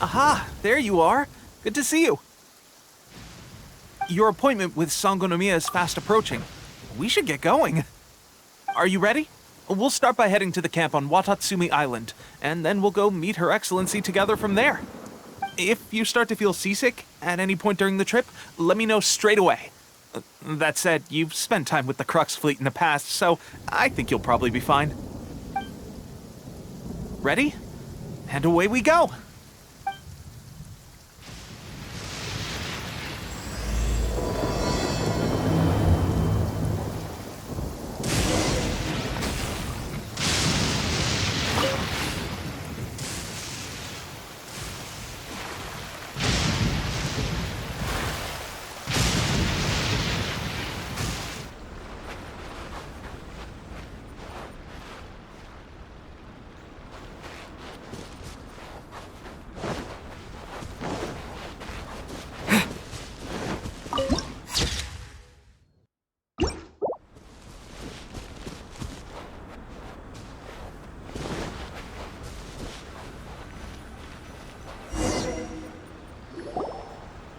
Aha, there you are. Good to see you. Your appointment with Sangonomiya is fast approaching. We should get going. Are you ready? We'll start by heading to the camp on Watatsumi Island, and then we'll go meet Her Excellency together from there. If you start to feel seasick at any point during the trip, let me know straight away. That said, you've spent time with the Crux fleet in the past, so I think you'll probably be fine. Ready? And away we go!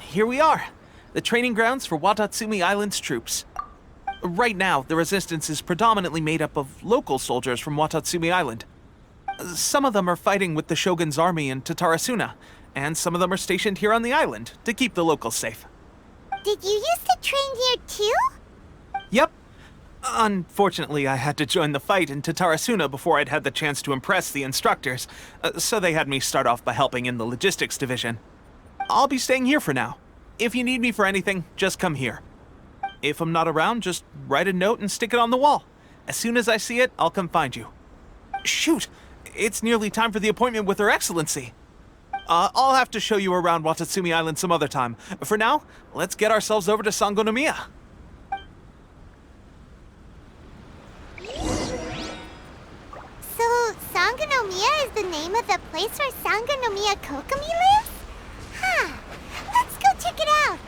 Here we are, the training grounds for Watatsumi Island's troops. Right now, the resistance is predominantly made up of local soldiers from Watatsumi Island. Some of them are fighting with the Shogun's army in Tatarasuna, and some of them are stationed here on the island to keep the locals safe. Did you used to train here too? Yep. Unfortunately, I had to join the fight in Tatarasuna before I'd had the chance to impress the instructors, so they had me start off by helping in the logistics division. I'll be staying here for now. If you need me for anything, just come here. If I'm not around, just write a note and stick it on the wall. As soon as I see it, I'll come find you. Shoot! It's nearly time for the appointment with Her Excellency. I'll have to show you around Watatsumi Island some other time. For now, let's get ourselves over to Sangonomiya. So, Sangonomiya is the name of the place where Sangonomiya Kokomi lives? Huh. Let's go check it out.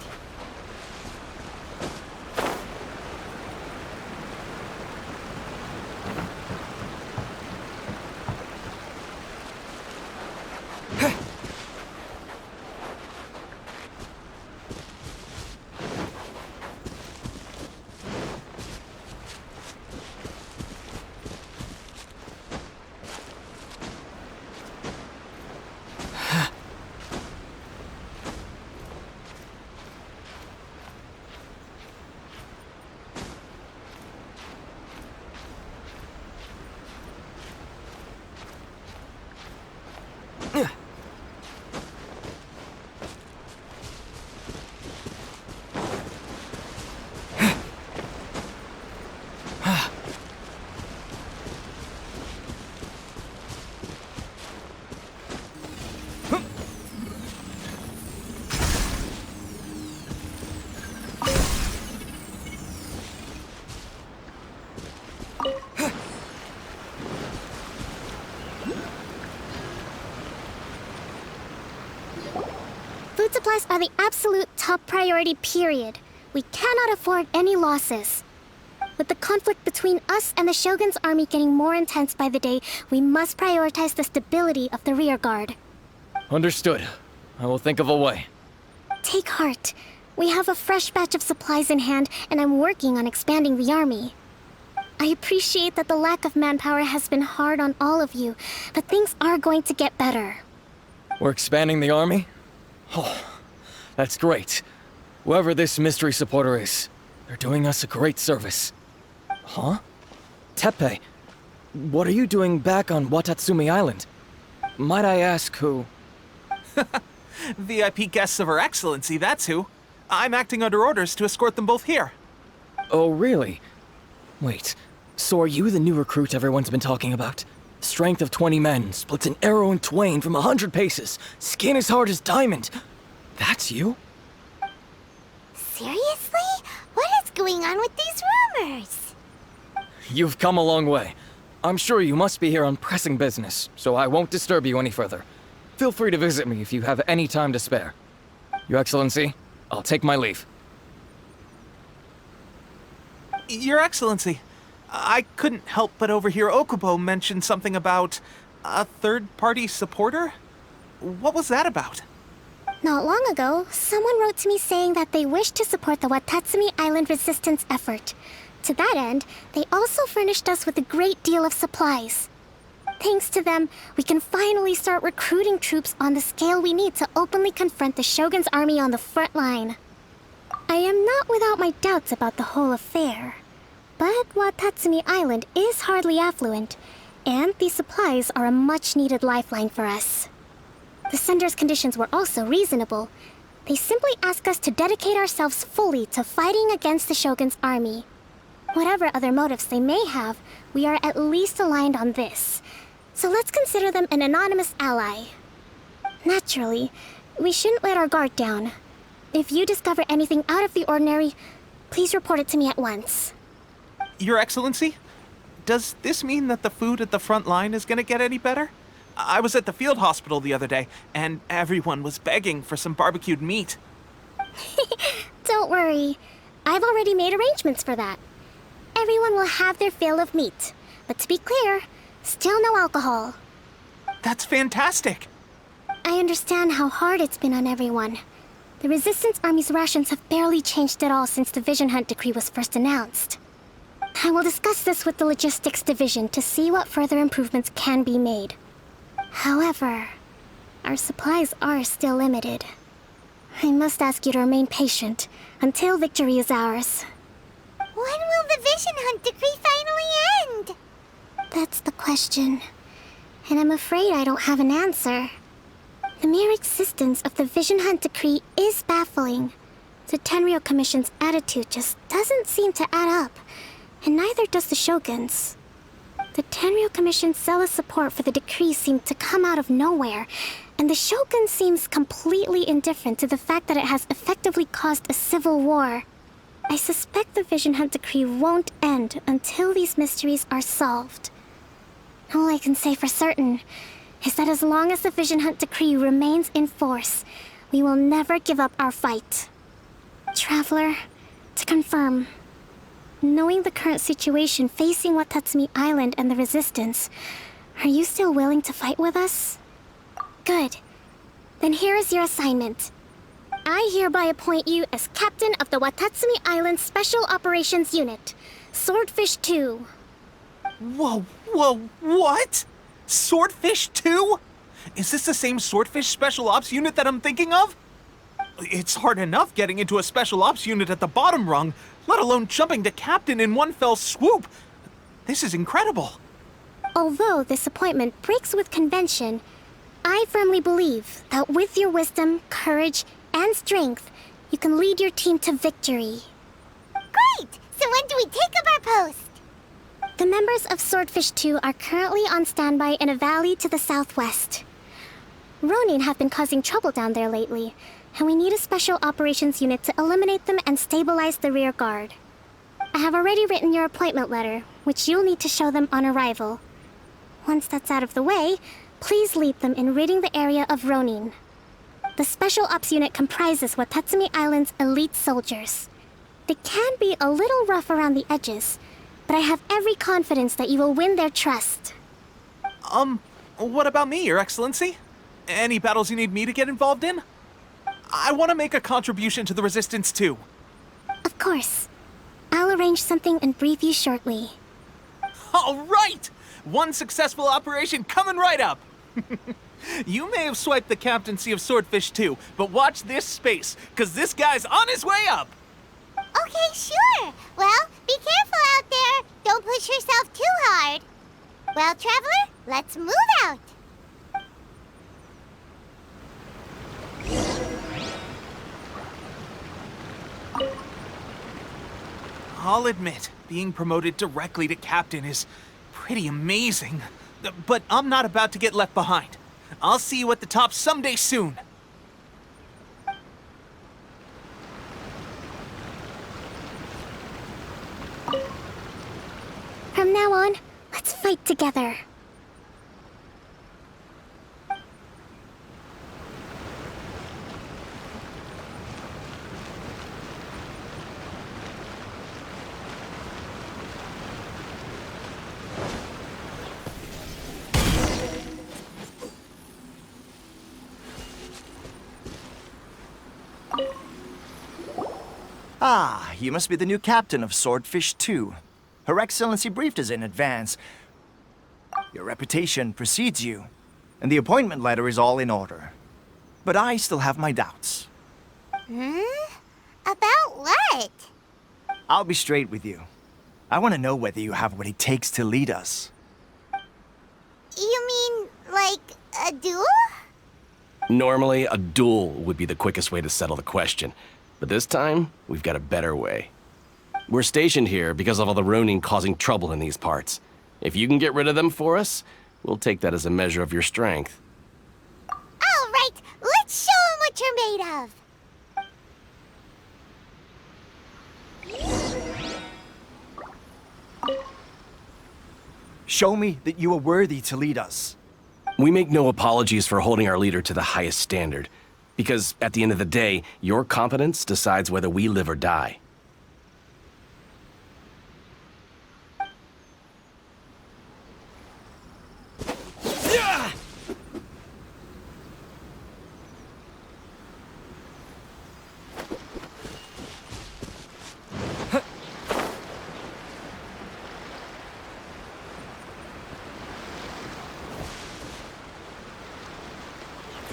Food supplies are the absolute top priority, period. We cannot afford any losses. With the conflict between us and the Shogun's army getting more intense by the day, we must prioritize the stability of the rear guard. Understood. I will think of a way. Take heart. We have a fresh batch of supplies in hand, and I'm working on expanding the army. I appreciate that the lack of manpower has been hard on all of you, but things are going to get better. We're expanding the army? Oh, that's great. Whoever this mystery supporter is, they're doing us a great service. Huh? Teppei, what are you doing back on Watatsumi Island? Might I ask who? VIP guests of Her Excellency, that's who. I'm acting under orders to escort them both here. Oh, really? Wait, so are you the new recruit everyone's been talking about? Strength of 20 men, splits an arrow in twain from 100 paces, skin as hard as diamond. That's you? Seriously? What is going on with these rumors? You've come a long way. I'm sure you must be here on pressing business, so I won't disturb you any further. Feel free to visit me if you have any time to spare. Your Excellency, I'll take my leave. Your Excellency, I couldn't help but overhear Okubo mention something about a third-party supporter? What was that about? Not long ago, someone wrote to me saying that they wish to support the Watatsumi Island resistance effort. To that end, they also furnished us with a great deal of supplies. Thanks to them, we can finally start recruiting troops on the scale we need to openly confront the Shogun's army on the front line. I am not without my doubts about the whole affair, but Watatsumi Island is hardly affluent, and these supplies are a much-needed lifeline for us. The sender's conditions were also reasonable. They simply ask us to dedicate ourselves fully to fighting against the Shogun's army. Whatever other motives they may have, we are at least aligned on this. So let's consider them an anonymous ally. Naturally, we shouldn't let our guard down. If you discover anything out of the ordinary, please report it to me at once. Your Excellency? Does this mean that the food at the front line is gonna get any better? I was at the field hospital the other day, and everyone was begging for some barbecued meat. Don't worry. I've already made arrangements for that. Everyone will have their fill of meat. But to be clear, still no alcohol. That's fantastic! I understand how hard it's been on everyone. The Resistance Army's rations have barely changed at all since the Vision Hunt decree was first announced. I will discuss this with the Logistics Division to see what further improvements can be made. However, our supplies are still limited. I must ask you to remain patient until victory is ours. When will the Vision Hunt decree finally end? That's the question, and I'm afraid I don't have an answer. The mere existence of the Vision Hunt decree is baffling. The Tenryou Commission's attitude just doesn't seem to add up, and neither does the Shogun's. The Tenryou Commission's zealous support for the decree seemed to come out of nowhere, and the Shogun seems completely indifferent to the fact that it has effectively caused a civil war. I suspect the Vision Hunt decree won't end until these mysteries are solved. All I can say for certain is that as long as the Vision Hunt decree remains in force, we will never give up our fight. Traveler, to confirm, knowing the current situation facing Watatsumi Island and the Resistance, are you still willing to fight with us? Good. Then here is your assignment. I hereby appoint you as Captain of the Watatsumi Island Special Operations Unit, Swordfish 2. Whoa, what? Swordfish 2? Is this the same Swordfish Special Ops unit that I'm thinking of? It's hard enough getting into a Special Ops unit at the bottom rung, let alone jumping to Captain in one fell swoop. This is incredible. Although this appointment breaks with convention, I firmly believe that with your wisdom, courage, and strength, you can lead your team to victory. Great! So when do we take up our post? The members of Swordfish 2 are currently on standby in a valley to the southwest. Ronin have been causing trouble down there lately, and we need a special operations unit to eliminate them and stabilize the rear guard. I have already written your appointment letter, which you'll need to show them on arrival. Once that's out of the way, please lead them in ridding the area of Ronin. The Special Ops unit comprises Watatsumi Island's elite soldiers. They can be a little rough around the edges, but I have every confidence that you will win their trust. What about me, Your Excellency? Any battles you need me to get involved in? I want to make a contribution to the Resistance too. Of course. I'll arrange something and brief you shortly. All right! One successful operation coming right up! You may have swiped the captaincy of Swordfish 2, but watch this space, because this guy's on his way up! Okay, sure. Well, be careful out there. Don't push yourself too hard. Well, Traveler, let's move out. I'll admit, being promoted directly to captain is pretty amazing. But I'm not about to get left behind. I'll see you at the top someday soon. From now on, let's fight together. Ah, you must be the new captain of Swordfish 2. Her Excellency briefed us in advance. Your reputation precedes you, and the appointment letter is all in order. But I still have my doubts. About what? I'll be straight with you. I want to know whether you have what it takes to lead us. You mean, like, a duel? Normally, a duel would be the quickest way to settle the question. But this time, we've got a better way. We're stationed here because of all the Ronin causing trouble in these parts. If you can get rid of them for us, we'll take that as a measure of your strength. All right, let's show 'em what you're made of. Show me that you are worthy to lead us. We make no apologies for holding our leader to the highest standard. Because at the end of the day, your competence decides whether we live or die.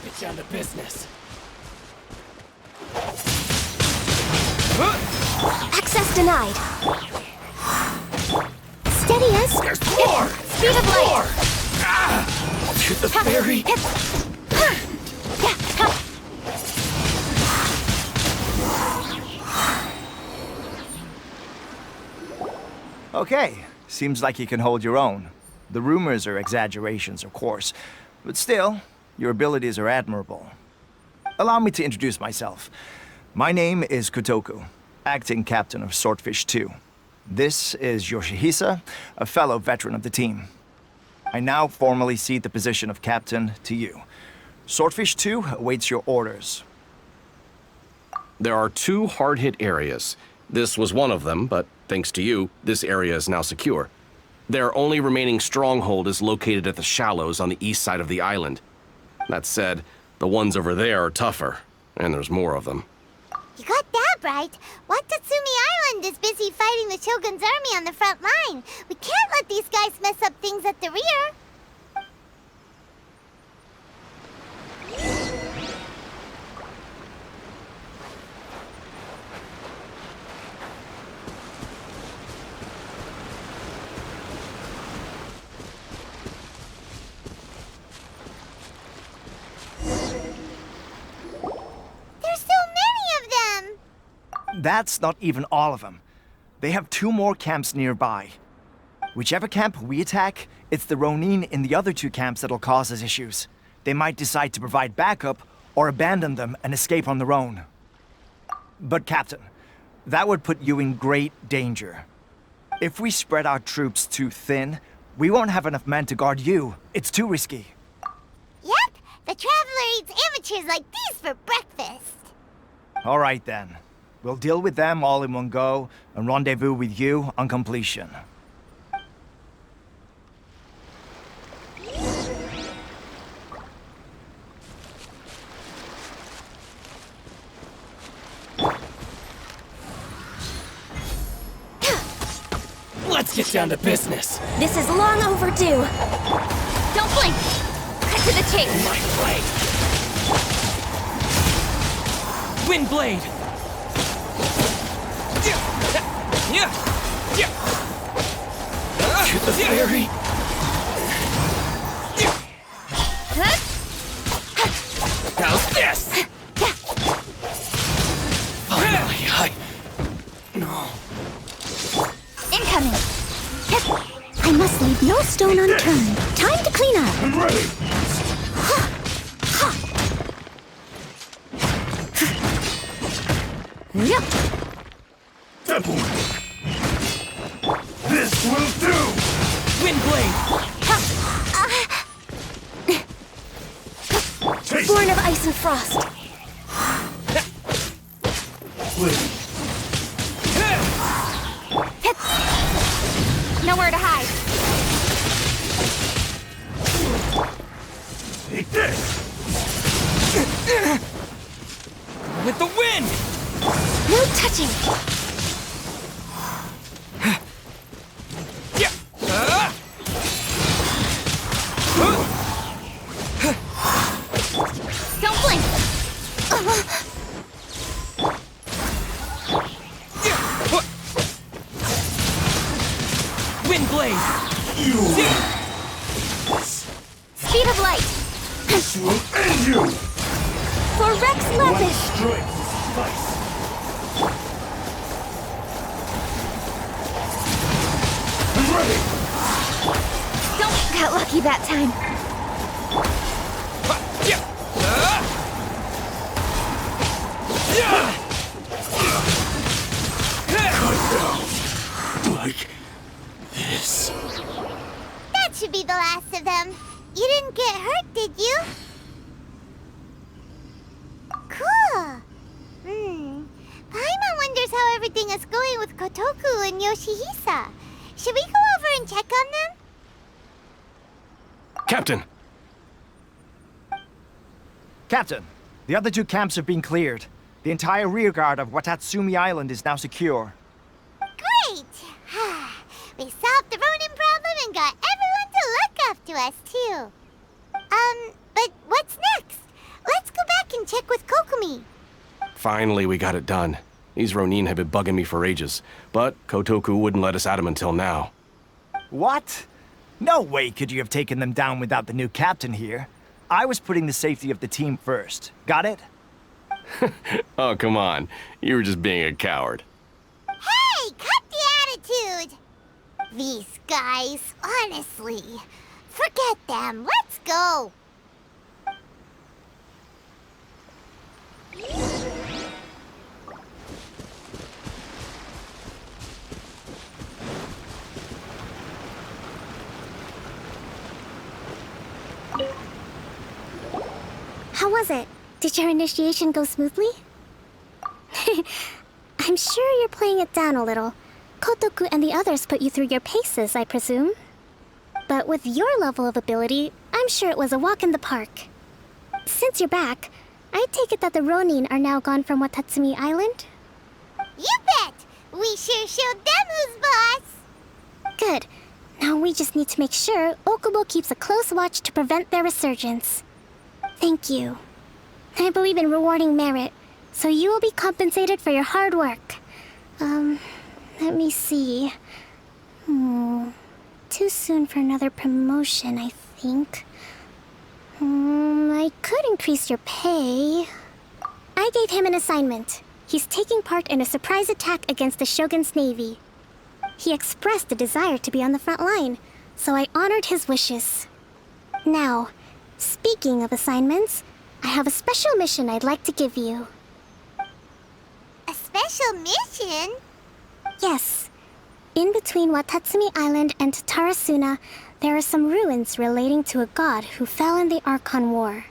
Get down to business. Access denied. Steady as... There's more! Speed of light! To the ferry! Okay, seems like you can hold your own. The rumors are exaggerations, of course, but still, your abilities are admirable. Allow me to introduce myself. My name is Kotoku, acting captain of Swordfish 2. This is Yoshihisa, a fellow veteran of the team. I now formally cede the position of captain to you. Swordfish 2 awaits your orders. There are 2 hard-hit areas. This was one of them, but thanks to you, this area is now secure. Their only remaining stronghold is located at the shallows on the east side of the island. That said, the ones over there are tougher, and there's more of them. You got that right. Watatsumi Island is busy fighting the Shogun's army on the front line. We can't let these guys mess up things at the rear. There's so many of them. That's not even all of them. They have 2 more camps nearby. Whichever camp we attack, it's the Ronin in the other 2 camps that'll cause us issues. They might decide to provide backup or abandon them and escape on their own. But Captain, that would put you in great danger. If we spread our troops too thin, we won't have enough men to guard you. It's too risky. Yep, the Traveler eats amateurs like these for breakfast. All right then. We'll deal with them all in one go and rendezvous with you on completion. Let's get down to business. This is long overdue. Don't blink. Cut to the chase. My blade. Wind blade. To the ferry. How's this? Finally, No. Incoming. I must leave no stone unturned. Time to clean up. I'm ready. Yep. Temple. This will do. Wind blade. Taste Born of ice and frost. Blade. Nowhere to hide. Take this. With the wind. No touching! Don't blink! Wind blade! Speed of light! This will end you! For Rex Lapis! Strength suffice. I'm ready! Don't got lucky that time. Like this. That should be the last of them. You didn't get hurt, did you? Cool. Paimon wonders how everything is going with Kotoku and Yoshihisa. Should we go over and check on them? Captain! Captain, the other two camps have been cleared. The entire rearguard of Watatsumi Island is now secure. Great! We solved the Ronin problem and got everyone to look after us, too. But what's next? Let's go back and check with Kokumi. Finally, we got it done. These Ronin have been bugging me for ages, but Kotoku wouldn't let us at him until now. What? No way could you have taken them down without the new captain here. I was putting the safety of the team first. Got it? Oh, come on. You were just being a coward. Hey, cut the attitude! These guys, honestly. Forget them. Let's go. How was it? Did your initiation go smoothly? I'm sure you're playing it down a little. Kotoku and the others put you through your paces, I presume. But with your level of ability, I'm sure it was a walk in the park. Since you're back, I take it that the Ronin are now gone from Watatsumi Island? You bet! We sure showed them who's boss! Good. Now we just need to make sure Okubo keeps a close watch to prevent their resurgence. Thank you. I believe in rewarding merit, so you will be compensated for your hard work. Let me see. Too soon for another promotion, I think. I could increase your pay. I gave him an assignment. He's taking part in a surprise attack against the Shogun's navy. He expressed a desire to be on the front line, so I honored his wishes. Now, speaking of assignments, I have a special mission I'd like to give you. A special mission? Yes. In between Watatsumi Island and Tarasuna, there are some ruins relating to a god who fell in the Archon War.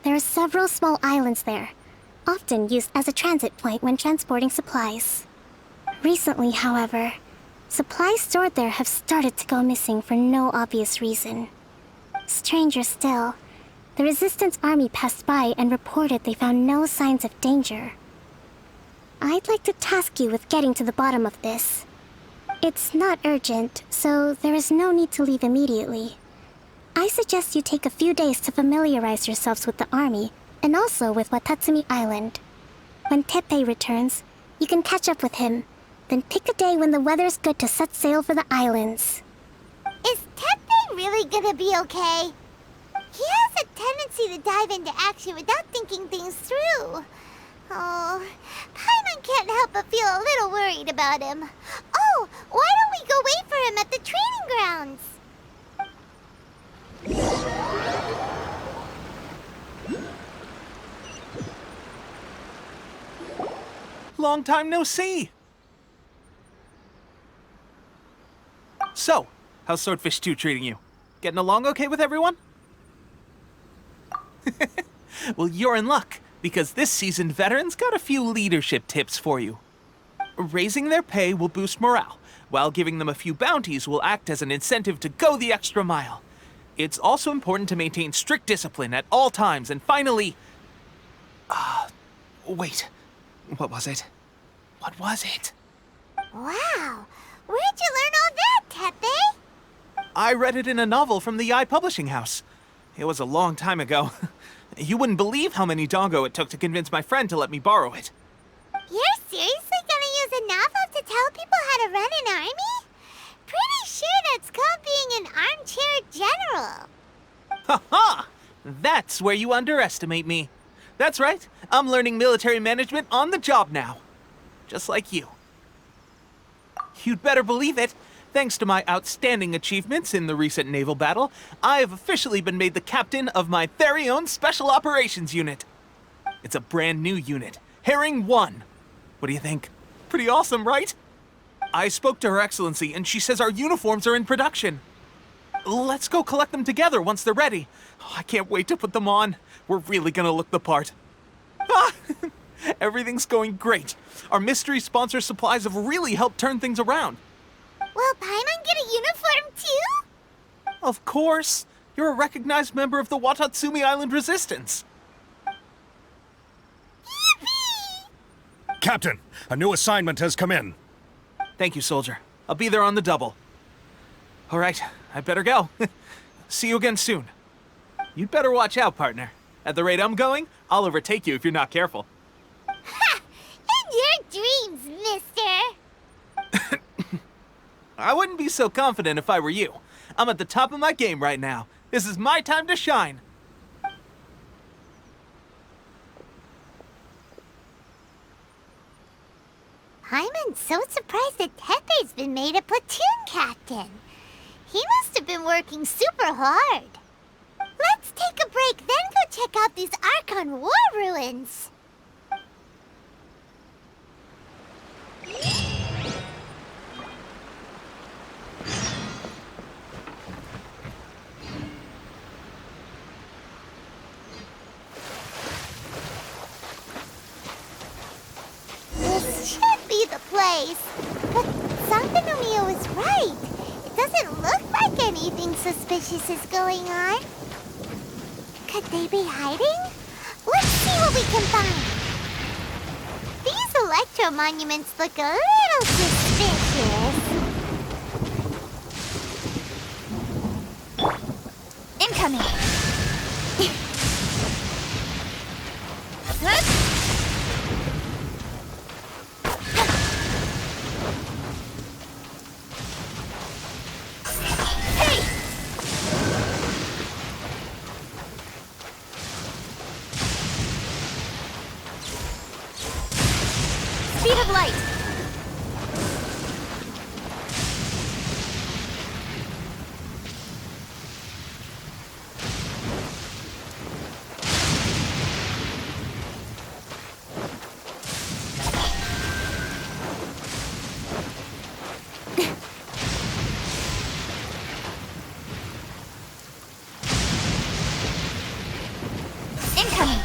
There are several small islands there, often used as a transit point when transporting supplies. Recently, however, supplies stored there have started to go missing for no obvious reason. Stranger still, the Resistance Army passed by and reported they found no signs of danger. I'd like to task you with getting to the bottom of this. It's not urgent, so there is no need to leave immediately. I suggest you take a few days to familiarize yourselves with the army, and also with Watatsumi Island. When Teppei returns, you can catch up with him, then pick a day when the weather's good to set sail for the islands. Is Teppei really gonna be okay? He has a tendency to dive into action without thinking things through. Oh, Paimon can't help but feel a little worried about him. Oh, why don't we go wait for him at the training grounds? Long time no see! So, how's Swordfish 2 treating you? Getting along okay with everyone? Well, you're in luck, because this seasoned veteran's got a few leadership tips for you. Raising their pay will boost morale, while giving them a few bounties will act as an incentive to go the extra mile. It's also important to maintain strict discipline at all times, and finally... wait, what was it? What was it? Wow. Where'd you learn all that, Tepe? I read it in a novel from the Publishing House. It was a long time ago. You wouldn't believe how many dongo it took to convince my friend to let me borrow it. You're seriously gonna use a novel to tell people how to run an army? Pretty sure that's called being an armchair general. Ha ha! That's where you underestimate me. That's right. I'm learning military management on the job now. Just like you. You'd better believe it. Thanks to my outstanding achievements in the recent naval battle, I have officially been made the captain of my very own Special Operations Unit. It's a brand new unit, Herring 1. What do you think? Pretty awesome, right? I spoke to Her Excellency, and she says our uniforms are in production. Let's go collect them together once they're ready. Oh, I can't wait to put them on. We're really gonna look the part. Ah, everything's going great. Our mystery sponsor supplies have really helped turn things around. Will Paimon get a uniform too? Of course. You're a recognized member of the Watatsumi Island Resistance. Yippee! Captain, a new assignment has come in. Thank you, soldier. I'll be there on the double. All right, I better go. See you again soon. You'd better watch out, partner. At the rate I'm going, I'll overtake you if you're not careful. Ha! In your dreams, mister! I wouldn't be so confident if I were you. I'm at the top of my game right now. This is my time to shine. Paimon's so surprised that Tepe's been made a platoon captain. He must have been working super hard. Let's take a break, then go check out these Archon War ruins. This should be the place. But Sankanomiya was right. It doesn't look like anything suspicious is going on. Could they be hiding? Let's see what we can find. These electro monuments look a little suspicious. Incoming. Speed of light. Incoming.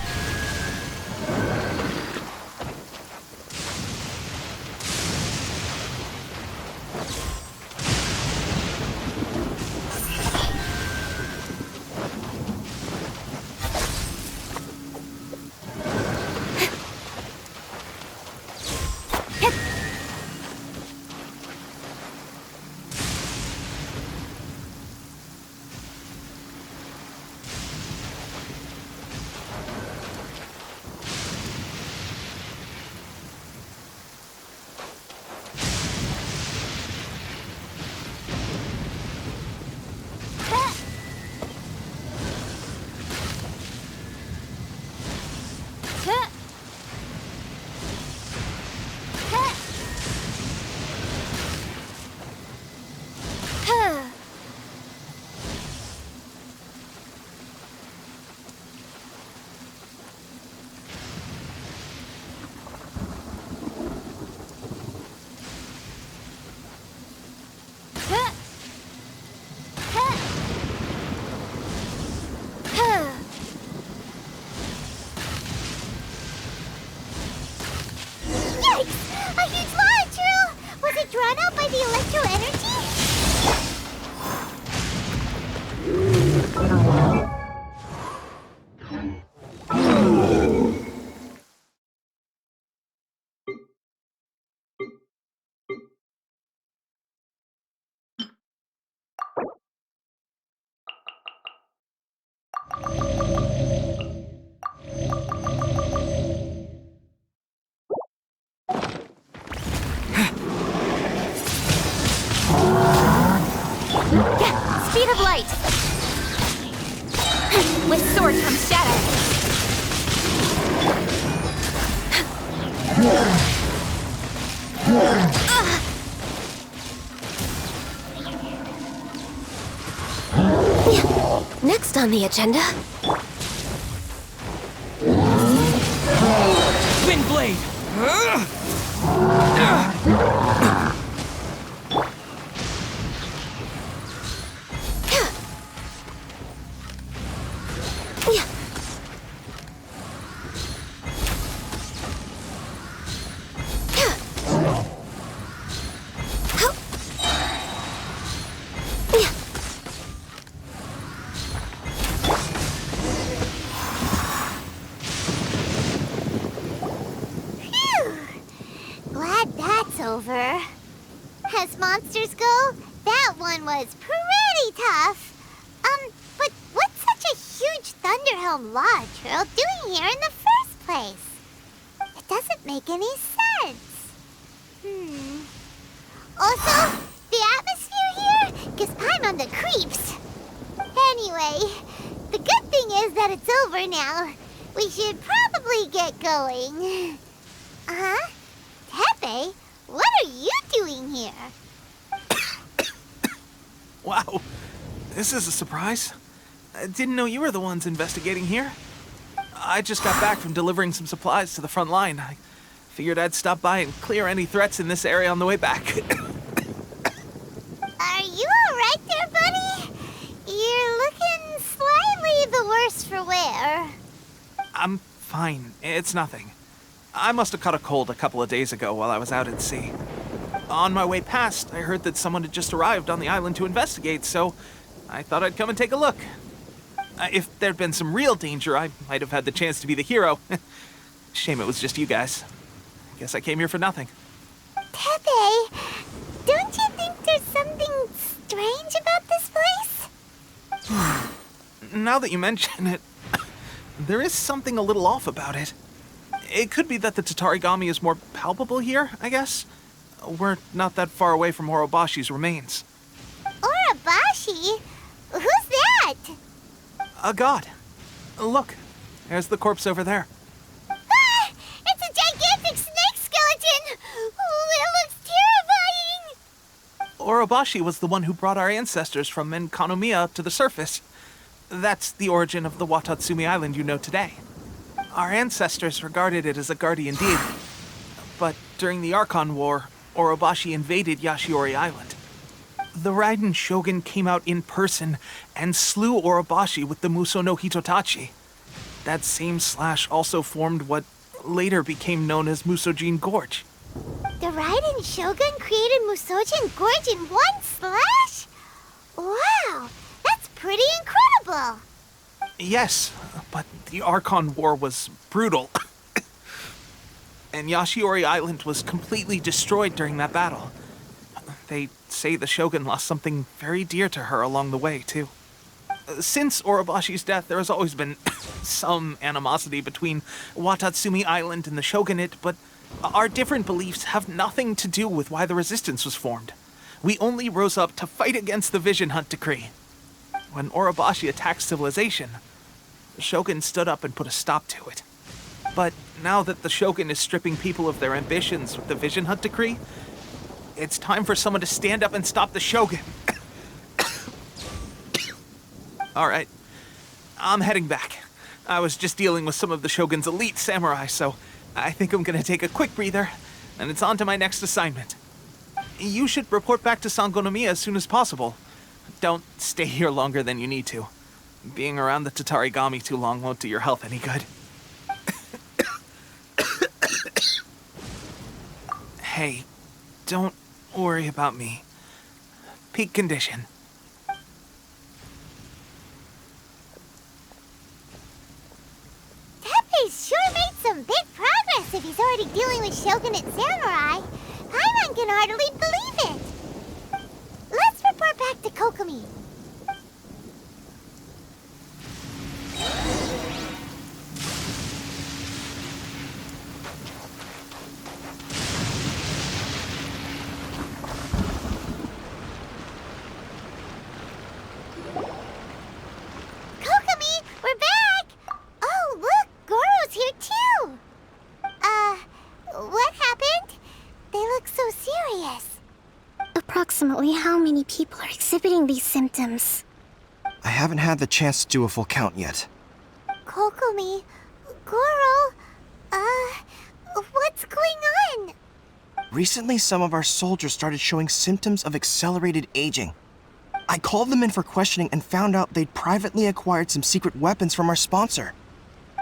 Pocket of light! With sword comes shadow. Next on the agenda... Wind blade! Glad that's over. As monsters go, that one was pretty tough. But what's such a huge Thunderhelm Lodge Earl doing here in the first place? It doesn't make any sense. Also, the atmosphere here gives Paimon the creeps. Anyway, the good thing is that it's over now. We should probably get going. Uh-huh. Tepe, what are you doing here? Wow, this is a surprise. I didn't know you were the ones investigating here. I just got back from delivering some supplies to the front line. I figured I'd stop by and clear any threats in this area on the way back. Are you alright there, buddy? You're looking slightly the worse for wear. I'm fine. It's nothing. I must have caught a cold a couple of days ago while I was out at sea. On my way past, I heard that someone had just arrived on the island to investigate, so I thought I'd come and take a look. If there'd been some real danger, I might have had the chance to be the hero. Shame it was just you guys. Guess I came here for nothing. Tepe, don't you think there's something strange about this place? Now that you mention it, there is something a little off about it. It could be that the Tatarigami is more palpable here, I guess. We're not that far away from Orobashi's remains. Orobashi? Who's that? A god. Look, there's the corpse over there. Ah! It's a gigantic snake skeleton! Oh, it looks terrifying! Orobashi was the one who brought our ancestors from Menkanomiya up to the surface. That's the origin of the Watatsumi Island you know today. Our ancestors regarded it as a guardian deity. But during the Archon War, Orobashi invaded Yashiori Island. The Raiden Shogun came out in person and slew Orobashi with the Muso no Hitotachi. That same slash also formed what later became known as Musojin Gorge. The Raiden Shogun created Musojin Gorge in one slash? Wow, that's pretty incredible! Yes, but the Archon War was brutal. And Yashiori Island was completely destroyed during that battle. They say the Shogun lost something very dear to her along the way, too. Since Orobashi's death, there has always been some animosity between Watatsumi Island and the Shogunate, but our different beliefs have nothing to do with why the resistance was formed. We only rose up to fight against the Vision Hunt Decree. When Orobashi attacked civilization, the Shogun stood up and put a stop to it. But now that the Shogun is stripping people of their ambitions with the Vision Hunt Decree, it's time for someone to stand up and stop the Shogun. All right, I'm heading back. I was just dealing with some of the Shogun's elite samurai, so I think I'm gonna take a quick breather, and it's on to my next assignment. You should report back to Sangonomiya as soon as possible. Don't stay here longer than you need to. Being around the Tatarigami too long won't do your health any good. Hey, don't worry about me. Peak condition. Tepe's sure made some big progress if he's already dealing with Shogunate samurai. Paimon can hardly believe it. Let's report back to Kokomi. look so serious? Approximately how many people are exhibiting these symptoms? I haven't had the chance to do a full count yet. Kokomi, Goro, what's going on? Recently, some of our soldiers started showing symptoms of accelerated aging. I called them in for questioning and found out they'd privately acquired some secret weapons from our sponsor.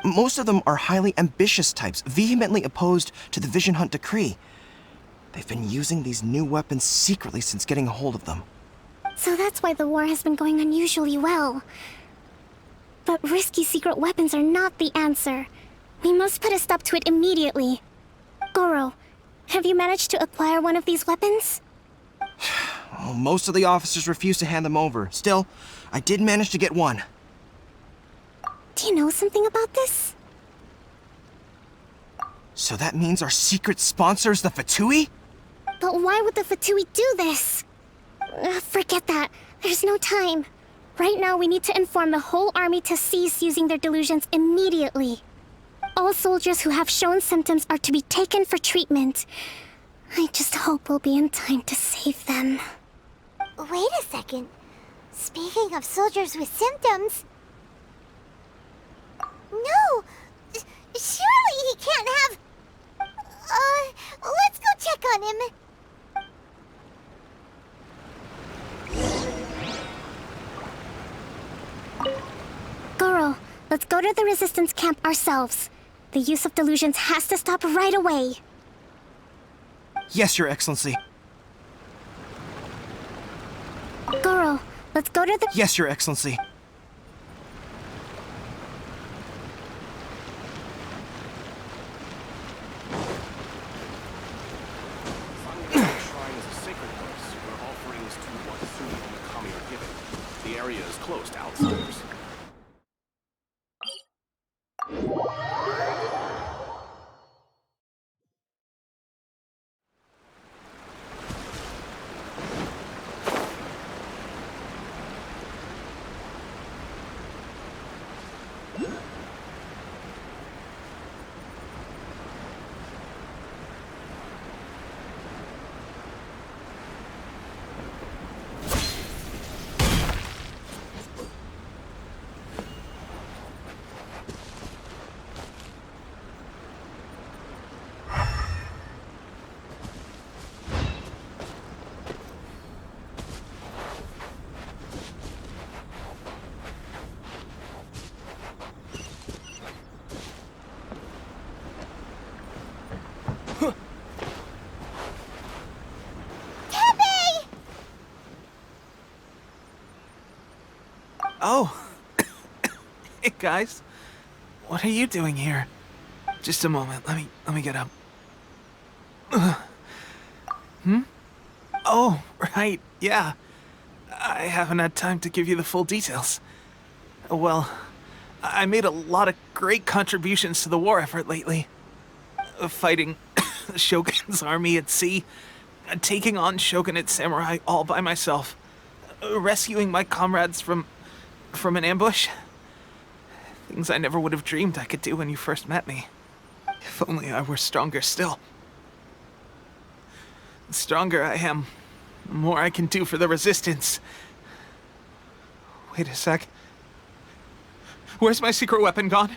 Most of them are highly ambitious types, vehemently opposed to the Vision Hunt decree. They've been using these new weapons secretly since getting a hold of them. So that's why the war has been going unusually well. But risky secret weapons are not the answer. We must put a stop to it immediately. Goro, have you managed to acquire one of these weapons? Well, most of the officers refused to hand them over. Still, I did manage to get one. Do you know something about this? So that means our secret sponsor is the Fatui? But why would the Fatui do this? Forget that. There's no time. Right now, we need to inform the whole army to cease using their delusions immediately. All soldiers who have shown symptoms are to be taken for treatment. I just hope we'll be in time to save them. Wait a second. Speaking of soldiers with symptoms... No! Surely he can't have... let's go check on him. Goro, let's go to the resistance camp ourselves. The use of delusions has to stop right away. Yes, Your Excellency. Goro, let's go to the... Yes, Your Excellency. Shrine is a sacred place where offerings to Watsumi and the Kami are given. The area is closed to outsiders. Oh. Hey, guys. What are you doing here? Just a moment. Let me get up. Oh, right. Yeah. I haven't had time to give you the full details. Well, I made a lot of great contributions to the war effort lately. Fighting the Shogun's army at sea, taking on Shogunate samurai all by myself, rescuing my comrades from an ambush. Things I never would have dreamed I could do when you first met me. If only I were stronger still. The stronger I am, the more I can do for the Resistance. Wait a sec. Where's my secret weapon gone?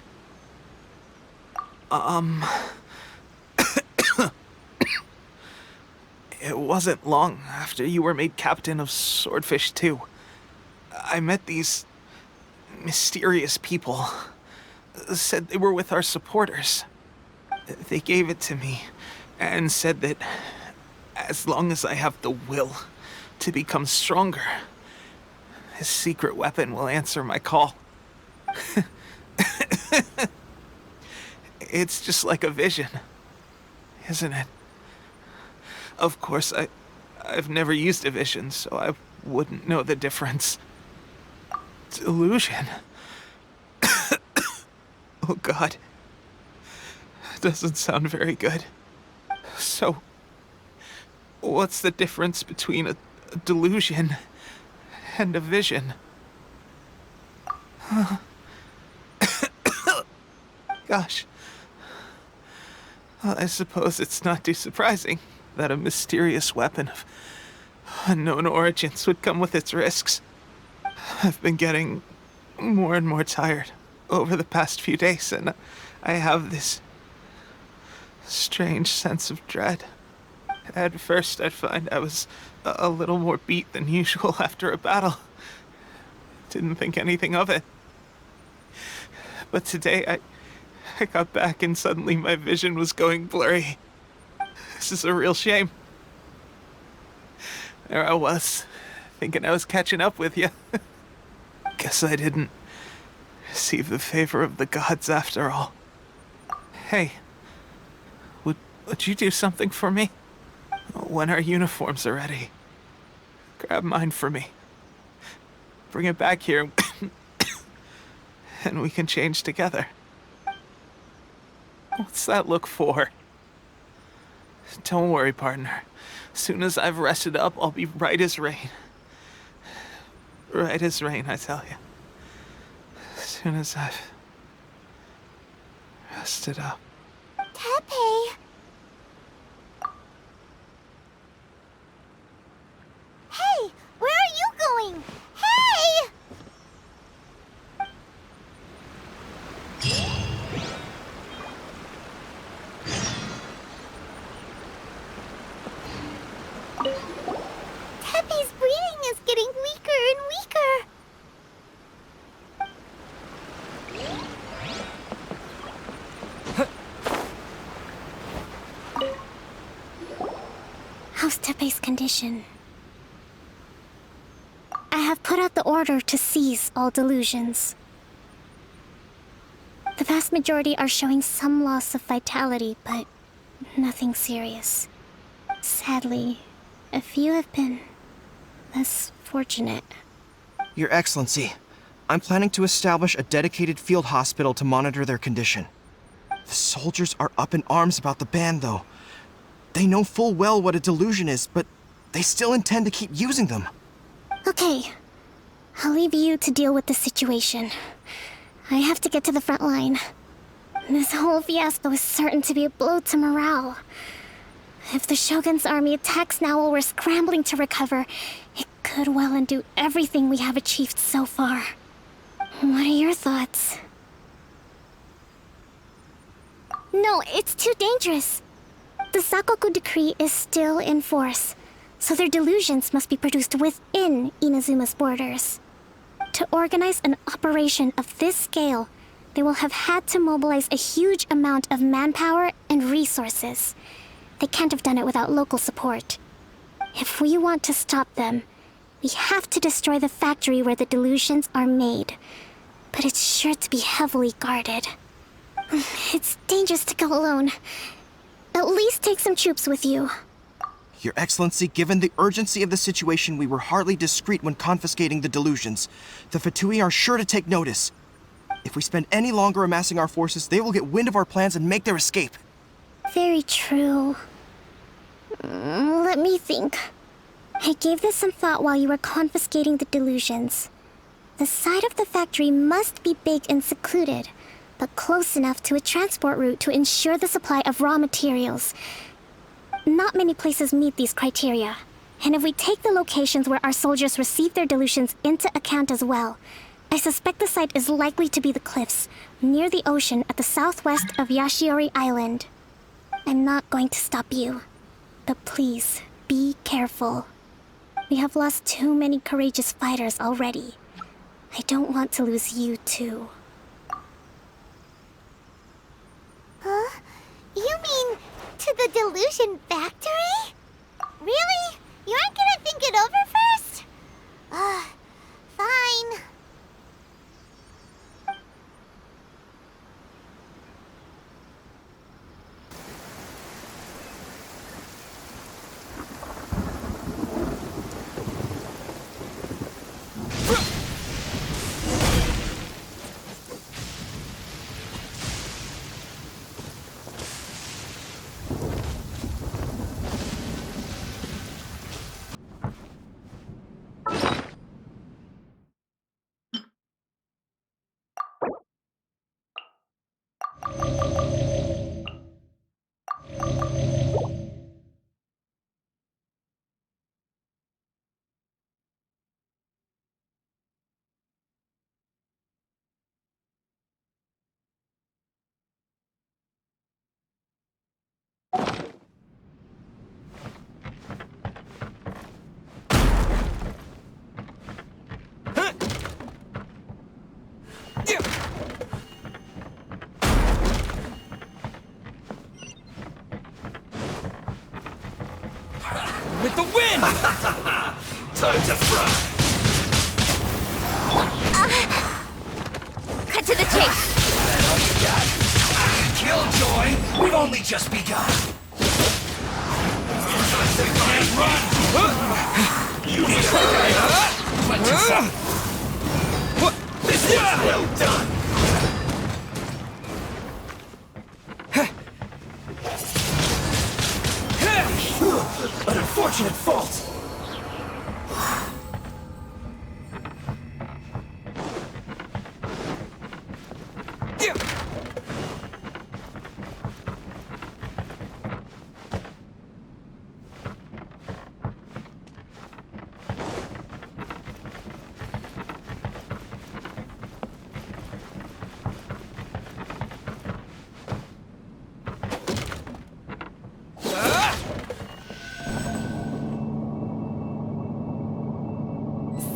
It wasn't long after you were made captain of Swordfish 2. I met these mysterious people. Said they were with our supporters. They gave it to me and said that as long as I have the will to become stronger, his secret weapon will answer my call. It's just like a vision, isn't it? Of course, I've never used a vision, so I wouldn't know the difference. Delusion. Oh God. Doesn't sound very good. So, what's the difference between a delusion and a vision? Gosh. Well, I suppose it's not too surprising that a mysterious weapon of unknown origins would come with its risks. I've been getting more and more tired over the past few days, and I have this strange sense of dread. At first, I'd find I was a little more beat than usual after a battle. Didn't think anything of it. But today, I got back and suddenly my vision was going blurry. This is a real shame. There I was, thinking I was catching up with you. Guess I didn't receive the favor of the gods after all. Hey, would you do something for me? When our uniforms are ready, grab mine for me. Bring it back here, and we can change together. What's that look for? Don't worry, partner. As soon as I've rested up, I'll be right as rain. Right as rain, I tell you. As soon as I've rested up. Tepe! Hey! Where are you going? Hey! Tepe's breathing is getting weaker and weaker. How's Tepe's condition? I have put out the order to seize all delusions. The vast majority are showing some loss of vitality, but nothing serious. Sadly, a few have been less fortunate. Your Excellency, I'm planning to establish a dedicated field hospital to monitor their condition. The soldiers are up in arms about the ban, though. They know full well what a delusion is, but they still intend to keep using them. Okay, I'll leave you to deal with the situation. I have to get to the front line. This whole fiasco is certain to be a blow to morale. If the Shogun's army attacks now while we're scrambling to recover, it could well undo everything we have achieved so far. What are your thoughts? No, it's too dangerous. The Sakoku decree is still in force, so their delusions must be produced within Inazuma's borders. To organize an operation of this scale, they will have had to mobilize a huge amount of manpower and resources. They can't have done it without local support. If we want to stop them, we have to destroy the factory where the delusions are made. But it's sure to be heavily guarded. It's dangerous to go alone. At least take some troops with you. Your Excellency, given the urgency of the situation, we were hardly discreet when confiscating the delusions. The Fatui are sure to take notice. If we spend any longer amassing our forces, they will get wind of our plans and make their escape. Very true. Let me think. I gave this some thought while you were confiscating the delusions. The side of the factory must be big and secluded, but close enough to a transport route to ensure the supply of raw materials. Not many places meet these criteria, and if we take the locations where our soldiers receive their delusions into account as well, I suspect the site is likely to be the cliffs, near the ocean at the southwest of Yashiori Island. I'm not going to stop you, but please, be careful. We have lost too many courageous fighters already. I don't want to lose you too. Huh? You mean to the delusion factory? Really? You aren't gonna think it over first? Fine. With the wind! Time to fry! Cut to the chase! That all you got? Killjoy! We've only just begun! Can't run! You need to hurry up! This was well done! An unfortunate fault!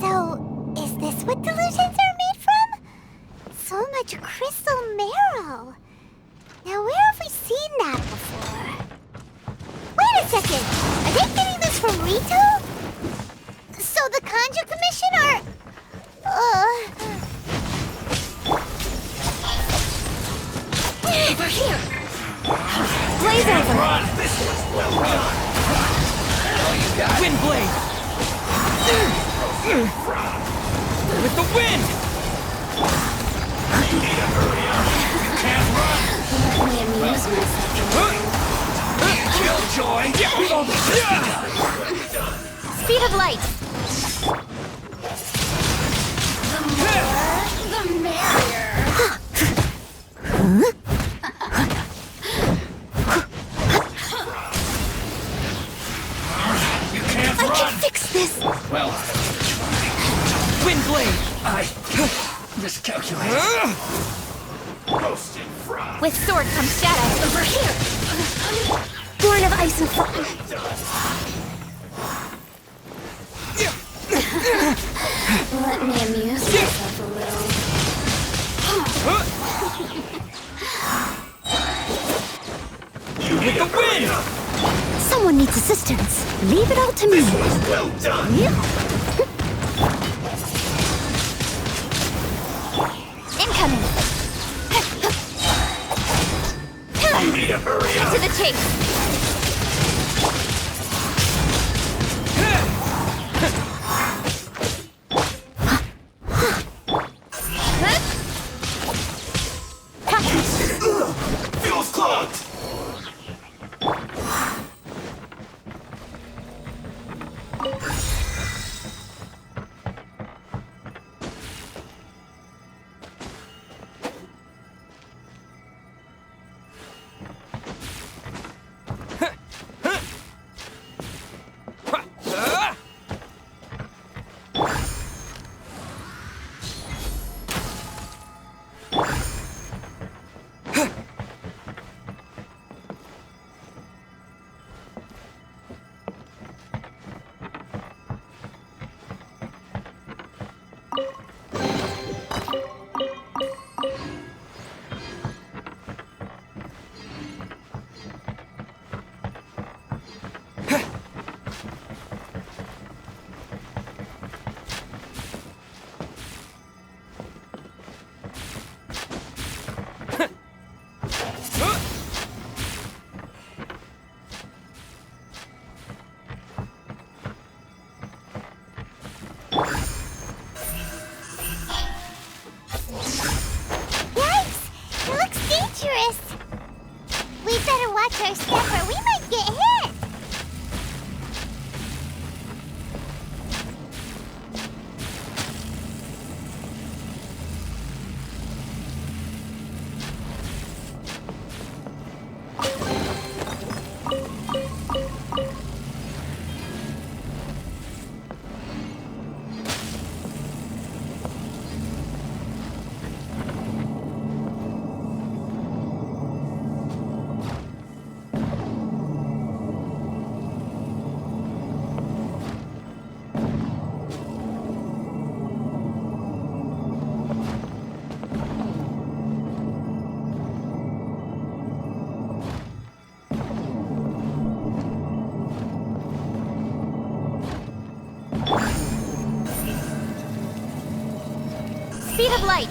So, is this what delusions are made from? So much crystal marrow. Now, where have we seen that before? Wait a second! Are they getting this from Rito? So the Kanji Commission are... Over here! Blaze over! Run! This was well done! All you got? Wind blade! With the wind! You need to hurry up! You can't run! Let me amuse myself. Killjoy! We've only just begun! Speed of light! The merrier! You can't I run! can fix this! Well, Wind blade! I miscalculated. Roasted fry. With sword comes shadow. Over here! Born of ice and fire. Let me amuse myself a little. With the wind! Someone needs assistance. Leave it all to me. Well done! Incoming! You need to hurry up! To the chase! Fuel's clogged! Speed of light!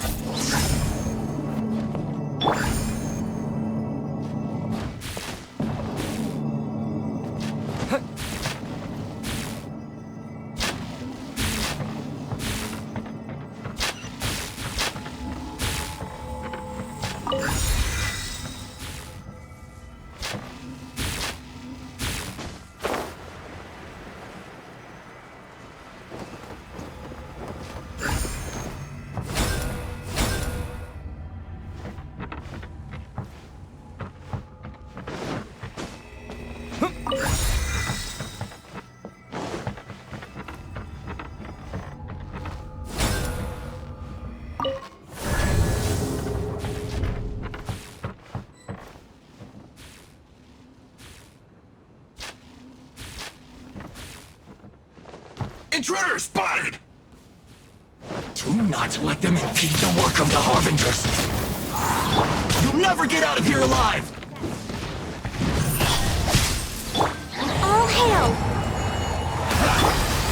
Intruder spotted! Do not let them impede the work of the Harbingers! You'll never get out of here alive! All hail!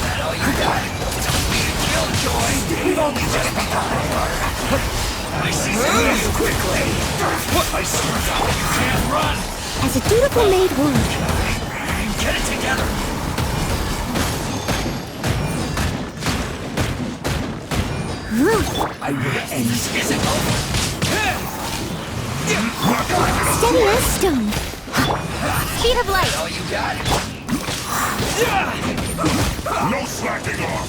That all you got? Killjoy! We've only just begun! I see some moves quickly! I swear you can't run! As a dutiful maid would. Get it together! I will end this isn't over! Steady as stone. Speed of light! All you got? No slacking off!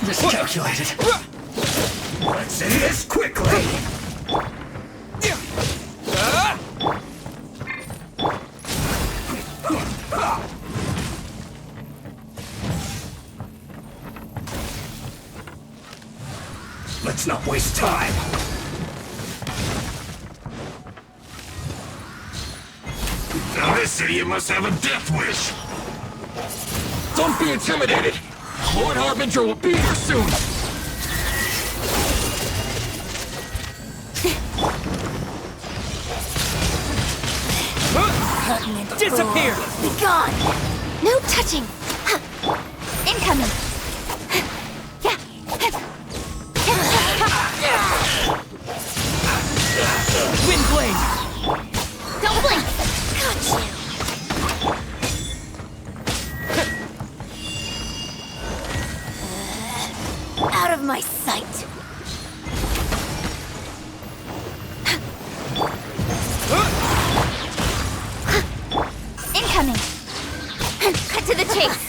Miscalculated. Let's end this quickly! Let's not waste time. Now this idiot must have a death wish! Don't be intimidated. Lord Harbinger will be here soon. Disappear! Be gone! No touching. Incoming! Wind blade! Don't blink! Got you! Out of my sight! Incoming! Cut to the chase!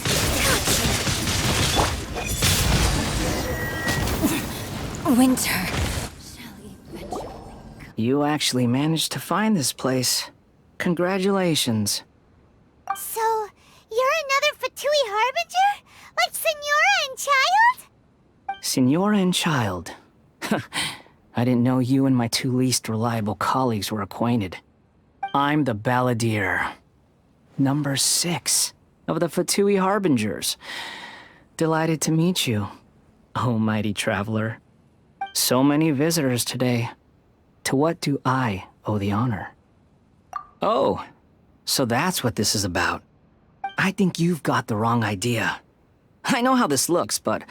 Winter. You actually managed to find this place. Congratulations. So, you're another Fatui Harbinger? Like Senora and Child? Senora and Child. I didn't know you and my two least reliable colleagues were acquainted. I'm the Balladeer. Number 6 of the Fatui Harbingers. Delighted to meet you, oh mighty traveler. So many visitors today. To what do I owe the honor? Oh, so that's what this is about. I think you've got the wrong idea. I know how this looks, but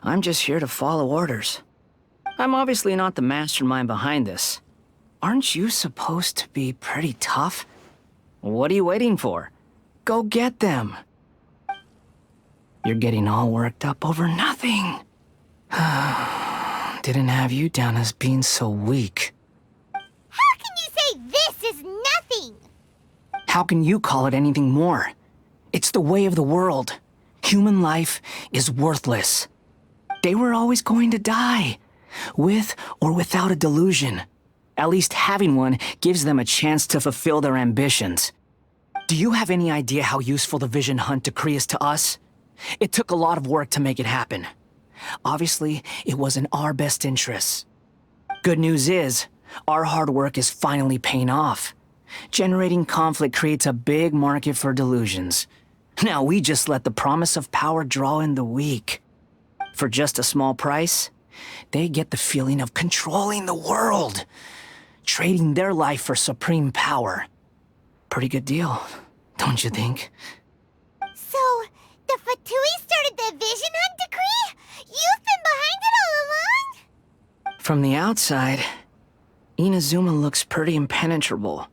I'm just here to follow orders. I'm obviously not the mastermind behind this. Aren't you supposed to be pretty tough? What are you waiting for? Go get them. You're getting all worked up over nothing. Didn't have you down as being so weak. How can you say this is nothing? How can you call it anything more? It's the way of the world. Human life is worthless. They were always going to die, with or without a delusion. At least having one gives them a chance to fulfill their ambitions. Do you have any idea how useful the Vision Hunt decree is to us? It took a lot of work to make it happen. Obviously, it was in our best interests. Good news is, our hard work is finally paying off. Generating conflict creates a big market for delusions. Now we just let the promise of power draw in the weak. For just a small price, they get the feeling of controlling the world, trading their life for supreme power. Pretty good deal, don't you think? So, the Fatui started the Vision Hunt decree? You've been behind it all along? From the outside, Inazuma looks pretty impenetrable.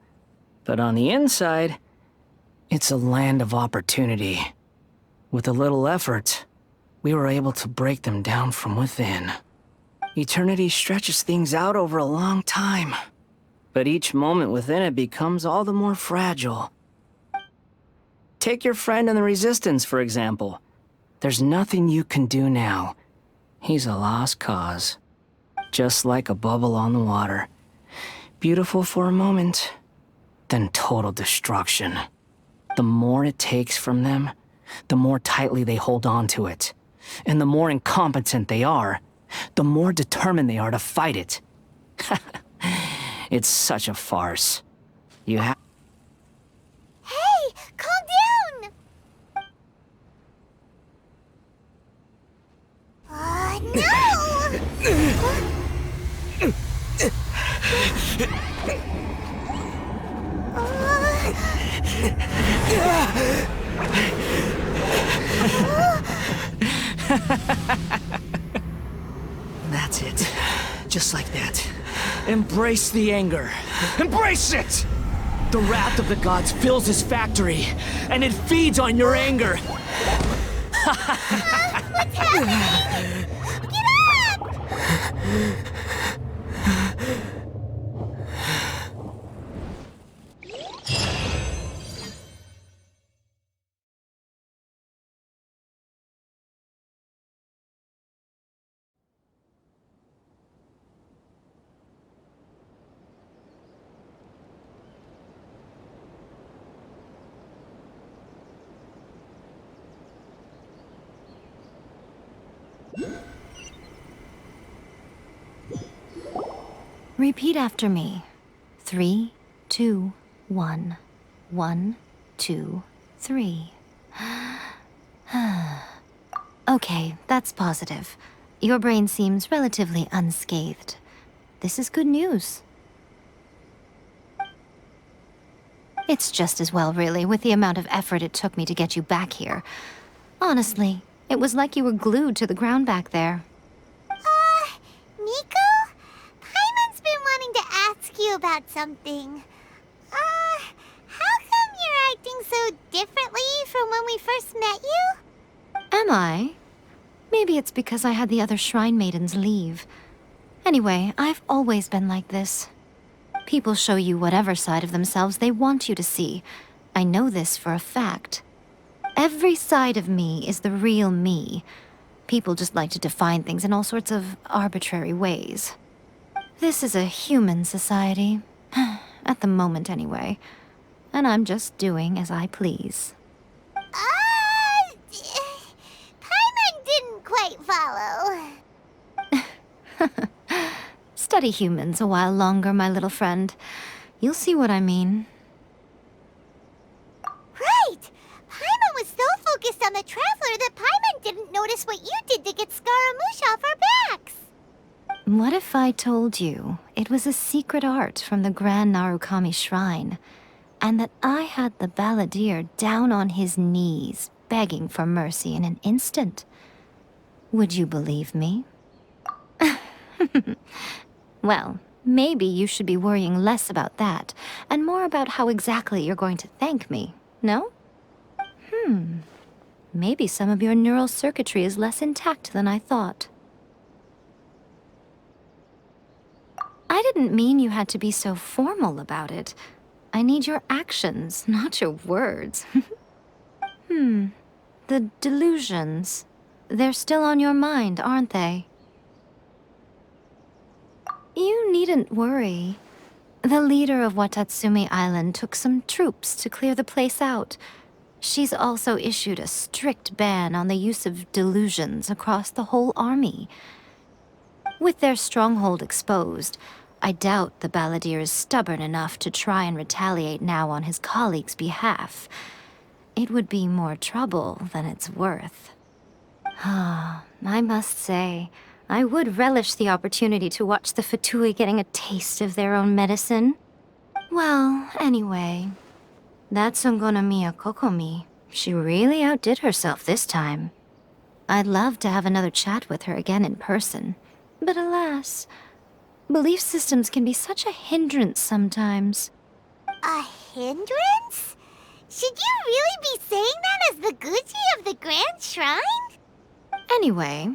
But on the inside, it's a land of opportunity. With a little effort, we were able to break them down from within. Eternity stretches things out over a long time, but each moment within it becomes all the more fragile. Take your friend in the Resistance, for example. There's nothing you can do now. He's a lost cause. Just like a bubble on the water. Beautiful for a moment, then total destruction. The more it takes from them, the more tightly they hold on to it. And the more incompetent they are, the more determined they are to fight it. It's such a farce. You have... Hey, calm down! That's it. Just like that. Embrace the anger. Embrace it! The wrath of the gods fills his factory, and it feeds on your anger. What's happening? Get up! Repeat after me. 3, 2, 1. 1, 2, 3. Okay, that's positive. Your brain seems relatively unscathed. This is good news. It's just as well, really, with the amount of effort it took me to get you back here. Honestly, it was like you were glued to the ground back there. Nico? Paimon's been wanting to ask you about something. How come you're acting so differently from when we first met you? Am I? Maybe it's because I had the other Shrine Maidens leave. Anyway, I've always been like this. People show you whatever side of themselves they want you to see. I know this for a fact. Every side of me is the real me. People just like to define things in all sorts of arbitrary ways. This is a human society. At the moment, anyway. And I'm just doing as I please. Paimon didn't quite follow. Study humans a while longer, my little friend. You'll see what I mean. Right! Paimon was so focused on the Traveler that Paimon didn't notice what you did to get Scaramouche off our backs. What if I told you it was a secret art from the Grand Narukami Shrine, and that I had the balladeer down on his knees, begging for mercy in an instant? Would you believe me? Well, maybe you should be worrying less about that, and more about how exactly you're going to thank me, no? Maybe some of your neural circuitry is less intact than I thought. I didn't mean you had to be so formal about it. I need your actions, not your words. The delusions. They're still on your mind, aren't they? You needn't worry. The leader of Watatsumi Island took some troops to clear the place out. She's also issued a strict ban on the use of delusions across the whole army. With their stronghold exposed, I doubt the balladeer is stubborn enough to try and retaliate now on his colleague's behalf. It would be more trouble than it's worth. I must say, I would relish the opportunity to watch the Fatui getting a taste of their own medicine. Well, anyway, that Songonomiya Kokomi, she really outdid herself this time. I'd love to have another chat with her again in person. But alas, belief systems can be such a hindrance sometimes. A hindrance? Should you really be saying that as the Gucci of the Grand Shrine? Anyway,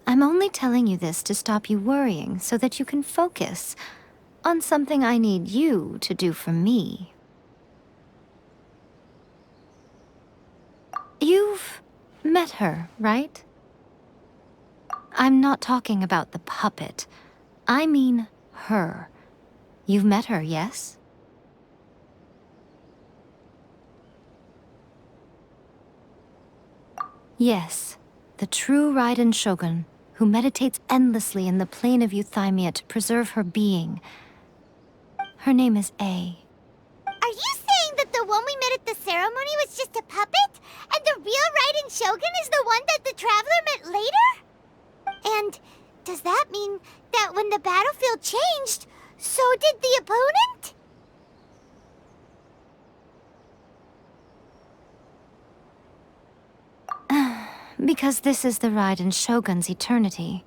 I'm only telling you this to stop you worrying so that you can focus on something I need you to do for me. You've met her, right? I'm not talking about the puppet. I mean her. You've met her, yes? Yes, the true Raiden Shogun, who meditates endlessly in the plane of Euthymia to preserve her being. Her name is A. Are you saying that the one we met at the ceremony was just a puppet? And the real Raiden Shogun is the one that the Traveler met later? And does that mean that when the battlefield changed, so did the opponent? Because this is the Raiden Shogun's eternity.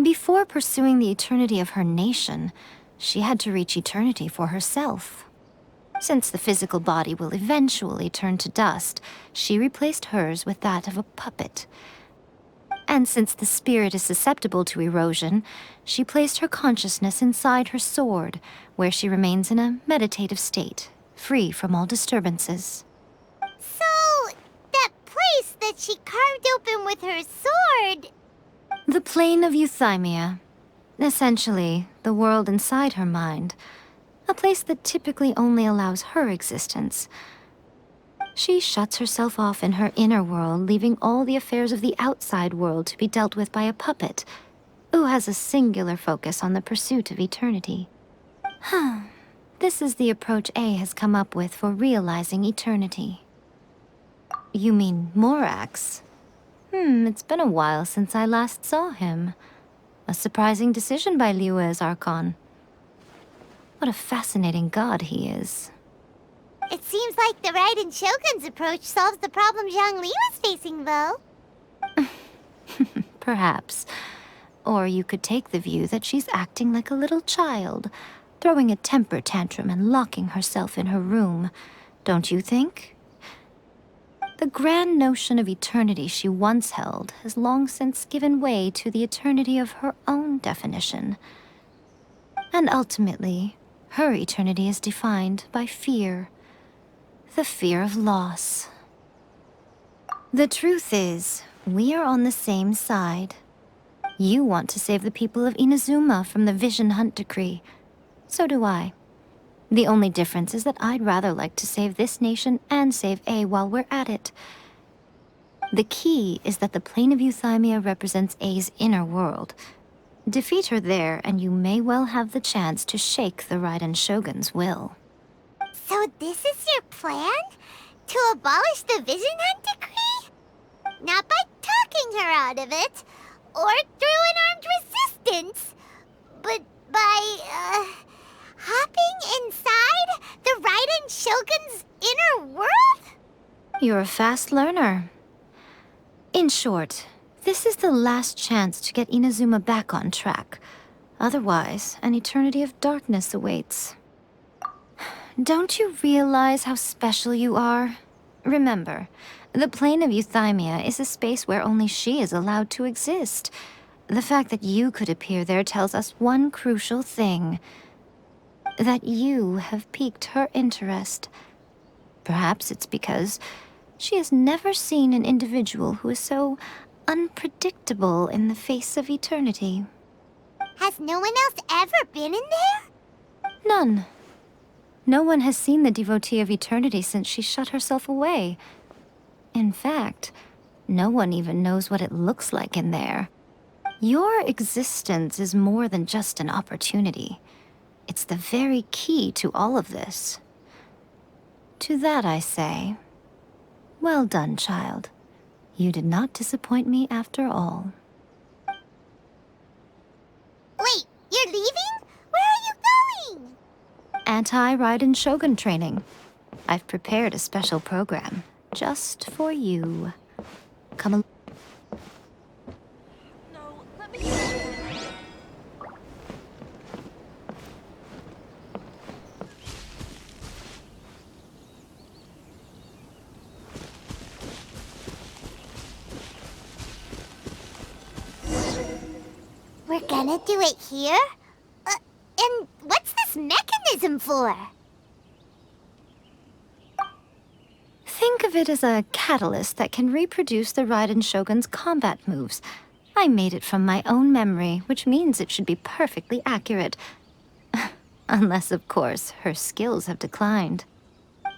Before pursuing the eternity of her nation, she had to reach eternity for herself. Since the physical body will eventually turn to dust, she replaced hers with that of a puppet. And since the spirit is susceptible to erosion, she placed her consciousness inside her sword, where she remains in a meditative state, free from all disturbances. So, that place that she carved open with her sword... The plane of Euthymia. Essentially, the world inside her mind. A place that typically only allows her existence. She shuts herself off in her inner world, leaving all the affairs of the outside world to be dealt with by a puppet, who has a singular focus on the pursuit of eternity. This is the approach A has come up with for realizing eternity. You mean Morax? It's been a while since I last saw him. A surprising decision by Liyue's Archon. What a fascinating god he is. It seems like the Raiden Shogun's approach solves the problem Zhang Li was facing, though. Perhaps. Or you could take the view that she's acting like a little child, throwing a temper tantrum and locking herself in her room. Don't you think? The grand notion of eternity she once held has long since given way to the eternity of her own definition. And ultimately, her eternity is defined by fear. The fear of loss. The truth is, we are on the same side. You want to save the people of Inazuma from the Vision Hunt decree. So do I. The only difference is that I'd rather like to save this nation and save A while we're at it. The key is that the plane of Euthymia represents A's inner world. Defeat her there, and you may well have the chance to shake the Raiden Shogun's will. So this is your plan? To abolish the Vision Hunt decree? Not by talking her out of it, or through an armed resistance, but by, hopping inside the Raiden Shogun's inner world? You're a fast learner. In short, this is the last chance to get Inazuma back on track. Otherwise, an eternity of darkness awaits. Don't you realize how special you are? Remember, the plane of Euthymia is a space where only she is allowed to exist. The fact that you could appear there tells us one crucial thing. That you have piqued her interest. Perhaps it's because she has never seen an individual who is so unpredictable in the face of eternity. Has no one else ever been in there? None. No one has seen the devotee of eternity since she shut herself away. In fact, no one even knows what it looks like in there. Your existence is more than just an opportunity. It's the very key to all of this. To that I say, well done, child. You did not disappoint me after all. Wait, you're leaving? Where are you going? Anti-Raiden Shogun training. I've prepared a special program just for you. Come along. gonna do it here? And what's this mechanism for? Think of it as a catalyst that can reproduce the Raiden Shogun's combat moves. I made it from my own memory, which means it should be perfectly accurate. Unless, of course, her skills have declined.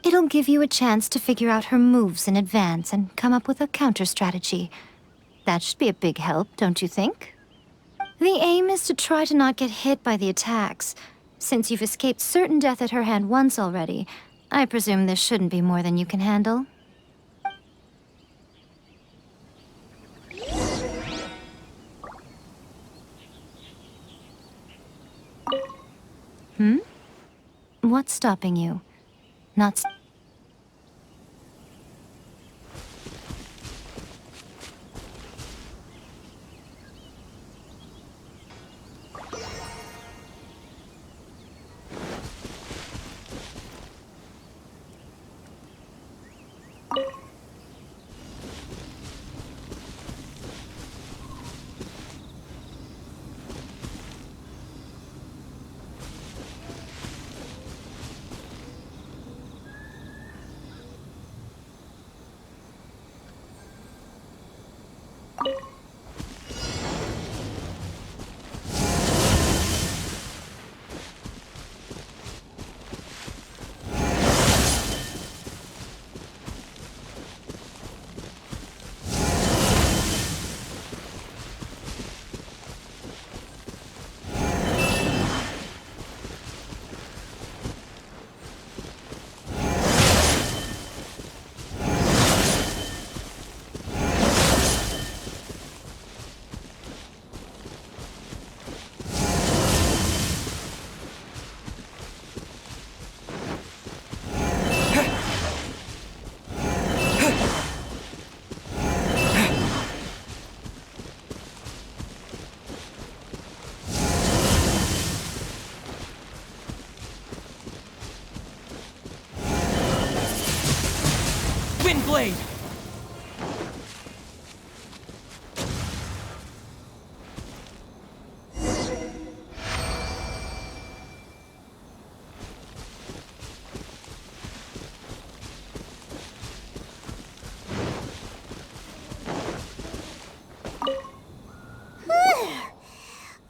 It'll give you a chance to figure out her moves in advance and come up with a counter-strategy. That should be a big help, don't you think? The aim is to try to not get hit by the attacks. Since you've escaped certain death at her hand once already, I presume this shouldn't be more than you can handle. What's stopping you? Not... Blade!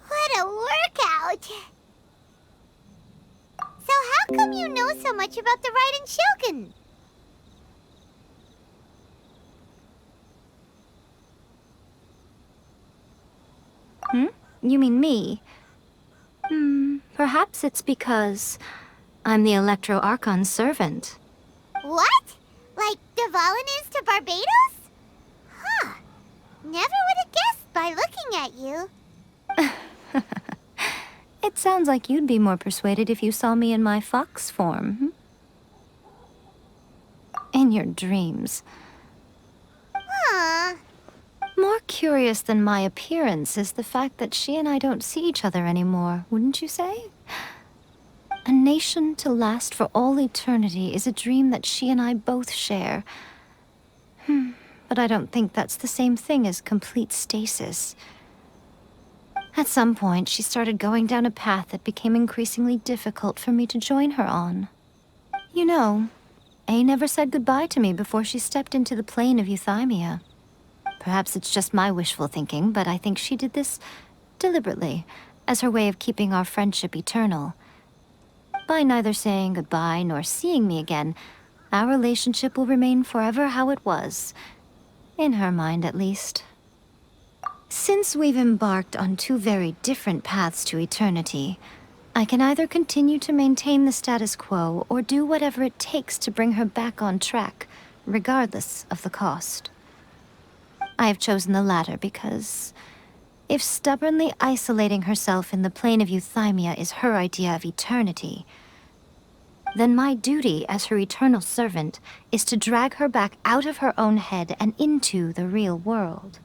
What a workout! So how come you know so much about the Raiden Shogun? You mean me? Perhaps it's because I'm the Electro Archon's servant. What? Like Dvalin is to Barbados? Huh. Never would have guessed by looking at you. It sounds like you'd be more persuaded if you saw me in my fox form. In your dreams. Huh. More curious than my appearance is the fact that she and I don't see each other anymore, wouldn't you say? A nation to last for all eternity is a dream that she and I both share. But I don't think that's the same thing as complete stasis. At some point, she started going down a path that became increasingly difficult for me to join her on. You know, A never said goodbye to me before she stepped into the plane of Euthymia. Perhaps it's just my wishful thinking, but I think she did this deliberately, as her way of keeping our friendship eternal. By neither saying goodbye nor seeing me again, our relationship will remain forever how it was. In her mind, at least. Since we've embarked on two very different paths to eternity, I can either continue to maintain the status quo or do whatever it takes to bring her back on track, regardless of the cost. I have chosen the latter because if stubbornly isolating herself in the plane of Euthymia is her idea of eternity, then my duty as her eternal servant is to drag her back out of her own head and into the real world.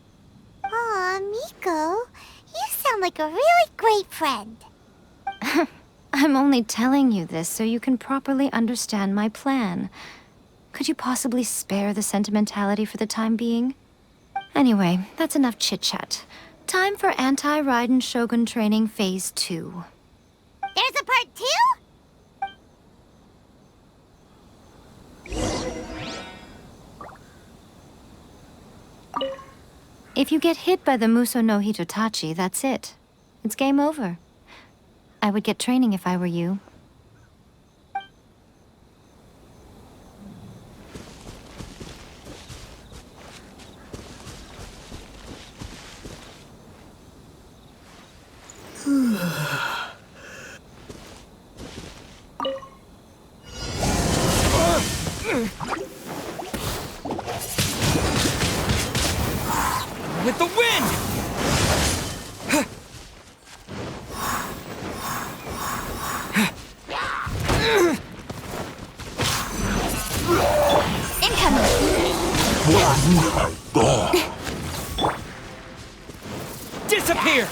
Aw, Miko, you sound like a really great friend. I'm only telling you this so you can properly understand my plan. Could you possibly spare the sentimentality for the time being? Anyway, that's enough chit-chat. time for Anti-Raiden Shogun Training Phase 2. There's a part 2? If you get hit by the Muso no Hitotachi, that's it. It's game over. I would get training if I were you. With the wind! Disappear!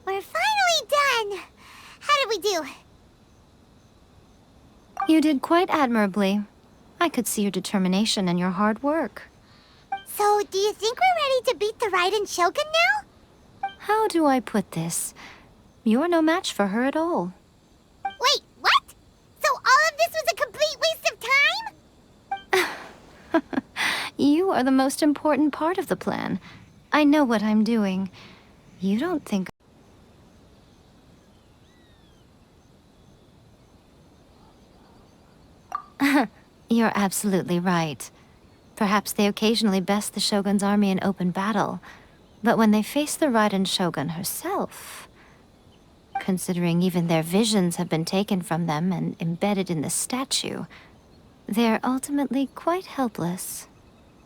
We're finally done. How did we do? You did quite admirably. I could see your determination and your hard work. So, do you think we're ready to beat the Raiden Shogun now? How do I put this? You're no match for her at all. Wait, what? So all of this was a complete waste of time? You are the most important part of the plan. I know what I'm doing. You don't think... You're absolutely right. Perhaps they occasionally best the Shogun's army in open battle, but when they face the Raiden Shogun herself... Considering even their visions have been taken from them and embedded in the statue, they're ultimately quite helpless.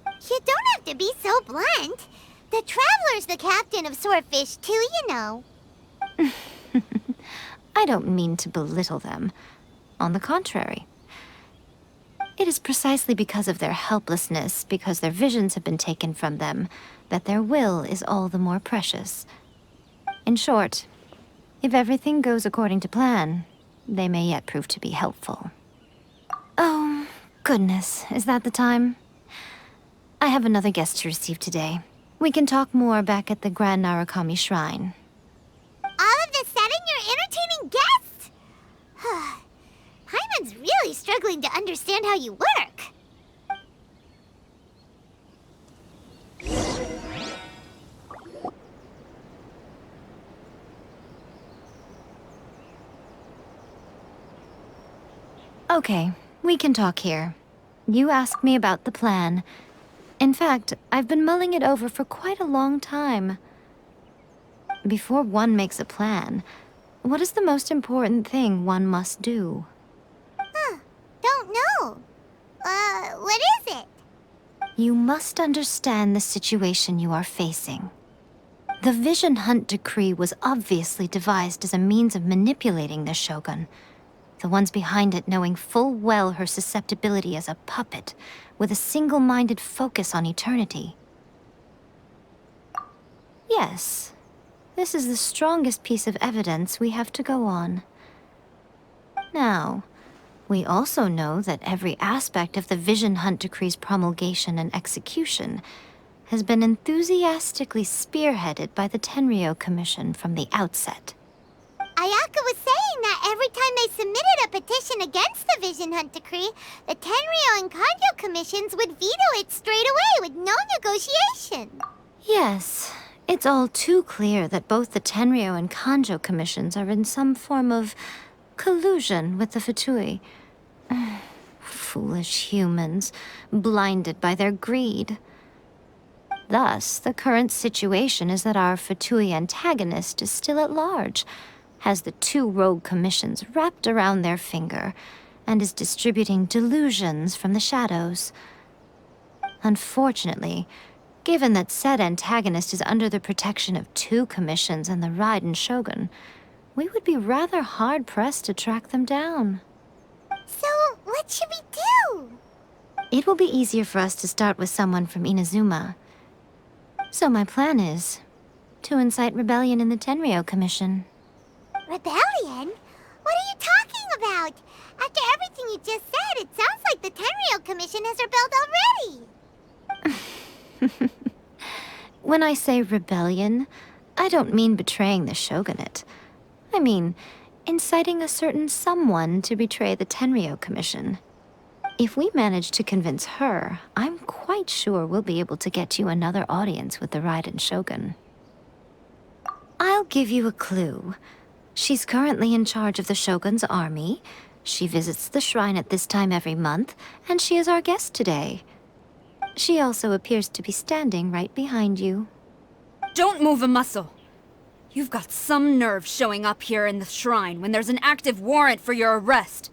You don't have to be so blunt. The Traveler's the captain of Swordfish too, you know. I don't mean to belittle them. On the contrary. It is precisely because of their helplessness, because their visions have been taken from them, that their will is all the more precious. In short, if everything goes according to plan, they may yet prove to be helpful. Oh, goodness, is that the time? I have another guest to receive today. We can talk more back at the Grand Narukami Shrine. All of a sudden, you're entertaining guests? Paimon's really struggling to understand how you work. Okay, we can talk here. You asked me about the plan. In fact, I've been mulling it over for quite a long time. Before one makes a plan, what is the most important thing one must do? Don't know. What is it? You must understand the situation you are facing. The Vision Hunt Decree was obviously devised as a means of manipulating the Shogun. The ones behind it knowing full well her susceptibility as a puppet, with a single-minded focus on eternity. Yes, this is the strongest piece of evidence we have to go on. Now, we also know that every aspect of the Vision Hunt Decree's promulgation and execution has been enthusiastically spearheaded by the Tenryou Commission from the outset. Ayaka was saying that every time they submitted a petition against the Vision Hunt Decree, the Tenryou and Kanjo commissions would veto it straight away with no negotiation. Yes, it's all too clear that both the Tenryou and Kanjo commissions are in some form of collusion with the Fatui. Foolish humans, blinded by their greed. Thus, the current situation is that our Fatui antagonist is still at large, has the 2 rogue commissions wrapped around their finger, and is distributing delusions from the shadows. Unfortunately, given that said antagonist is under the protection of 2 commissions and the Raiden Shogun, we would be rather hard-pressed to track them down. So, what should we do? It will be easier for us to start with someone from Inazuma. So my plan is to incite rebellion in the Tenryou Commission. Rebellion? What are you talking about? After everything you just said, it sounds like the Tenryou Commission has rebelled already. When I say rebellion, I don't mean betraying the shogunate. I mean inciting a certain someone to betray the Tenryou Commission. If we manage to convince her, I'm quite sure we'll be able to get you another audience with the Raiden Shogun. I'll give you a clue. She's currently in charge of the Shogun's army. She visits the shrine at this time every month, and she is our guest today. She also appears to be standing right behind you. Don't move a muscle. You've got some nerve showing up here in the shrine when there's an active warrant for your arrest.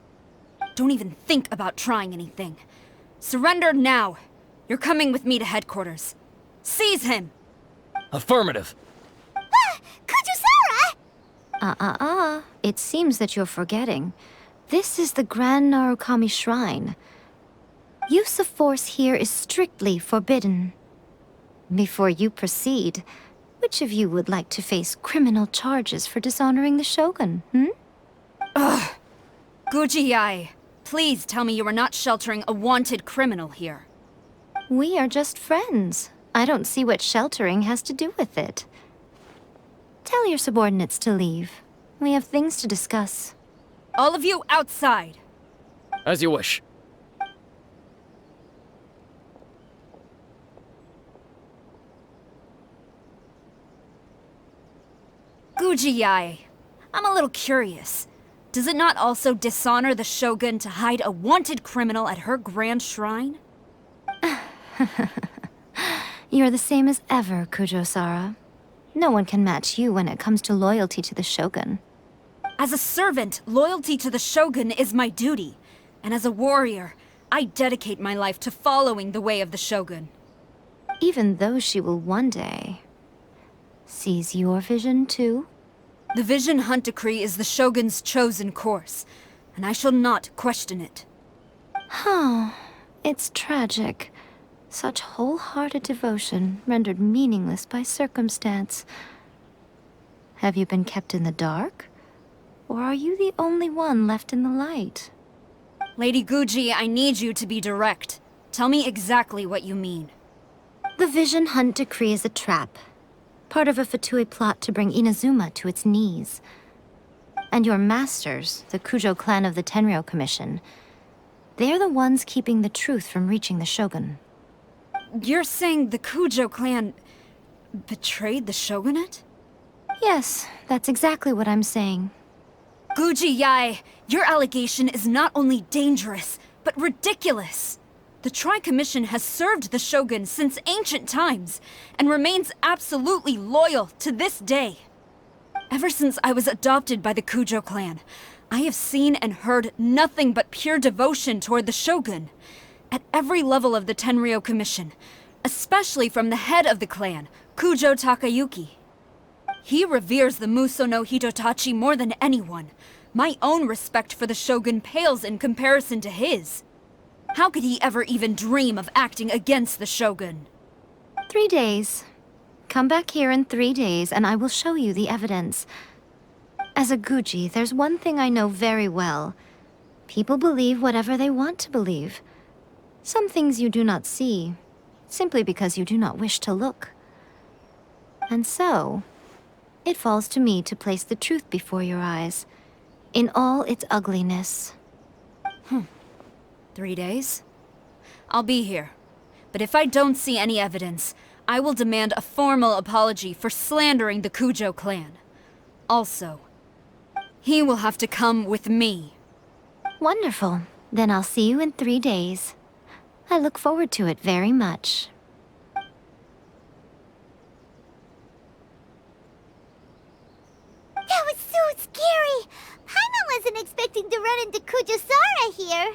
Don't even think about trying anything. Surrender now. You're coming with me to headquarters. Seize him! Affirmative. Kujusara! It seems that you're forgetting. This is the Grand Narukami Shrine. Use of force here is strictly forbidden. Before you proceed, which of you would like to face criminal charges for dishonoring the Shogun, Ugh! Guji-ai, please tell me you are not sheltering a wanted criminal here. We are just friends. I don't see what sheltering has to do with it. Tell your subordinates to leave. We have things to discuss. All of you outside! As you wish. Guji-ai, I'm a little curious. Does it not also dishonor the Shogun to hide a wanted criminal at her grand shrine? You're the same as ever, Kujo-sara. No one can match you when it comes to loyalty to the Shogun. As a servant, loyalty to the Shogun is my duty. And as a warrior, I dedicate my life to following the way of the Shogun. Even though she will one day seize your vision too? The Vision Hunt Decree is the Shogun's chosen course, and I shall not question it. It's tragic. Such wholehearted devotion rendered meaningless by circumstance. Have you been kept in the dark? Or are you the only one left in the light? Lady Guji, I need you to be direct. Tell me exactly what you mean. The Vision Hunt Decree is a trap. Part of a Fatui plot to bring Inazuma to its knees. And your masters, the Kujo clan of the Tenryou Commission, they're the ones keeping the truth from reaching the Shogun. You're saying the Kujo clan betrayed the Shogunate? Yes, that's exactly what I'm saying. Guji-ai, your allegation is not only dangerous, but ridiculous. The Tri-Commission has served the Shogun since ancient times, and remains absolutely loyal to this day. Ever since I was adopted by the Kujo clan, I have seen and heard nothing but pure devotion toward the Shogun. At every level of the Tenryou Commission, especially from the head of the clan, Kujo Takayuki. He reveres the Muso no Hitotachi more than anyone. My own respect for the Shogun pales in comparison to his. How could he ever even dream of acting against the Shogun? 3 days. Come back here in 3 days and I will show you the evidence. As a Guji, there's one thing I know very well. People believe whatever they want to believe. Some things you do not see, simply because you do not wish to look. And so, it falls to me to place the truth before your eyes, in all its ugliness. 3 days? I'll be here. But if I don't see any evidence, I will demand a formal apology for slandering the Kujo clan. Also, he will have to come with me. Wonderful. Then I'll see you in 3 days. I look forward to it very much. here.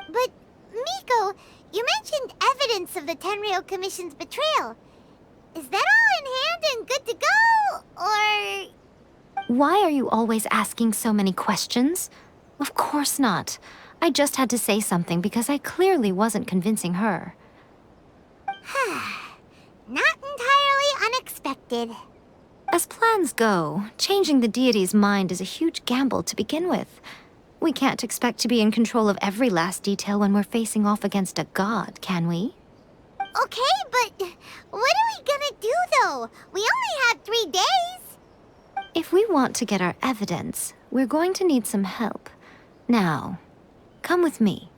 But, Miko, you mentioned evidence of the Tenryou Commission's betrayal. Is that all in hand and good to go, or...? Why are you always asking so many questions? Of course not. I just had to say something because I clearly wasn't convincing her. Not entirely unexpected. As plans go, changing the deity's mind is a huge gamble to begin with. We can't expect to be in control of every last detail when we're facing off against a god, can we? Okay, but what are we gonna do, though? We only have 3 days. If we want to get our evidence, we're going to need some help. Now, come with me.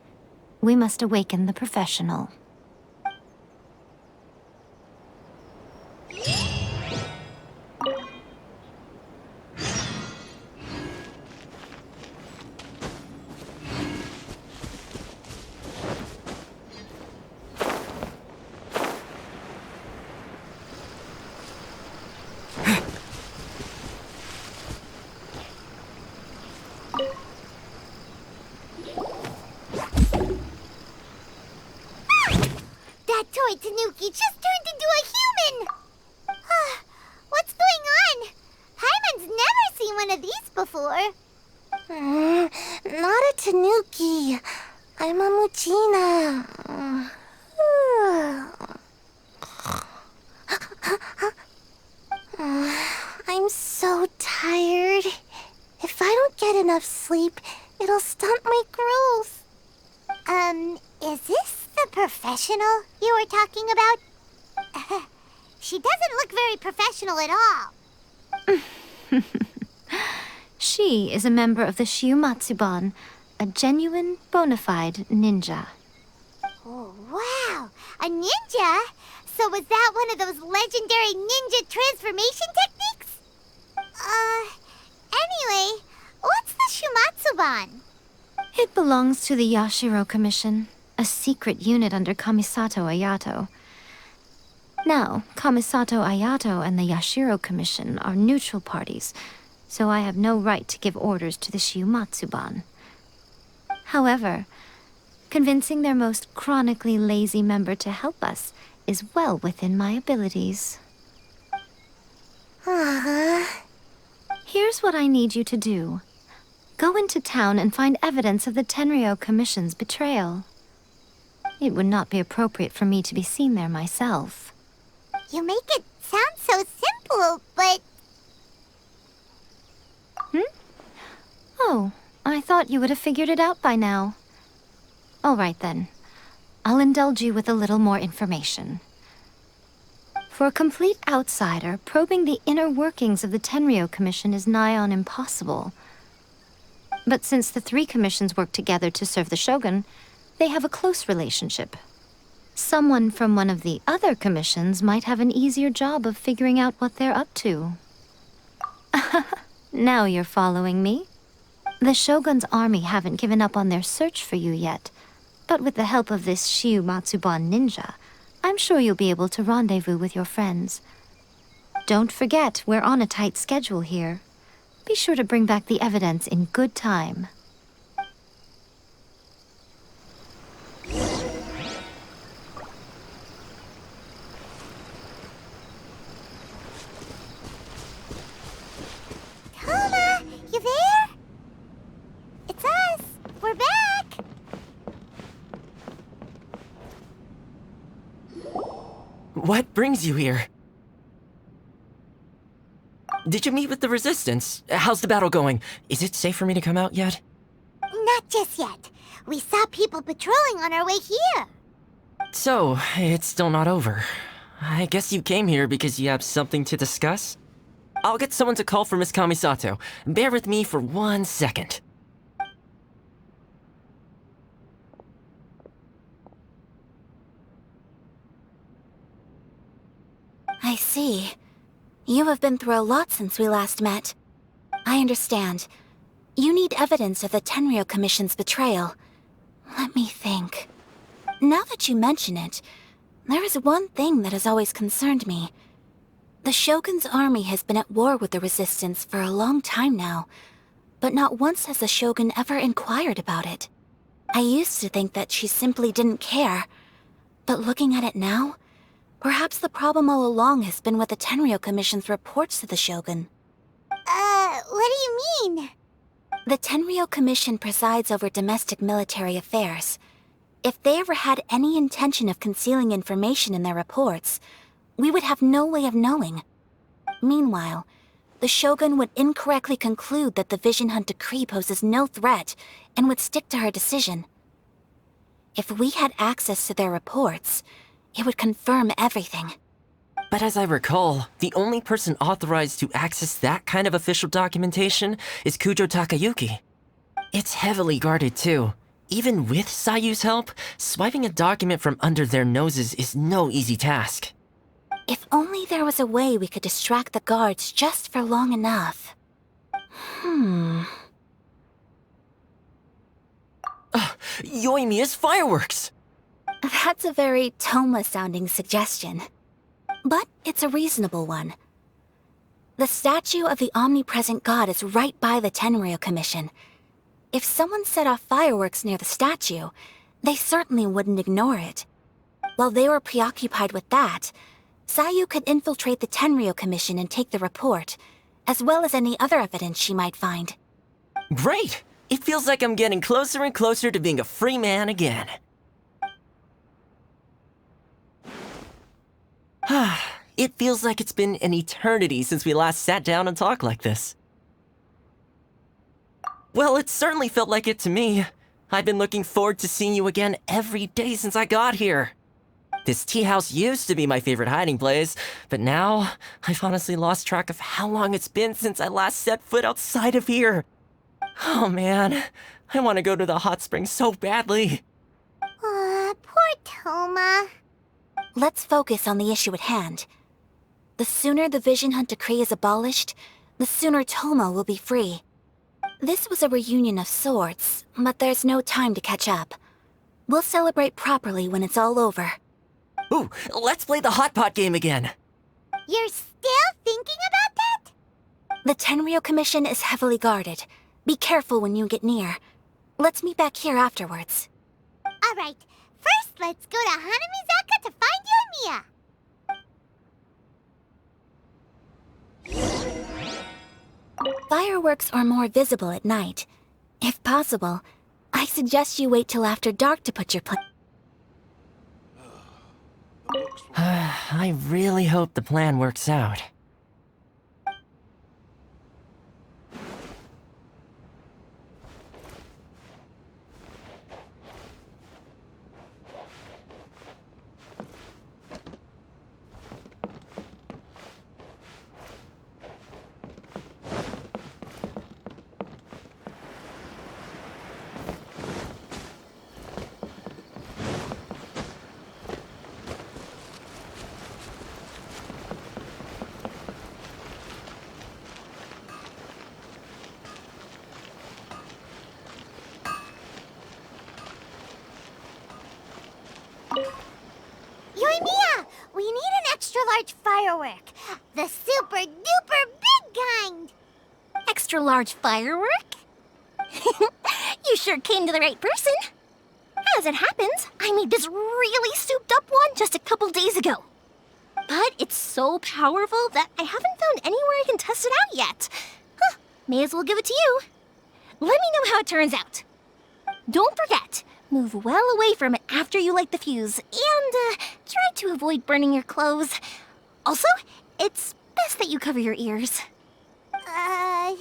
We must awaken the professional. That toy Tanuki just turned into a human! What's going on? Paimon's never seen one of these before. Not a Tanuki. I'm a Muchina. I'm so tired. If I don't get enough sleep, it'll stunt my growth. Is this the professional you were talking about? She doesn't look very professional at all. She is a member of the Shiumatsuban, a genuine, bona fide ninja. Oh, wow! A ninja? So was that one of those legendary ninja transformation techniques? Anyway, what's the Shiumatsuban? It belongs to the Yashiro Commission, a secret unit under Kamisato Ayato. Now, Kamisato Ayato and the Yashiro Commission are neutral parties, so I have no right to give orders to the Shiumatsuban. However, convincing their most chronically lazy member to help us is well within my abilities. Here's what I need you to do. Go into town and find evidence of the Tenryou Commission's betrayal. It would not be appropriate for me to be seen there myself. You make it sound so simple, but... Oh, I thought you would have figured it out by now. All right then. I'll indulge you with a little more information. For a complete outsider, probing the inner workings of the Tenryou Commission is nigh on impossible. But since the 3 commissions work together to serve the Shogun, they have a close relationship. Someone from one of the other commissions might have an easier job of figuring out what they're up to. Now you're following me. The Shogun's army haven't given up on their search for you yet, but with the help of this Shiumatsuban ninja, I'm sure you'll be able to rendezvous with your friends. Don't forget, we're on a tight schedule here. Be sure to bring back the evidence in good time. Toma, you there? It's us. We're back. What brings you here? Did you meet with the Resistance? How's the battle going? Is it safe for me to come out yet? Not just yet. We saw people patrolling on our way here. So, it's still not over. I guess you came here because you have something to discuss? I'll get someone to call for Miss Kamisato. Bear with me for 1 second. I see. You have been through a lot since we last met. I understand. You need evidence of the Tenryou Commission's betrayal. Let me think. Now that you mention it, there is one thing that has always concerned me. The Shogun's army has been at war with the Resistance for a long time now, but not once has the Shogun ever inquired about it. I used to think that she simply didn't care. But looking at it now, perhaps the problem all along has been with the Tenryou Commission's reports to the Shogun. What do you mean? The Tenryou Commission presides over domestic military affairs. If they ever had any intention of concealing information in their reports, we would have no way of knowing. Meanwhile, the Shogun would incorrectly conclude that the Vision Hunt decree poses no threat and would stick to her decision. If we had access to their reports, it would confirm everything. But as I recall, the only person authorized to access that kind of official documentation is Kujo Takayuki. It's heavily guarded too. Even with Sayu's help, swiping a document from under their noses is no easy task. If only there was a way we could distract the guards just for long enough. Yoimiya's fireworks! That's a very Toma-sounding suggestion. But it's a reasonable one. The statue of the omnipresent god is right by the Tenryou Commission. If someone set off fireworks near the statue, they certainly wouldn't ignore it. While they were preoccupied with that, Sayu could infiltrate the Tenryou Commission and take the report, as well as any other evidence she might find. Great! It feels like I'm getting closer and closer to being a free man again. It feels like it's been an eternity since we last sat down and talked like this. Well, it certainly felt like it to me. I've been looking forward to seeing you again every day since I got here. This tea house used to be my favorite hiding place, but now I've honestly lost track of how long it's been since I last set foot outside of here. Oh man, I want to go to the hot springs so badly. Poor Toma. Let's focus on the issue at hand. The sooner the Vision Hunt decree is abolished, the sooner Toma will be free. This was a reunion of sorts, but there's no time to catch up. We'll celebrate properly when it's all over. Ooh, let's play the hot pot game again. You're still thinking about that? The Tenryou Commission is heavily guarded. Be careful when you get near. Let's meet back here afterwards. Alright, first let's go to Hanamizaka to find Yoimiya. Fireworks are more visible at night. If possible, I suggest you wait till after dark to put your plan. I really hope the plan works out. Yoimiya, we need an extra-large firework. The super-duper big kind. Extra-large firework? You sure came to the right person. As it happens, I made this really souped-up one just a couple days ago. But it's so powerful that I haven't found anywhere I can test it out yet. May as well give it to you. Let me know how it turns out. Don't forget, move well away from it after you light the fuse, and try to avoid burning your clothes. Also, it's best that you cover your ears. Why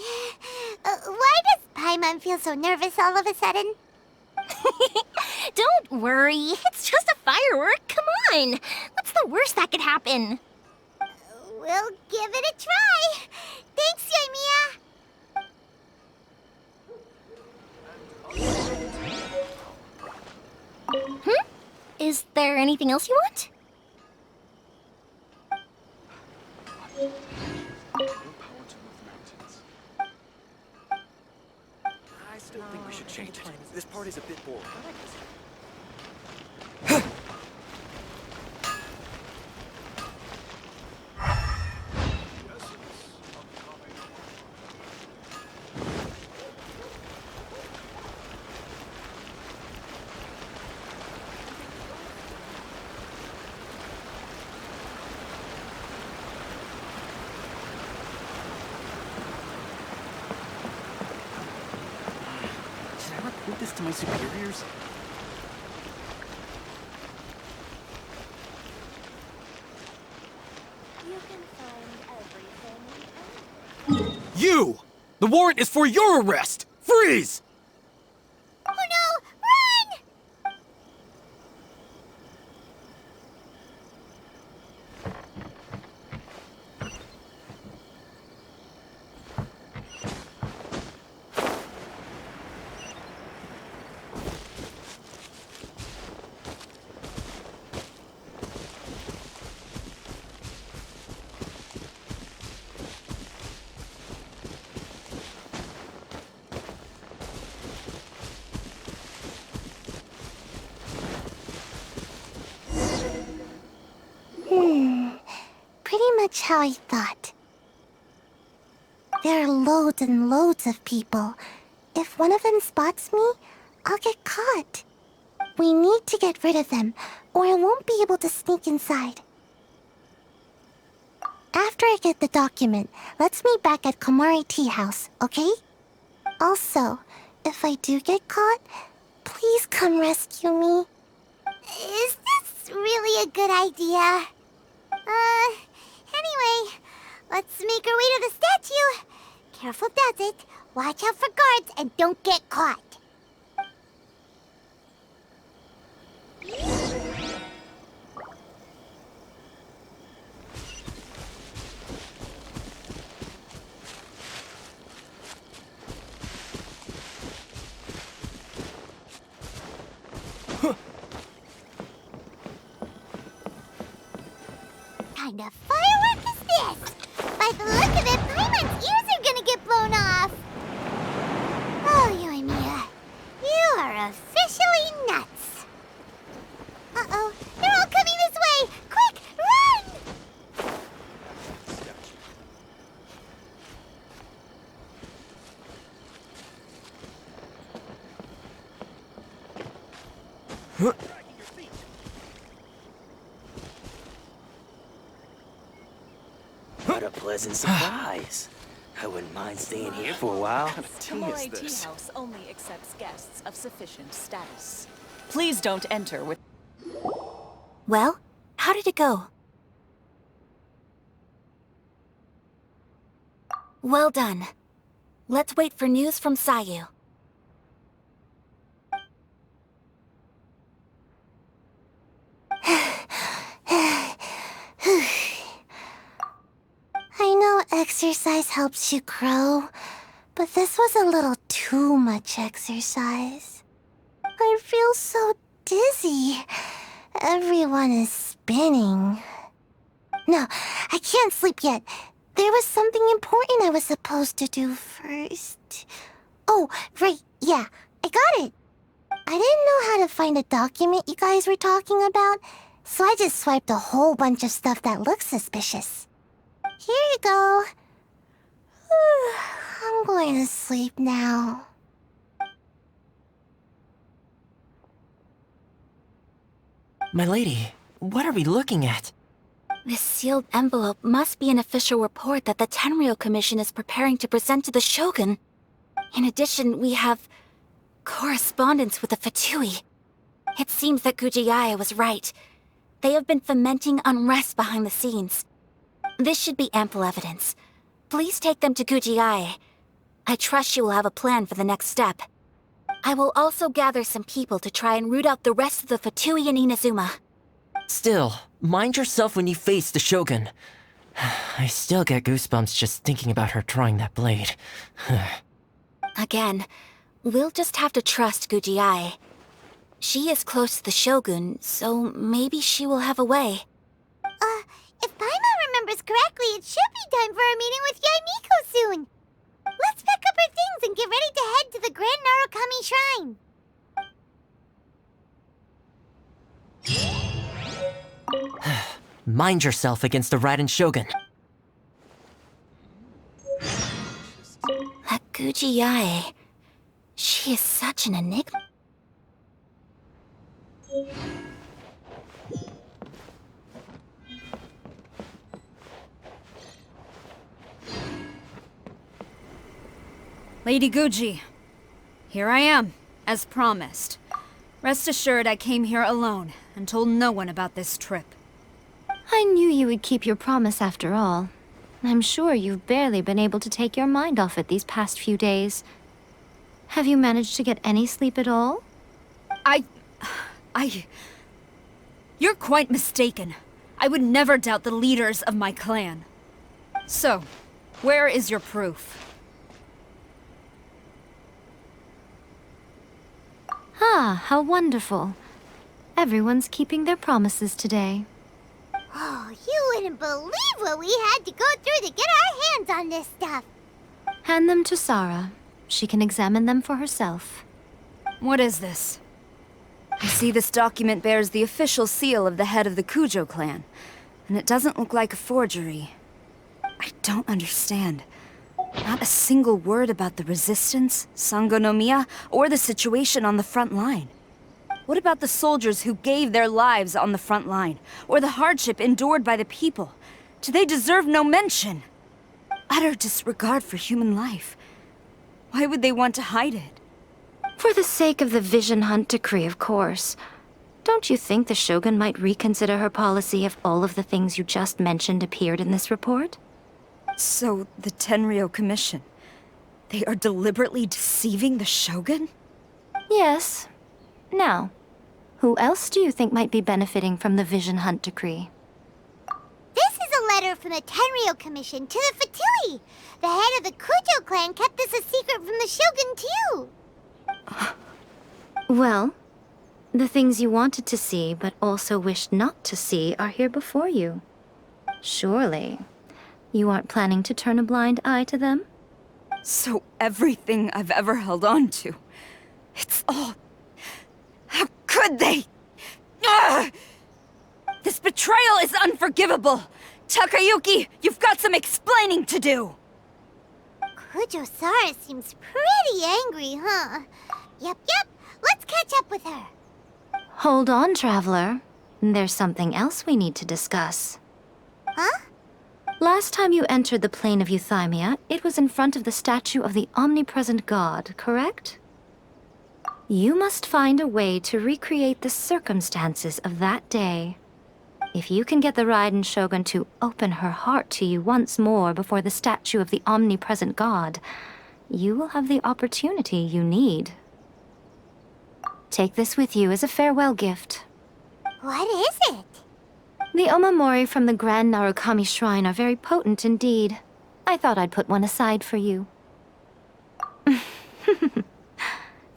does Paimon feel so nervous all of a sudden? Don't worry, it's just a firework, come on! What's the worst that could happen? We'll give it a try. Thanks, Yoimiya. Is there anything else you want? I still think we should change it. This part is a bit boring. to my superiors? You can find everything. You! The warrant is for your arrest! Freeze! Oh no! Run! Pretty much how I thought. There are loads and loads of people. If one of them spots me, I'll get caught. We need to get rid of them, or I won't be able to sneak inside. After I get the document, let's meet back at Komari Tea House, okay? Also, if I do get caught, please come rescue me. Is this really a good idea? Anyway, let's make our way to the statue. Careful does it. Watch out for guards and don't get caught. Kind of firework is this? By the look of it, Paimon's ears are gonna get blown off. Oh, you and Mia, you are officially nuts. Uh-oh, they're all coming this way! Quick, run! What a pleasant surprise. I wouldn't mind staying here for a while. Komari Tea House only accepts guests of sufficient status. Please don't enter with... Well, how did it go? Well done. Let's wait for news from Sayu. I know exercise helps you grow, but this was a little too much exercise. I feel so dizzy. Everyone is spinning. No, I can't sleep yet. There was something important I was supposed to do first. Oh, right, yeah, I got it. I didn't know how to find a document you guys were talking about, so I just swiped a whole bunch of stuff that looks suspicious. Here you go. I'm going to sleep now. My lady, what are we looking at? This sealed envelope must be an official report that the Tenryou Commission is preparing to present to the Shogun. In addition, we have correspondence with the Fatui. It seems that Gujiae was right. They have been fomenting unrest behind the scenes. This should be ample evidence. Please take them to Gujiae. I trust she will have a plan for the next step. I will also gather some people to try and root out the rest of the Fatui in Inazuma. Still, mind yourself when you face the Shogun. I still get goosebumps just thinking about her drawing that blade. Again, we'll just have to trust Gujiae. She is close to the Shogun, so maybe she will have a way. If Paimon remembers correctly, it should be time for a meeting with Yaimiko soon. Let's pack up our things and get ready to head to the Grand Narukami Shrine. Mind yourself against the Raiden Shogun. That Gujiae, she is such an enigma. Lady Guji, here I am. As promised. Rest assured I came here alone and told no one about this trip. I knew you would keep your promise after all. I'm sure you've barely been able to take your mind off it these past few days. Have you managed to get any sleep at all? You're quite mistaken. I would never doubt the leaders of my clan. So, where is your proof? Ah, how wonderful. Everyone's keeping their promises today. Oh, you wouldn't believe what we had to go through to get our hands on this stuff. Hand them to Sarah. She can examine them for herself. What is this? I see this document bears the official seal of the head of the Kujo clan, and it doesn't look like a forgery. I don't understand. Not a single word about the resistance, Sangonomiya, or the situation on the front line. What about the soldiers who gave their lives on the front line, or the hardship endured by the people? Do they deserve no mention? Utter disregard for human life. Why would they want to hide it? For the sake of the Vision Hunt decree, of course. Don't you think the Shogun might reconsider her policy if all of the things you just mentioned appeared in this report? So, the Tenryou Commission, they are deliberately deceiving the Shogun? Yes. Now, who else do you think might be benefiting from the Vision Hunt decree? This is a letter from the Tenryou Commission to the Fatui. The head of the Kujo clan kept this a secret from the Shogun, too. Well, the things you wanted to see but also wished not to see are here before you. Surely, you aren't planning to turn a blind eye to them? So everything I've ever held on to, it's all... How could they? Ugh! This betrayal is unforgivable! Takayuki, you've got some explaining to do! Kujo-Sara seems pretty angry, huh? Yep. Let's catch up with her. Hold on, Traveler. There's something else we need to discuss. Huh? Last time you entered the plane of Euthymia, it was in front of the statue of the omnipresent god, correct? You must find a way to recreate the circumstances of that day. If you can get the Raiden Shogun to open her heart to you once more before the statue of the omnipresent god, you will have the opportunity you need. Take this with you as a farewell gift. What is it? The omamori from the Grand Narukami Shrine are very potent indeed. I thought I'd put one aside for you.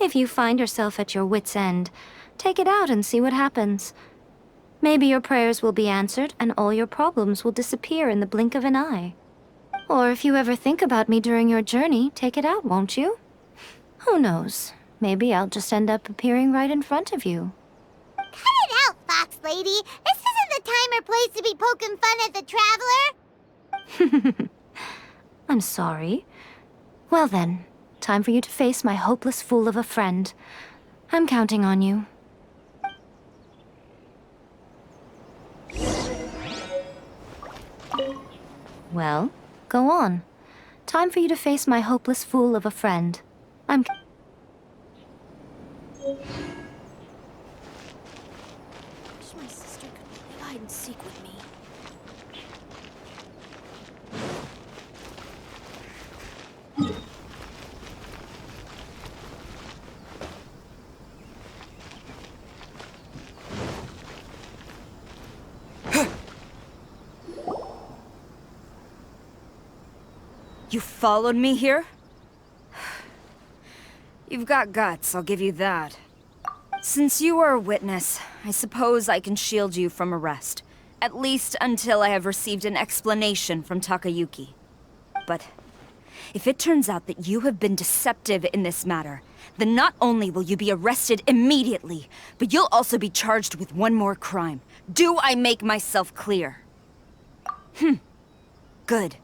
If you find yourself at your wit's end, take it out and see what happens. Maybe your prayers will be answered and all your problems will disappear in the blink of an eye. Or if you ever think about me during your journey, take it out, won't you? Who knows? Maybe I'll just end up appearing right in front of you. Cut it out, Fox Lady! This isn't the time or place to be poking fun at the Traveler! I'm sorry. Well then, time for you to face my hopeless fool of a friend. I'm counting on you. Well, go on. Time for you to face my hopeless fool of a friend. I'm... Wish my sister could play hide and seek with me. You followed me here? You've got guts, I'll give you that. Since you are a witness, I suppose I can shield you from arrest. At least until I have received an explanation from Takayuki. But if it turns out that you have been deceptive in this matter, then not only will you be arrested immediately, but you'll also be charged with one more crime. Do I make myself clear? Good.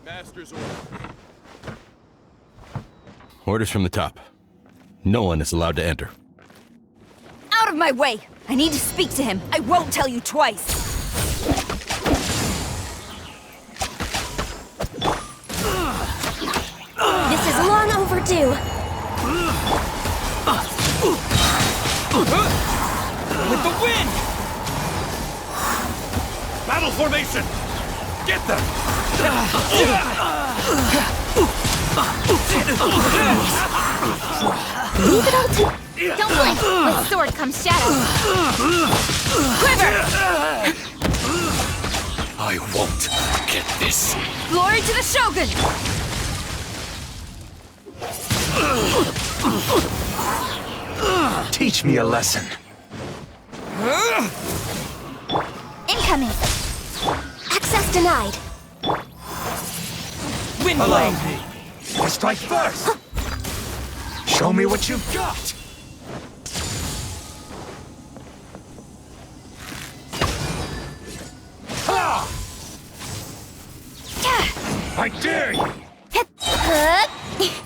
Master's order. Orders from the top. No one is allowed to enter. Out of my way! I need to speak to him. I won't tell you twice. This is long overdue. With the wind! Battle formation! Get them! Leave it all to... Don't blink! With sword comes shadow. Quiver! I won't get this. Glory to the Shogun! Teach me a lesson. Incoming. Access denied. Wind Allow blade! me. I strike first. Show me what you've got. Ha! I dare you.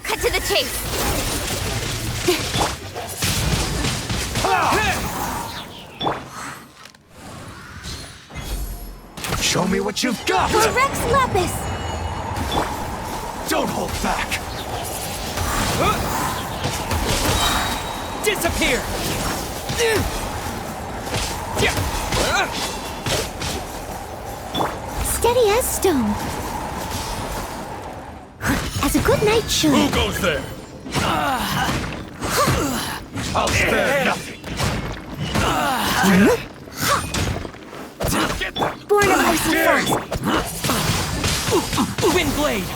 Cut to the chase. Show me what you've got. Rex Lapis. Don't hold back. Disappear! Steady as stone. As a good knight should. Who goes there? I'll spare nothing. Born of ice and frost. Wind blade!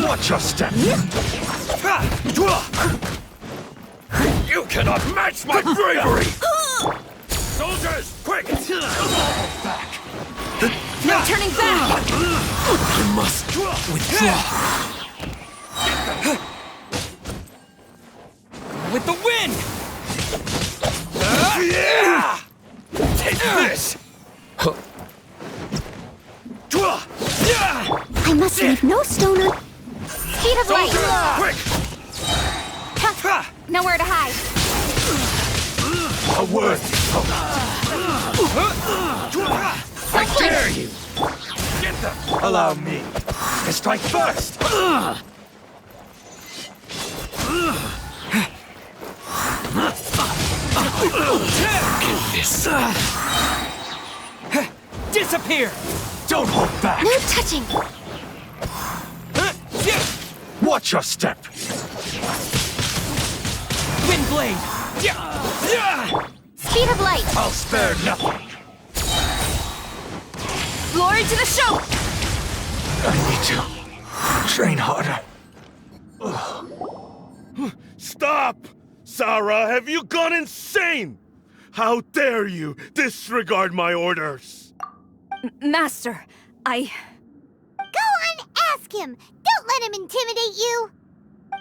Watch your step. You cannot match my bravery! Soldiers, quick! No turning back! I must withdraw. With the wind! Take this! I must leave no stone un... Speed of light! Quick! Nowhere to hide. A word. I dare you. Get them! Allow me. I strike first. Get this! Disappear! Don't hold back. No touching. Watch your step. Wind blade! Speed of light. I'll spare nothing. Glory to the Shogun! I need to train harder. Stop! Sarah, have you gone insane? How dare you disregard my orders? Master, I... Go on, ask him. Don't let him intimidate you.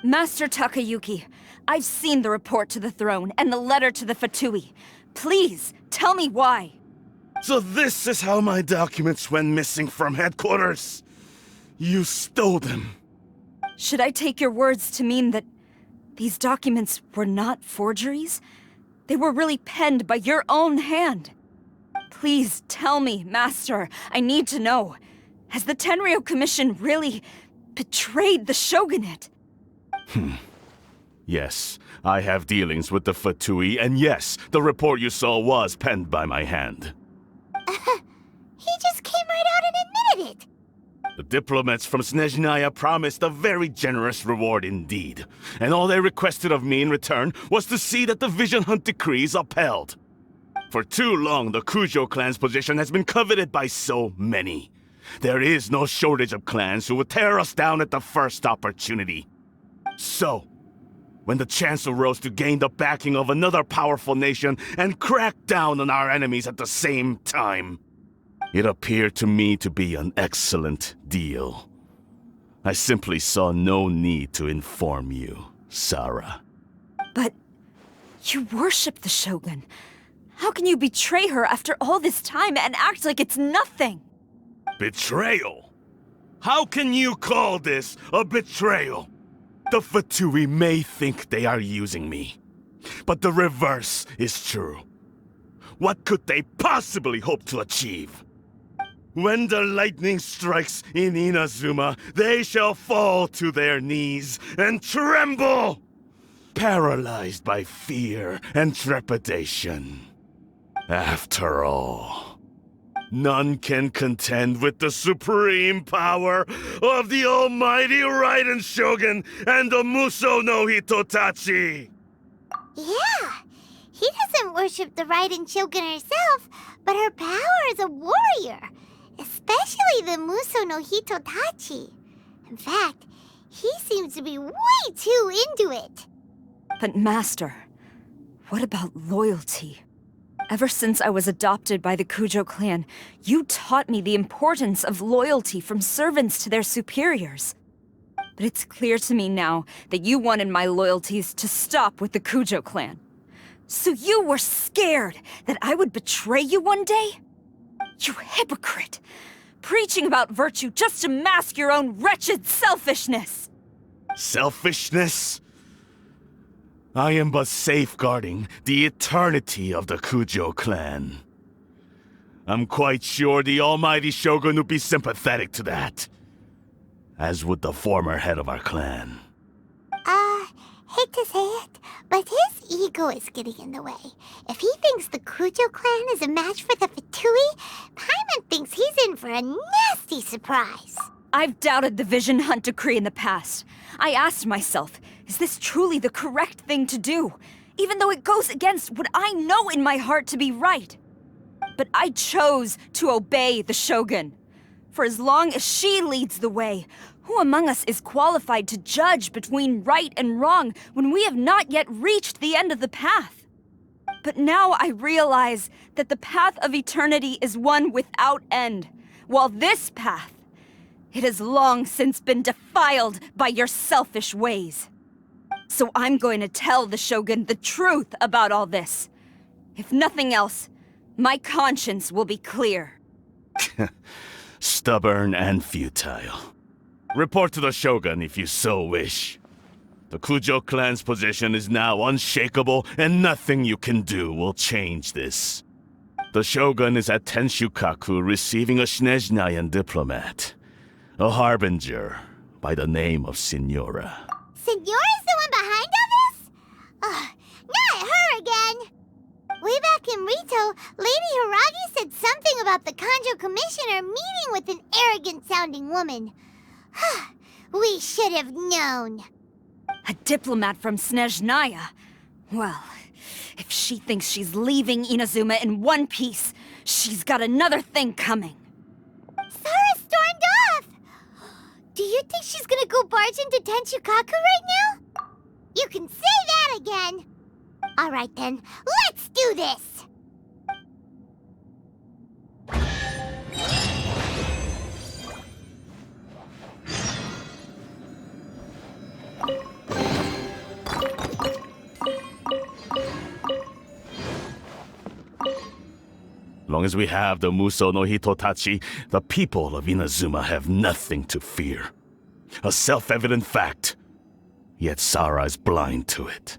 Master Takayuki, I've seen the report to the throne and the letter to the Fatui. Please, tell me why. So this is how my documents went missing from headquarters? You stole them. Should I take your words to mean that these documents were not forgeries? They were really penned by your own hand. Please tell me, Master. I need to know. Has the Tenryou Commission really betrayed the Shogunate? Yes, I have dealings with the Fatui, and yes, the report you saw was penned by my hand. He just came right out and admitted it. The diplomats from Snezhnaya promised a very generous reward indeed, and all they requested of me in return was to see that the Vision Hunt decree is upheld. For too long, the Kujo clan's position has been coveted by so many. There is no shortage of clans who would tear us down at the first opportunity. So, when the chance arose to gain the backing of another powerful nation and crack down on our enemies at the same time, it appeared to me to be an excellent deal. I simply saw no need to inform you, Sarah. But you worship the Shogun. How can you betray her after all this time and act like it's nothing? Betrayal? How can you call this a betrayal? The Fatui may think they are using me, but the reverse is true. What could they possibly hope to achieve? When the lightning strikes in Inazuma, they shall fall to their knees and tremble, paralyzed by fear and trepidation. After all, none can contend with the supreme power of the almighty Raiden Shogun and the Muso no Hitotachi! Yeah, he doesn't worship the Raiden Shogun herself, but her power as a warrior, especially the Muso no Hitotachi. In fact, he seems to be way too into it. But Master, what about loyalty? Ever since I was adopted by the Kujo clan, you taught me the importance of loyalty from servants to their superiors. But it's clear to me now that you wanted my loyalties to stop with the Kujo clan. So you were scared that I would betray you one day? You hypocrite! Preaching about virtue just to mask your own wretched selfishness! Selfishness? I am but safeguarding the eternity of the Kujo clan. I'm quite sure the almighty Shogun would be sympathetic to that. As would the former head of our clan. Hate to say it, but his ego is getting in the way. If he thinks the Kujo clan is a match for the Fatui, Paimon thinks he's in for a nasty surprise. I've doubted the Vision Hunt decree in the past. I asked myself, is this truly the correct thing to do? Even though it goes against what I know in my heart to be right. But I chose to obey the Shogun. For as long as she leads the way, who among us is qualified to judge between right and wrong when we have not yet reached the end of the path? But now I realize that the path of eternity is one without end, while this path, it has long since been defiled by your selfish ways. So I'm going to tell the Shogun the truth about all this. If nothing else, my conscience will be clear. Stubborn and futile. Report to the Shogun if you so wish. The Kujo clan's position is now unshakable, and nothing you can do will change this. The Shogun is at Tenshukaku receiving a Snezhnayan diplomat. A harbinger by the name of Signora. Signora's the one behind all this? Not her again! Way back in Rito, Lady Hiragi said something about the Kanjo Commissioner meeting with an arrogant-sounding woman. We should have known. A diplomat from Snezhnaya? Well, if she thinks she's leaving Inazuma in one piece, she's got another thing coming. Sara stormed off! Do you think she's gonna go barge into Tenshukaku right now? You can say that again! Alright then, let's do this! Long as we have the Muso no Hitotachi, the people of Inazuma have nothing to fear. A self-evident fact, yet Sara is blind to it.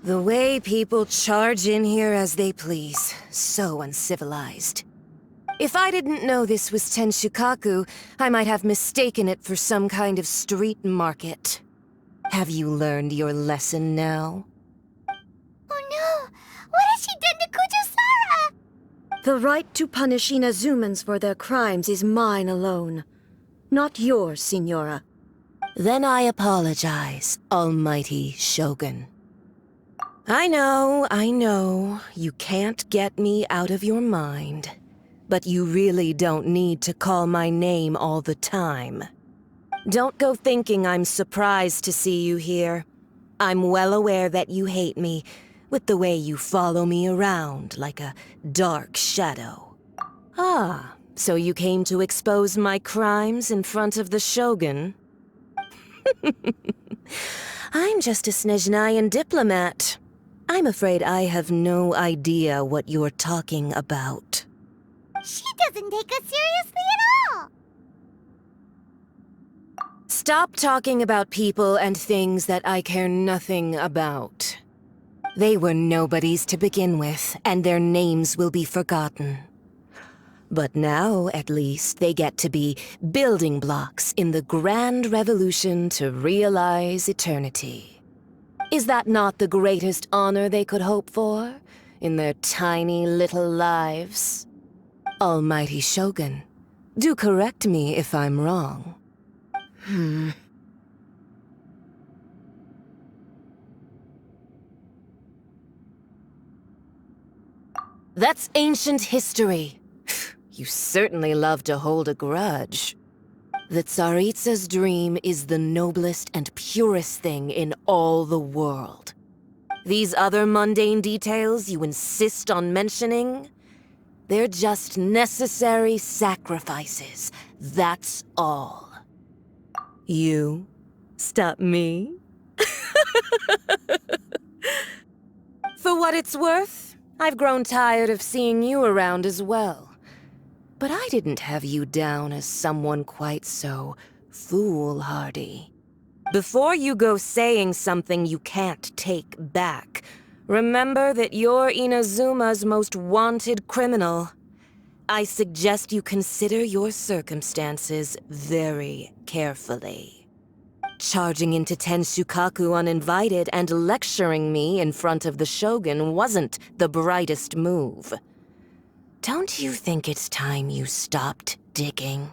The way people charge in here as they please. So uncivilized. If I didn't know this was Tenshukaku, I might have mistaken it for some kind of street market. Have you learned your lesson now? Oh no! What has she done to Kujo-Sara? The right to punish Inazumans for their crimes is mine alone. Not yours, Signora. Then I apologize, Almighty Shogun. I know, you can't get me out of your mind. But you really don't need to call my name all the time. Don't go thinking I'm surprised to see you here. I'm well aware that you hate me, with the way you follow me around like a dark shadow. Ah, so you came to expose my crimes in front of the Shogun? I'm just a Snezhnayan diplomat. I'm afraid I have no idea what you're talking about. She doesn't take us seriously at all! Stop talking about people and things that I care nothing about. They were nobodies to begin with, and their names will be forgotten. But now, at least, they get to be building blocks in the grand revolution to realize eternity. Is that not the greatest honor they could hope for in their tiny little lives? Almighty Shogun, do correct me if I'm wrong. That's ancient history. You certainly love to hold a grudge. The Tsaritsa's dream is the noblest and purest thing in all the world. These other mundane details you insist on mentioning, they're just necessary sacrifices, that's all. You stop me? For what it's worth, I've grown tired of seeing you around as well. But I didn't have you down as someone quite so foolhardy. Before you go saying something you can't take back, remember that you're Inazuma's most wanted criminal. I suggest you consider your circumstances very carefully. Charging into Tenshukaku uninvited and lecturing me in front of the Shogun wasn't the brightest move. Don't you think it's time you stopped digging?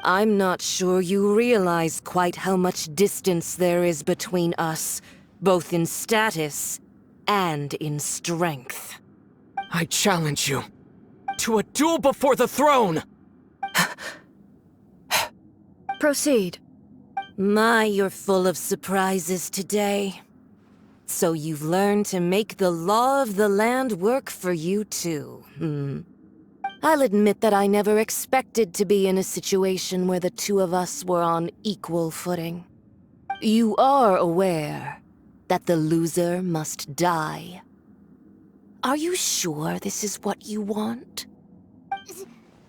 I'm not sure you realize quite how much distance there is between us, both in status and in strength. I challenge you to a duel before the throne! Proceed. My, you're full of surprises today. So you've learned to make the law of the land work for you too, I'll admit that I never expected to be in a situation where the two of us were on equal footing. You are aware that the loser must die. Are you sure this is what you want?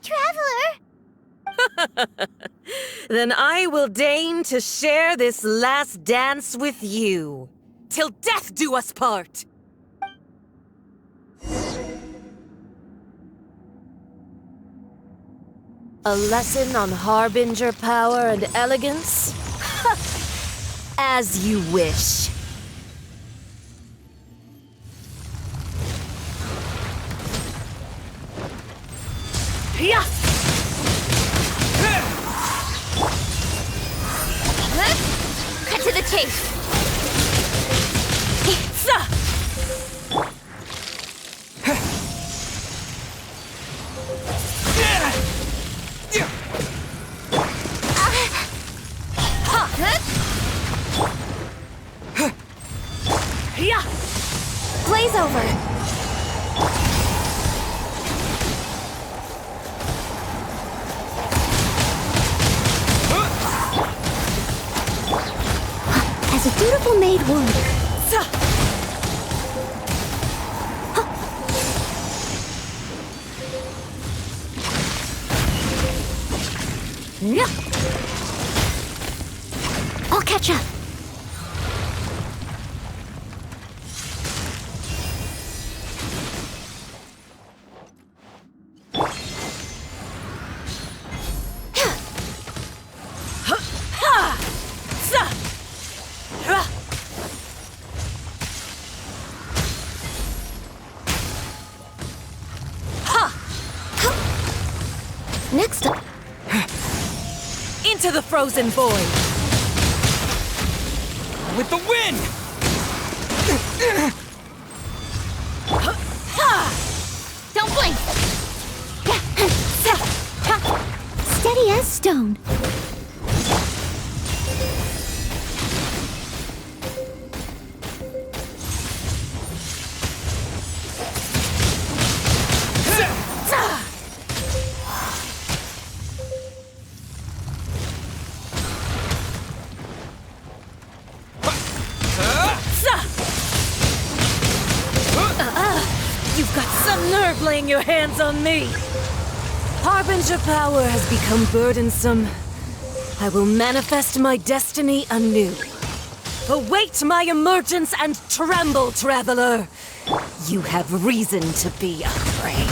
Traveler! Then I will deign to share this last dance with you. Till death do us part! A lesson on Harbinger power and elegance? As you wish. Yeah! Cut to the chase! Blaze over! As a dutiful maid would. I'll catch up. Next up. Into the frozen void! With the wind! Don't blink! Steady as stone. You've got some nerve laying your hands on me! Harbinger power has become burdensome. I will manifest my destiny anew. Await my emergence and tremble, traveler! You have reason to be afraid.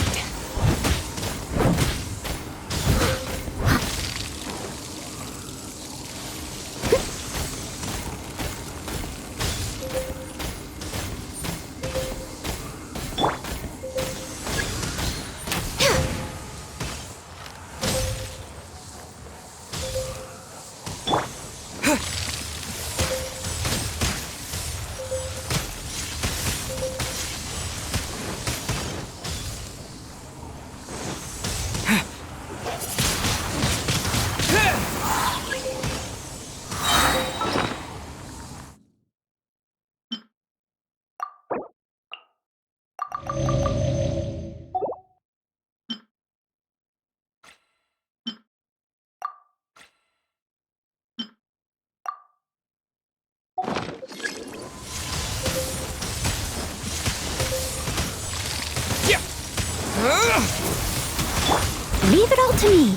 Leave it all to me.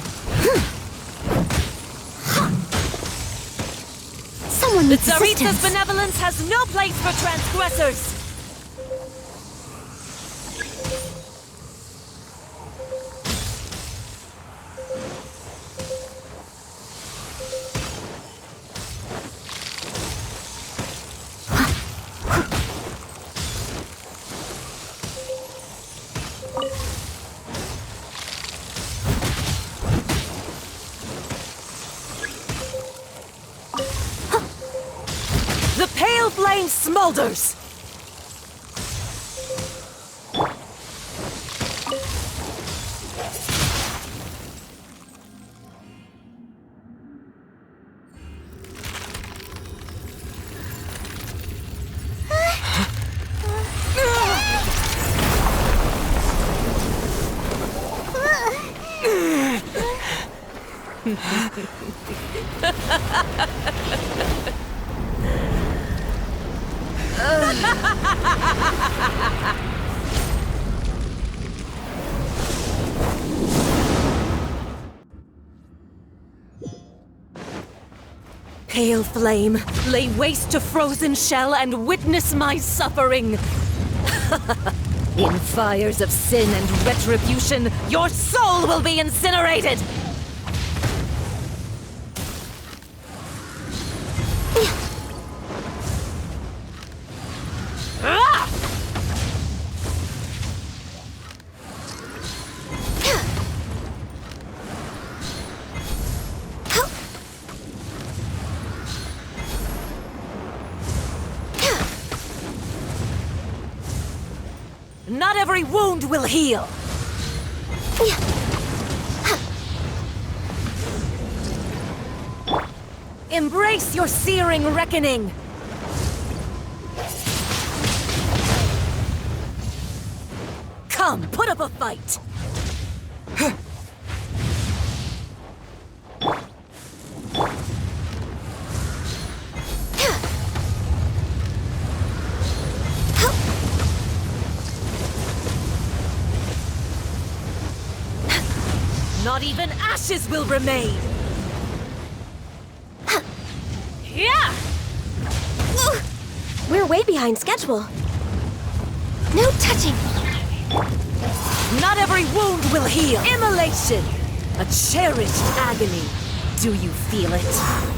Someone needs assistance. Tsaritsa's benevolence has no place for transgressors! The pale flame smolders! Pale flame, lay waste to frozen shell and witness my suffering! In fires of sin and retribution, your soul will be incinerated! Not every wound will heal! Embrace your searing reckoning! Come, put up a fight! Not even ashes will remain! Yeah! We're way behind schedule. No touching. Not every wound will heal! Immolation! A cherished agony. Do you feel it?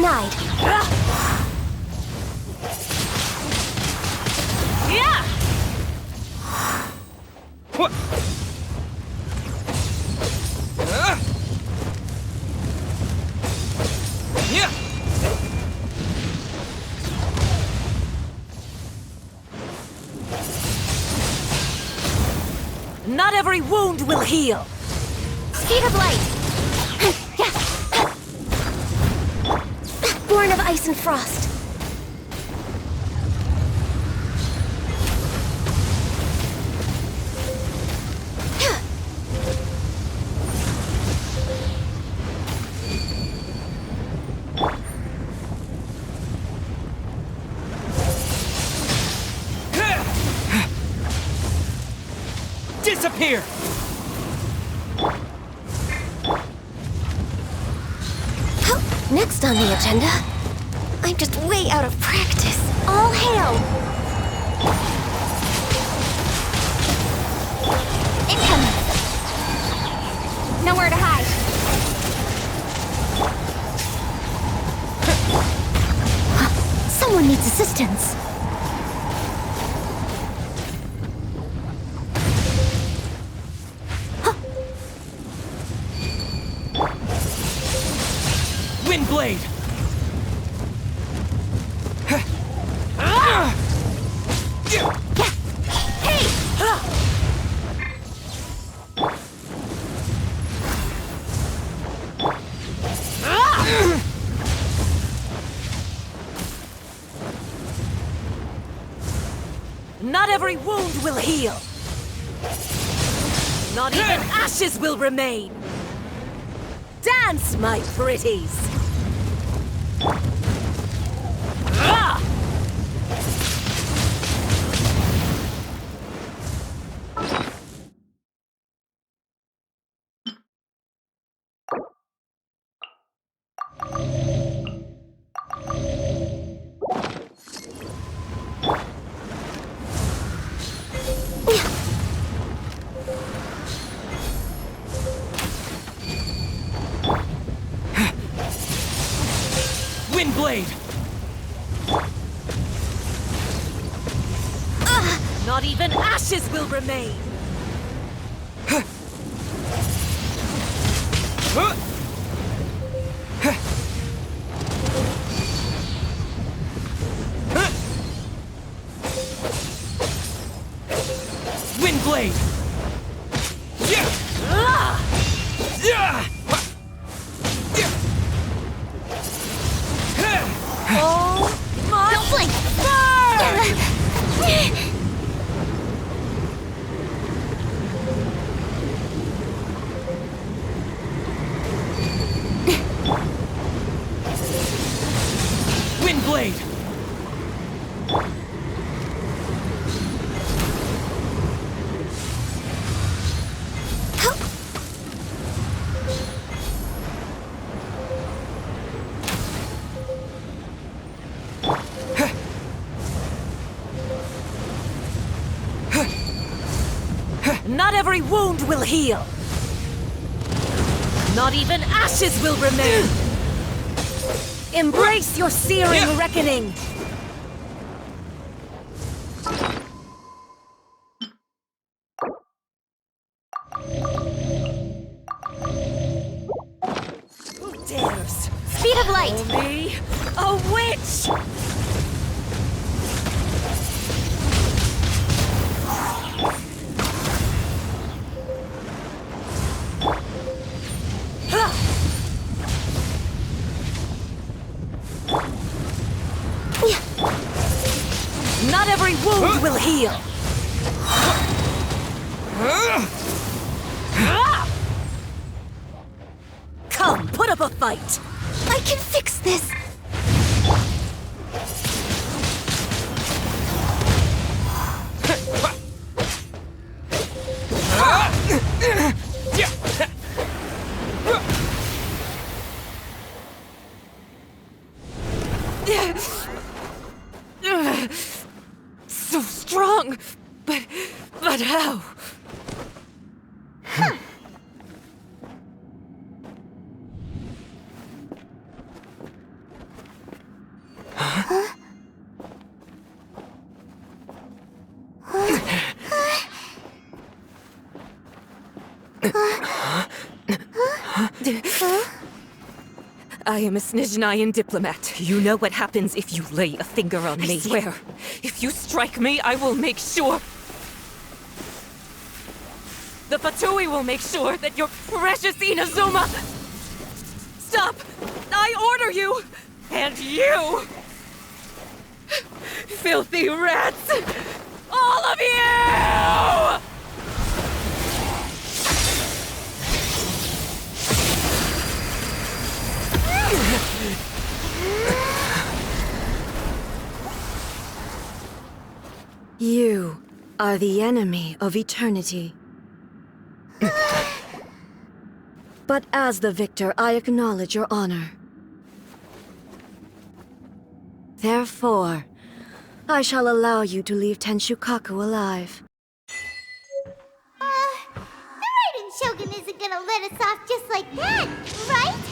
Denied. Yeah! What? Yeah! Not every wound will heal. Speed of light. Born of ice and frost. Disappear! Next on the agenda, I'm just way out of practice. All hail! Incoming! Nowhere to hide. Someone needs assistance. Windblade! Not every wound will heal. Not even ashes will remain. Dance, my pretties! Windblade! Not even ashes will remain. Windblade! Oh my! Don't blink! Burn! Windblade! Not every wound will heal. Not even ashes will remain. Embrace your searing reckoning. Who dares? Speed of light. Call me a witch. Not every wound will heal. Come, put up a fight. I can fix this. So strong, but how? I am a Snezhnayan diplomat. You know what happens if you lay a finger on me. I swear, if you strike me, I will make sure... The Fatui will make sure that your precious Inazuma... Stop! I order you! And you! Filthy rats! All of you! You are the enemy of eternity. But as the victor, I acknowledge your honor. Therefore, I shall allow you to leave Tenshukaku alive. The Raiden Shogun isn't gonna let us off just like that, right?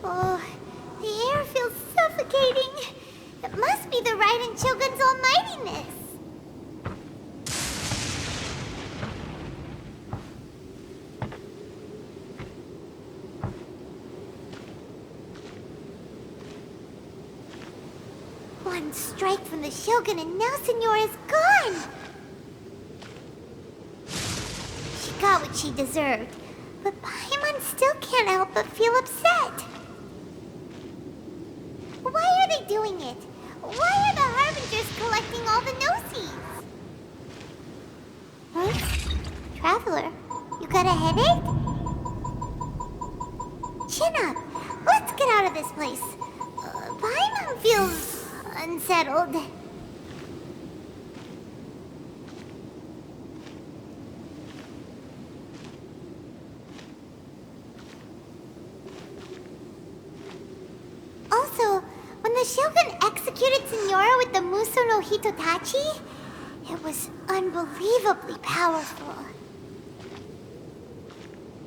Oh, the air feels suffocating. It must be the Raiden Shogun's almightiness. One strike from the Shogun and now Senora is gone! She got what she deserved, but Paimon still can't help but feel upset. Why are they doing it? Why are the Harbingers collecting all the no-seeds? Huh? Traveler, you got a headache? Chin up. Let's get out of this place. Paimon feels... unsettled. Also, when the Shogun executed Senora with the Muso no Hitotachi, it was unbelievably powerful.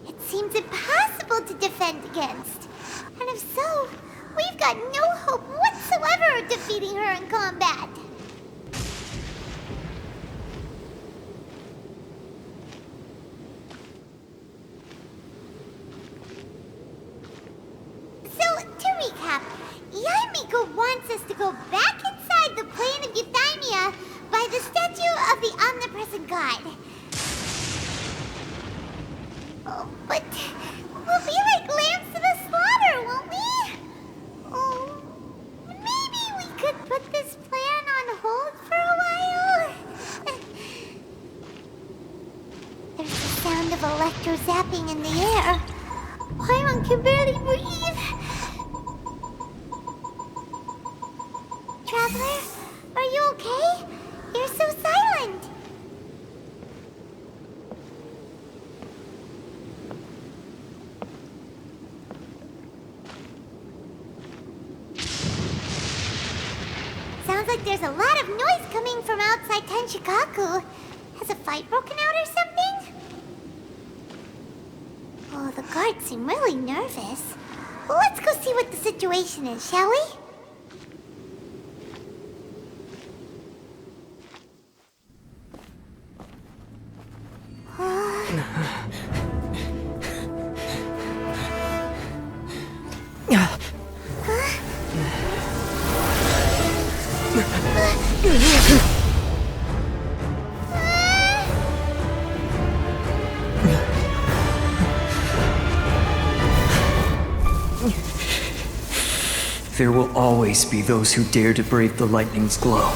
It seems impossible to defend against. And if so, we've got no hope whatsoever of defeating her in combat. So, to recap, Yaimiko wants us to go back inside the plane of Euthymia by the statue of the omnipresent god. Oh, but we'll be like lambs to the slaughter, won't we? Oh, maybe we could put this plan on hold for a while? There's the sound of electro-zapping in the air. Paimon can barely breathe. Traveler, are you okay? You're so silent. Sounds like there's a lot of noise coming from outside Tenshukaku. Has a fight broken out or something? Oh, the guards seem really nervous. Well, let's go see what the situation is, shall we? There will always be those who dare to brave the lightning's glow.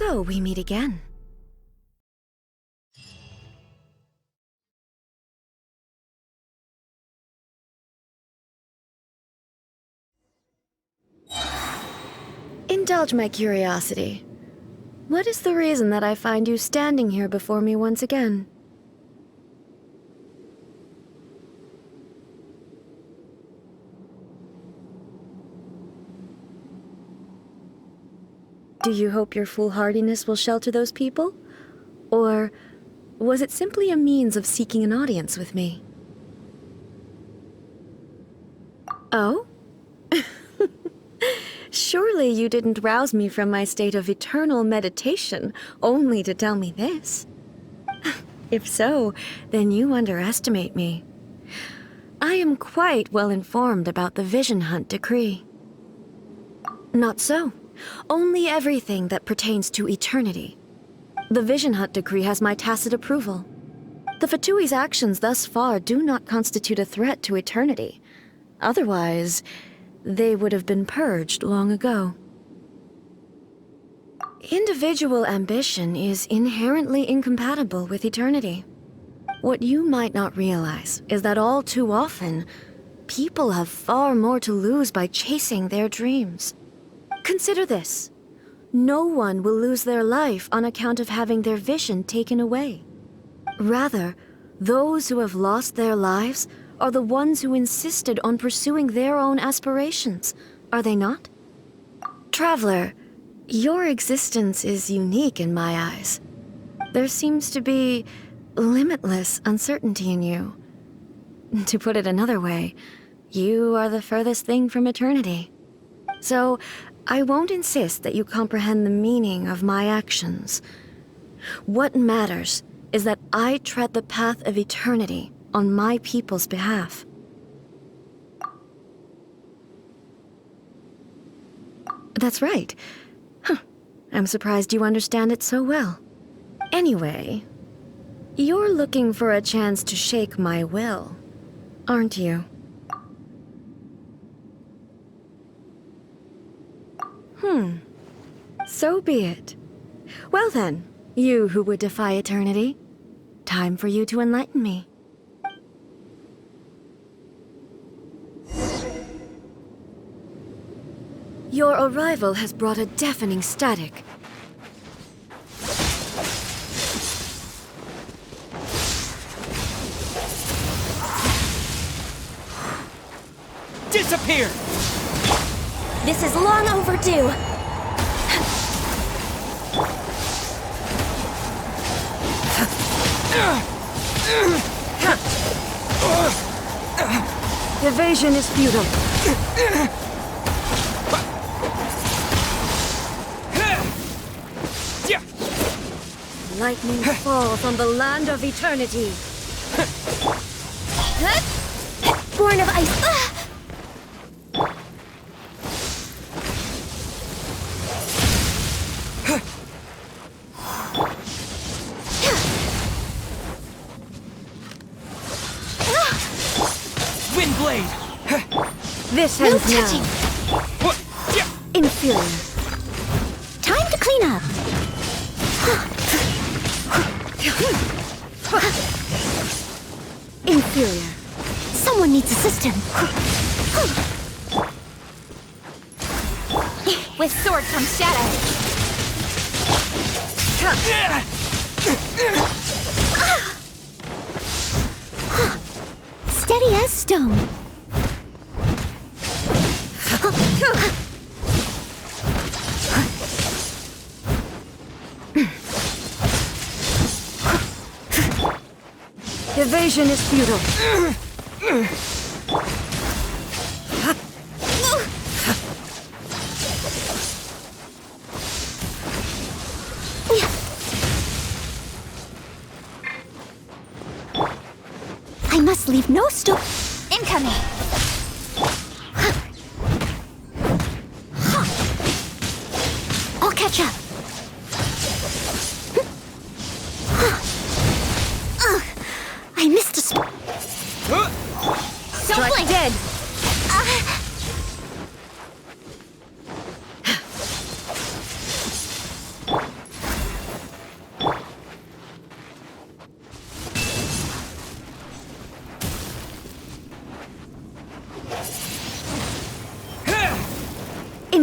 So we meet again. Indulge my curiosity. What is the reason that I find you standing here before me once again? Do you hope your foolhardiness will shelter those people? Or was it simply a means of seeking an audience with me? Oh? Surely you didn't rouse me from my state of eternal meditation only to tell me this. If so, then you underestimate me. I am quite well informed about the Vision Hunt decree. Not so. Only everything that pertains to eternity. The Vision Hunt decree has my tacit approval. The Fatui's actions thus far do not constitute a threat to eternity. Otherwise, they would have been purged long ago. Individual ambition is inherently incompatible with eternity. What you might not realize is that all too often, people have far more to lose by chasing their dreams. Consider this. No one will lose their life on account of having their vision taken away. Rather, those who have lost their lives are the ones who insisted on pursuing their own aspirations, are they not? Traveler, your existence is unique in my eyes. There seems to be limitless uncertainty in you. To put it another way, you are the furthest thing from eternity. So, I won't insist that you comprehend the meaning of my actions. What matters is that I tread the path of eternity on my people's behalf. That's right. I'm surprised you understand it so well. Anyway, you're looking for a chance to shake my will, aren't you? So be it. Well then, you who would defy eternity, time for you to enlighten me. Your arrival has brought a deafening static. Disappear! This is long overdue. Evasion is futile. Lightning falls on the land of eternity. Born of ice. This ends no now. Inferior. Time to clean up. Inferior. Someone needs assistance. With sword comes shadow. Steady as stone. Evasion is futile. I must leave no stone. Incoming. I'll catch up. I missed a spot. Strike dead.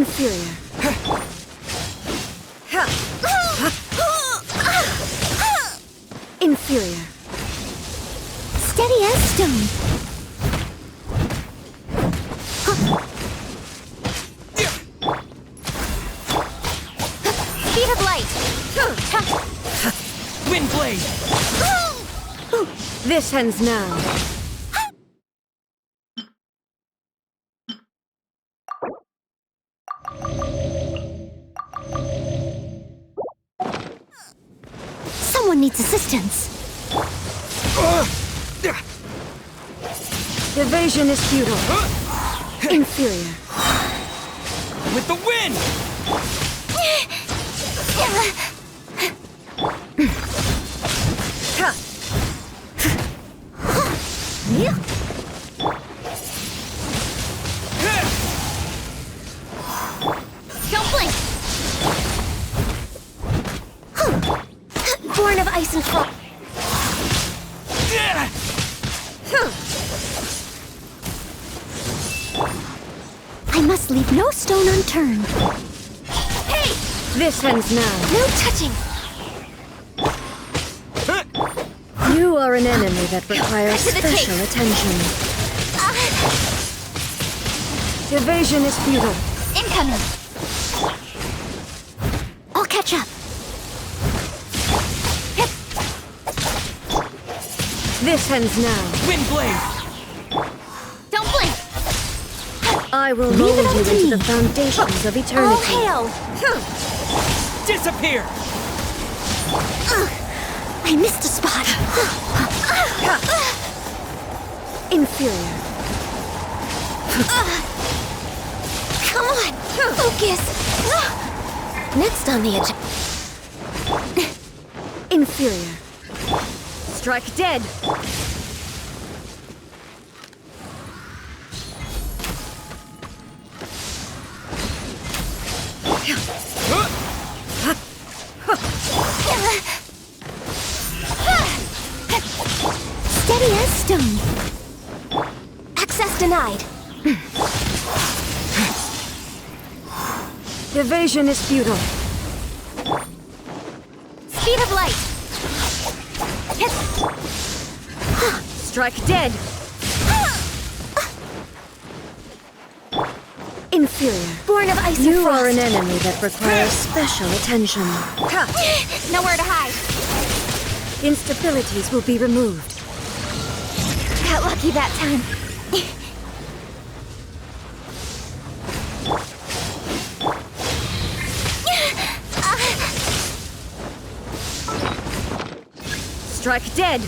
Inferior. Inferior. Steady as stone. Speed of light. Wind blade. This ends now. Someone needs assistance. Evasion is futile. Inferior. With the wind! Don't blink. Born of ice and frost. I must leave no stone unturned. Hey! This ends now. No touching. You are an enemy that requires To the special tape. attention. Evasion is futile. Incoming. I'll catch up. This ends now. Wind blade! Don't blink. I will Leave mold it up you to into me. the foundations of All eternity. hail. Disappear! I missed a spot. Inferior. Come on. Focus. Next on the agenda. Inferior. Strike dead. Steady as stone. Access denied. Evasion is futile. Speed of light. Strike dead. Inferior. Born of ice and You frost. are an enemy that requires special attention. Nowhere to hide. Instabilities will be removed. Got lucky that time. Strike dead.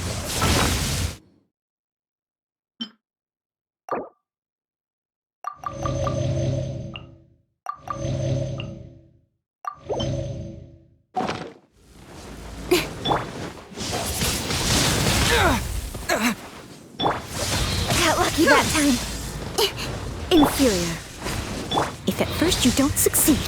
Got lucky that time. Inferior. If at first you don't succeed.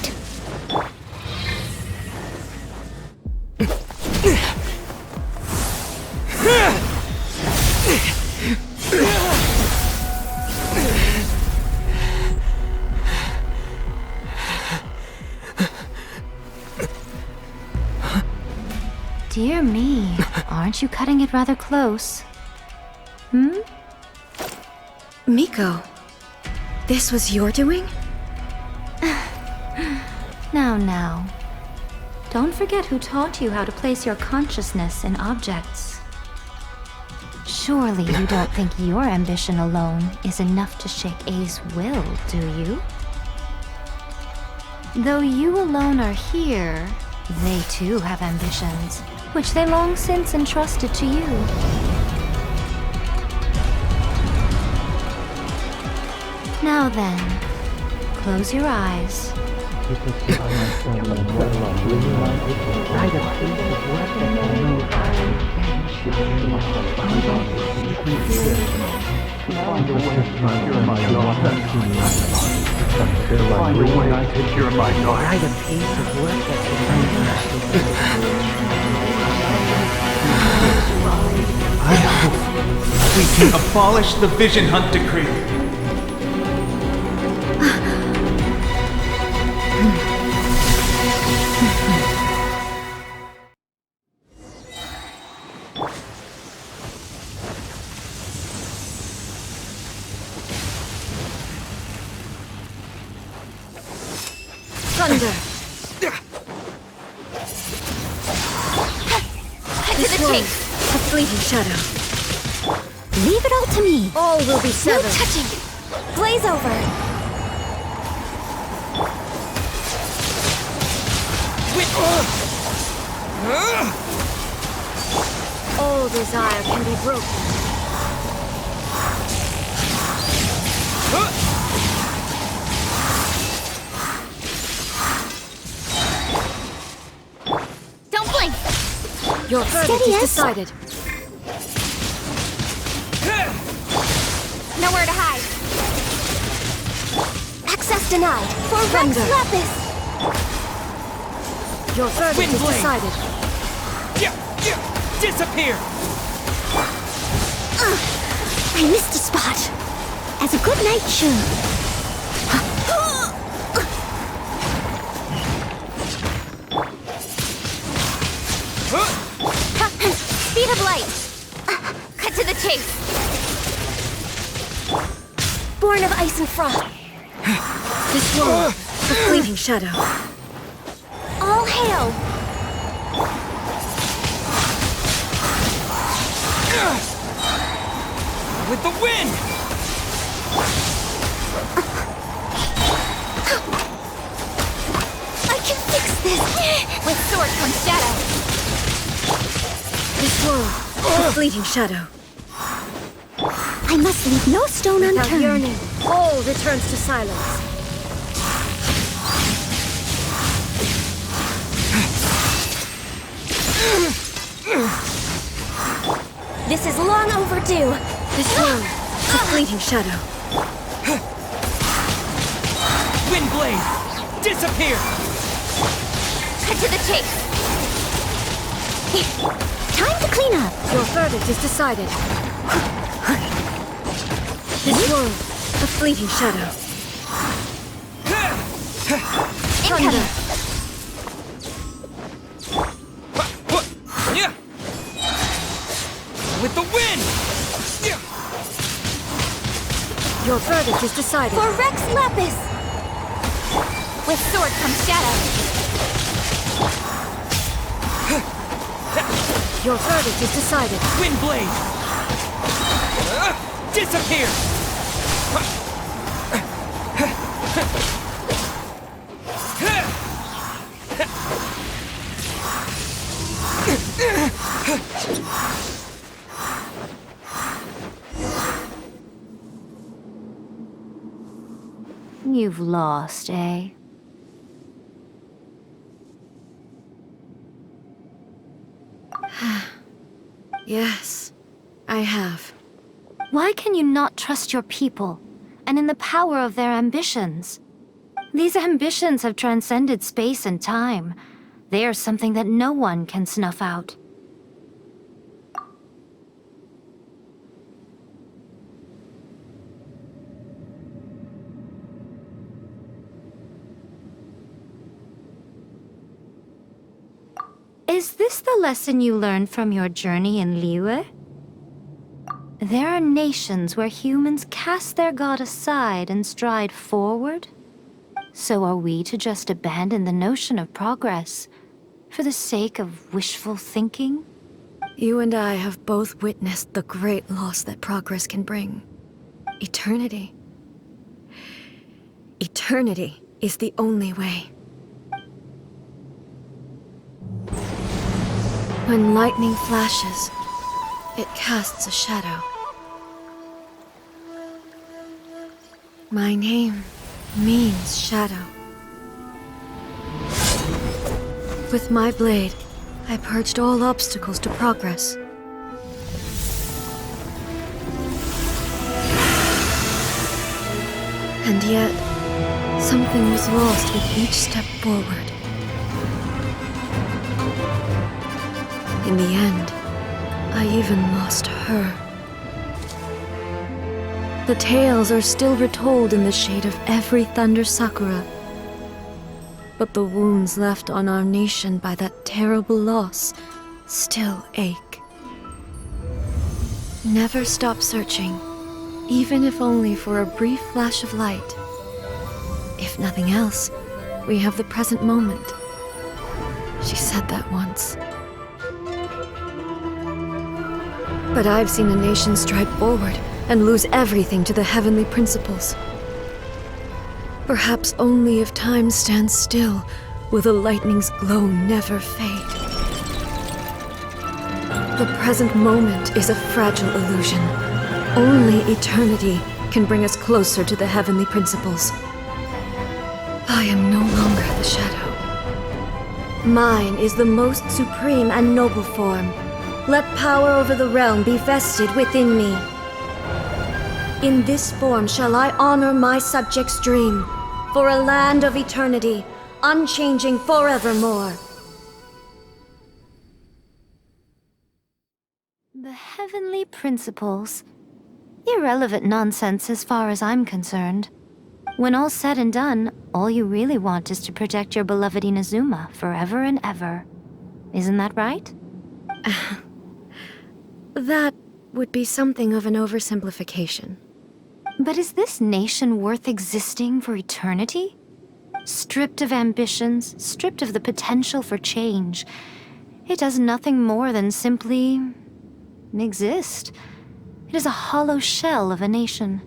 Dear me, aren't you cutting it rather close? Miko, this was your doing? Now. Don't forget who taught you how to place your consciousness in objects. Surely you don't think your ambition alone is enough to shake A's will, do you? Though you alone are here, they too have ambitions, which they long since entrusted to you. Now then, close your eyes. I hope we can abolish the Vision Hunt Decree. Thunder! Cut to the chase! A fleeting shadow. Leave it all to me. All will be No severed. touching. Blaze over. All desire can be broken. Don't blink. Your verdict is decided. Nowhere to hide. Access denied. For Rex Thunder. Lapis. Your verdict is decided. Disappear! I missed a spot. As a good knight should. Speed of light. Cut to the chase. Born of ice and frost. This world, a fleeting shadow. All hail. With the wind! I can fix this. With sword comes shadow. This world, a fleeting shadow. I must leave no stone Without unturned. yearning, all returns to silence. This is long overdue. This world, a fleeting shadow. Windblade! Disappear! Cut to the chase. Time to clean up. Your verdict is decided. This world, a fleeting shadow. Thunder. With the wind! Your verdict is decided. For Rex Lapis. With sword comes shadow. Your verdict is decided. Windblade! Disappear! You've lost, eh? Yes, I have. Why can you not trust your people, and in the power of their ambitions? These ambitions have transcended space and time. They are something that no one can snuff out. Is this the lesson you learned from your journey in Liyue? There are nations where humans cast their god aside and stride forward. So are we to just abandon the notion of progress for the sake of wishful thinking? You and I have both witnessed the great loss that progress can bring. Eternity. Eternity is the only way. When lightning flashes, it casts a shadow. My name means shadow. With my blade, I purged all obstacles to progress. And yet, something was lost with each step forward. In the end, I even lost her. The tales are still retold in the shade of every Thunder Sakura. But the wounds left on our nation by that terrible loss still ache. Never stop searching, even if only for a brief flash of light. If nothing else, we have the present moment. She said that once. But I've seen a nation stride forward and lose everything to the heavenly principles. Perhaps only if time stands still will the lightning's glow never fade. The present moment is a fragile illusion. Only eternity can bring us closer to the heavenly principles. I am no longer the shadow. Mine is the most supreme and noble form. Let power over the realm be vested within me. In this form shall I honor my subjects' dream, for a land of eternity, unchanging forevermore. The heavenly principles. Irrelevant nonsense as far as I'm concerned. When all's said and done, all you really want is to protect your beloved Inazuma forever and ever. Isn't that right? That would be something of an oversimplification. But is this nation worth existing for eternity? Stripped of ambitions, stripped of the potential for change, it does nothing more than simply exist. It is a hollow shell of a nation.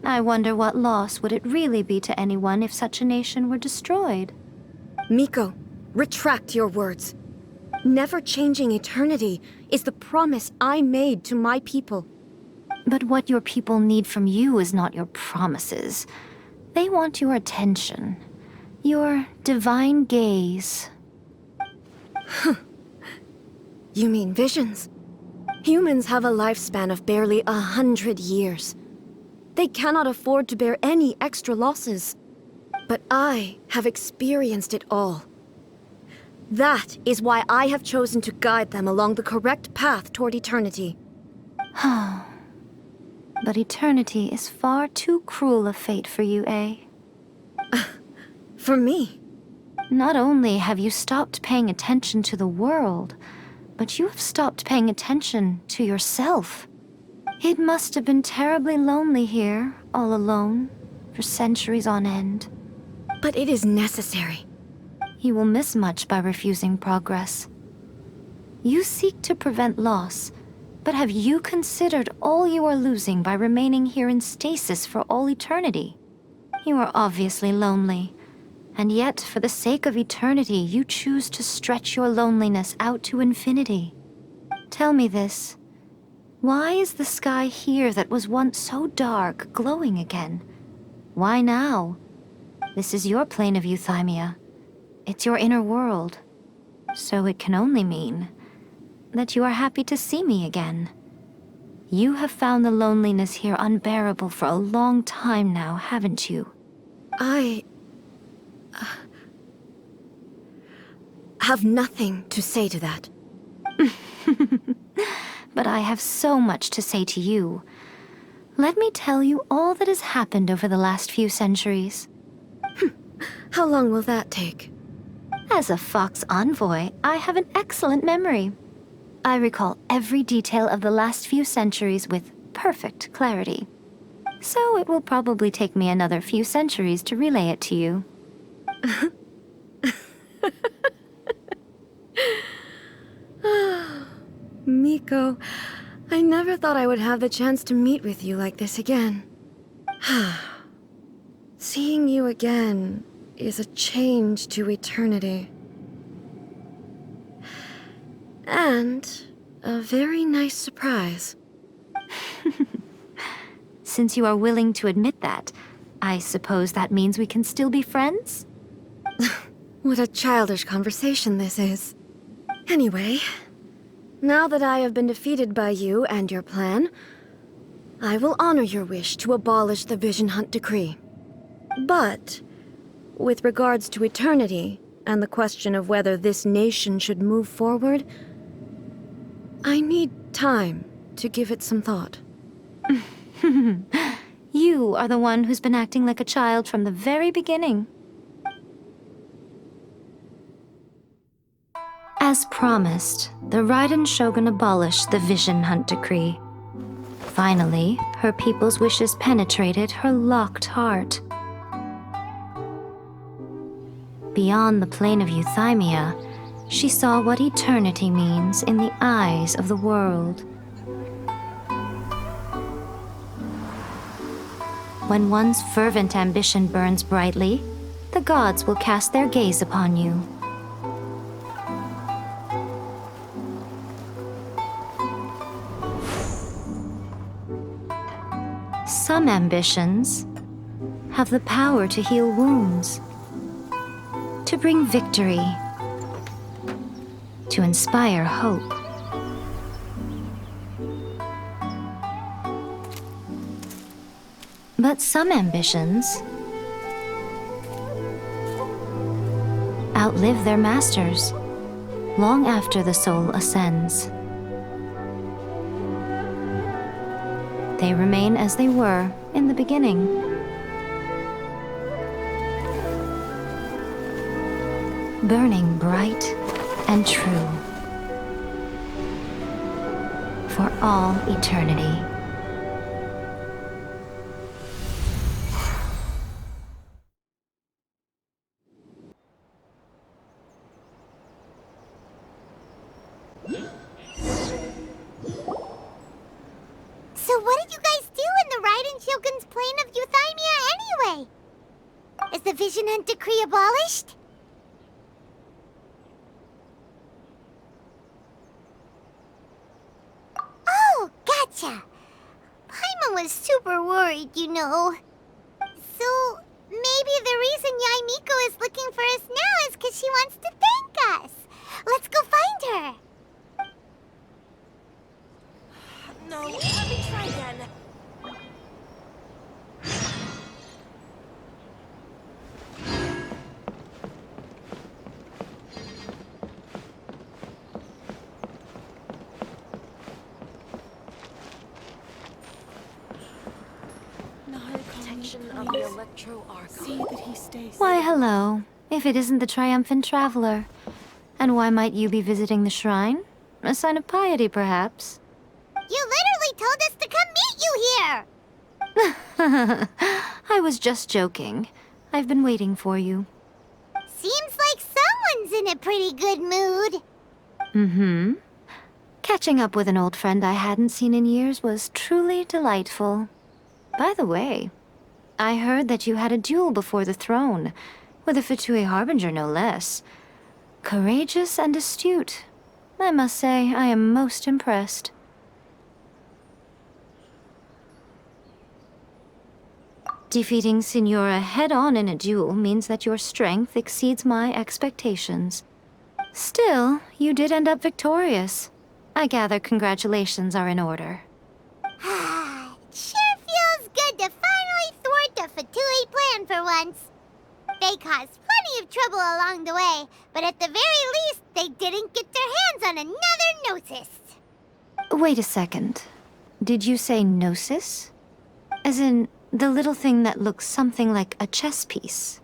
I wonder what loss would it really be to anyone if such a nation were destroyed. Miko, retract your words. Never changing eternity is the promise I made to my people. But what your people need from you is not your promises. They want your attention. Your divine gaze. You mean visions? Humans have a lifespan of barely 100 years. They cannot afford to bear any extra losses. But I have experienced it all. That is why I have chosen to guide them along the correct path toward eternity. But eternity is far too cruel a fate for you, eh? For me? Not only have you stopped paying attention to the world, but you have stopped paying attention to yourself. It must have been terribly lonely here, all alone, for centuries on end. But it is necessary. You will miss much by refusing progress. You seek to prevent loss, but have you considered all you are losing by remaining here in stasis for all eternity? You are obviously lonely, and yet for the sake of eternity you choose to stretch your loneliness out to infinity. Tell me this. Why is the sky here that was once so dark glowing again? Why now? This is your plane of euthymia. It's your inner world. So it can only mean that you are happy to see me again. You have found the loneliness here unbearable for a long time now, haven't you? I have nothing to say to that. But I have so much to say to you. Let me tell you all that has happened over the last few centuries. How long will that take? As a Fox envoy, I have an excellent memory. I recall every detail of the last few centuries with perfect clarity. So it will probably take me another few centuries to relay it to you. Miko, I never thought I would have the chance to meet with you like this again. Seeing you again is a change to eternity. And a very nice surprise. Since you are willing to admit that, I suppose that means we can still be friends? What a childish conversation this is. Anyway, now that I have been defeated by you and your plan, I will honor your wish to abolish the Vision Hunt Decree. But, with regards to eternity, and the question of whether this nation should move forward, I need time to give it some thought. You are the one who's been acting like a child from the very beginning. As promised, the Raiden Shogun abolished the Vision Hunt Decree. Finally, her people's wishes penetrated her locked heart. Beyond the plane of euthymia, she saw what eternity means in the eyes of the world. When one's fervent ambition burns brightly, the gods will cast their gaze upon you. Some ambitions have the power to heal wounds, to bring victory, to inspire hope. But some ambitions outlive their masters long after the soul ascends. They remain as they were in the beginning. Burning bright and true for all eternity. So what did you guys do in the Raiden Shogun's plane of euthymia anyway? Is the Vision Hunt decree abolished? Oh, gotcha. Paimon was super worried, you know. So maybe the reason Yaimiko is looking for us now is because she wants to thank us. Let's go find her. No, let me try again. Protection of the Electro Archon. See that he stays. Why, hello, if it isn't the triumphant traveler. And why might you be visiting the shrine? A sign of piety, perhaps? You literally told us to come meet you here! I was just joking. I've been waiting for you. Seems like someone's in a pretty good mood. Mm-hmm. Catching up with an old friend I hadn't seen in years was truly delightful. By the way, I heard that you had a duel before the throne, with a Fatui Harbinger no less. Courageous and astute. I must say, I am most impressed. Defeating Signora head-on in a duel means that your strength exceeds my expectations. Still, you did end up victorious. I gather congratulations are in order. Sure feels good to finally thwart the Fatui plan for once. They caused plenty of trouble along the way, but at the very least, they didn't get their hands on another Gnosis. Wait a second. Did you say Gnosis? As in, the little thing that looks something like a chess piece?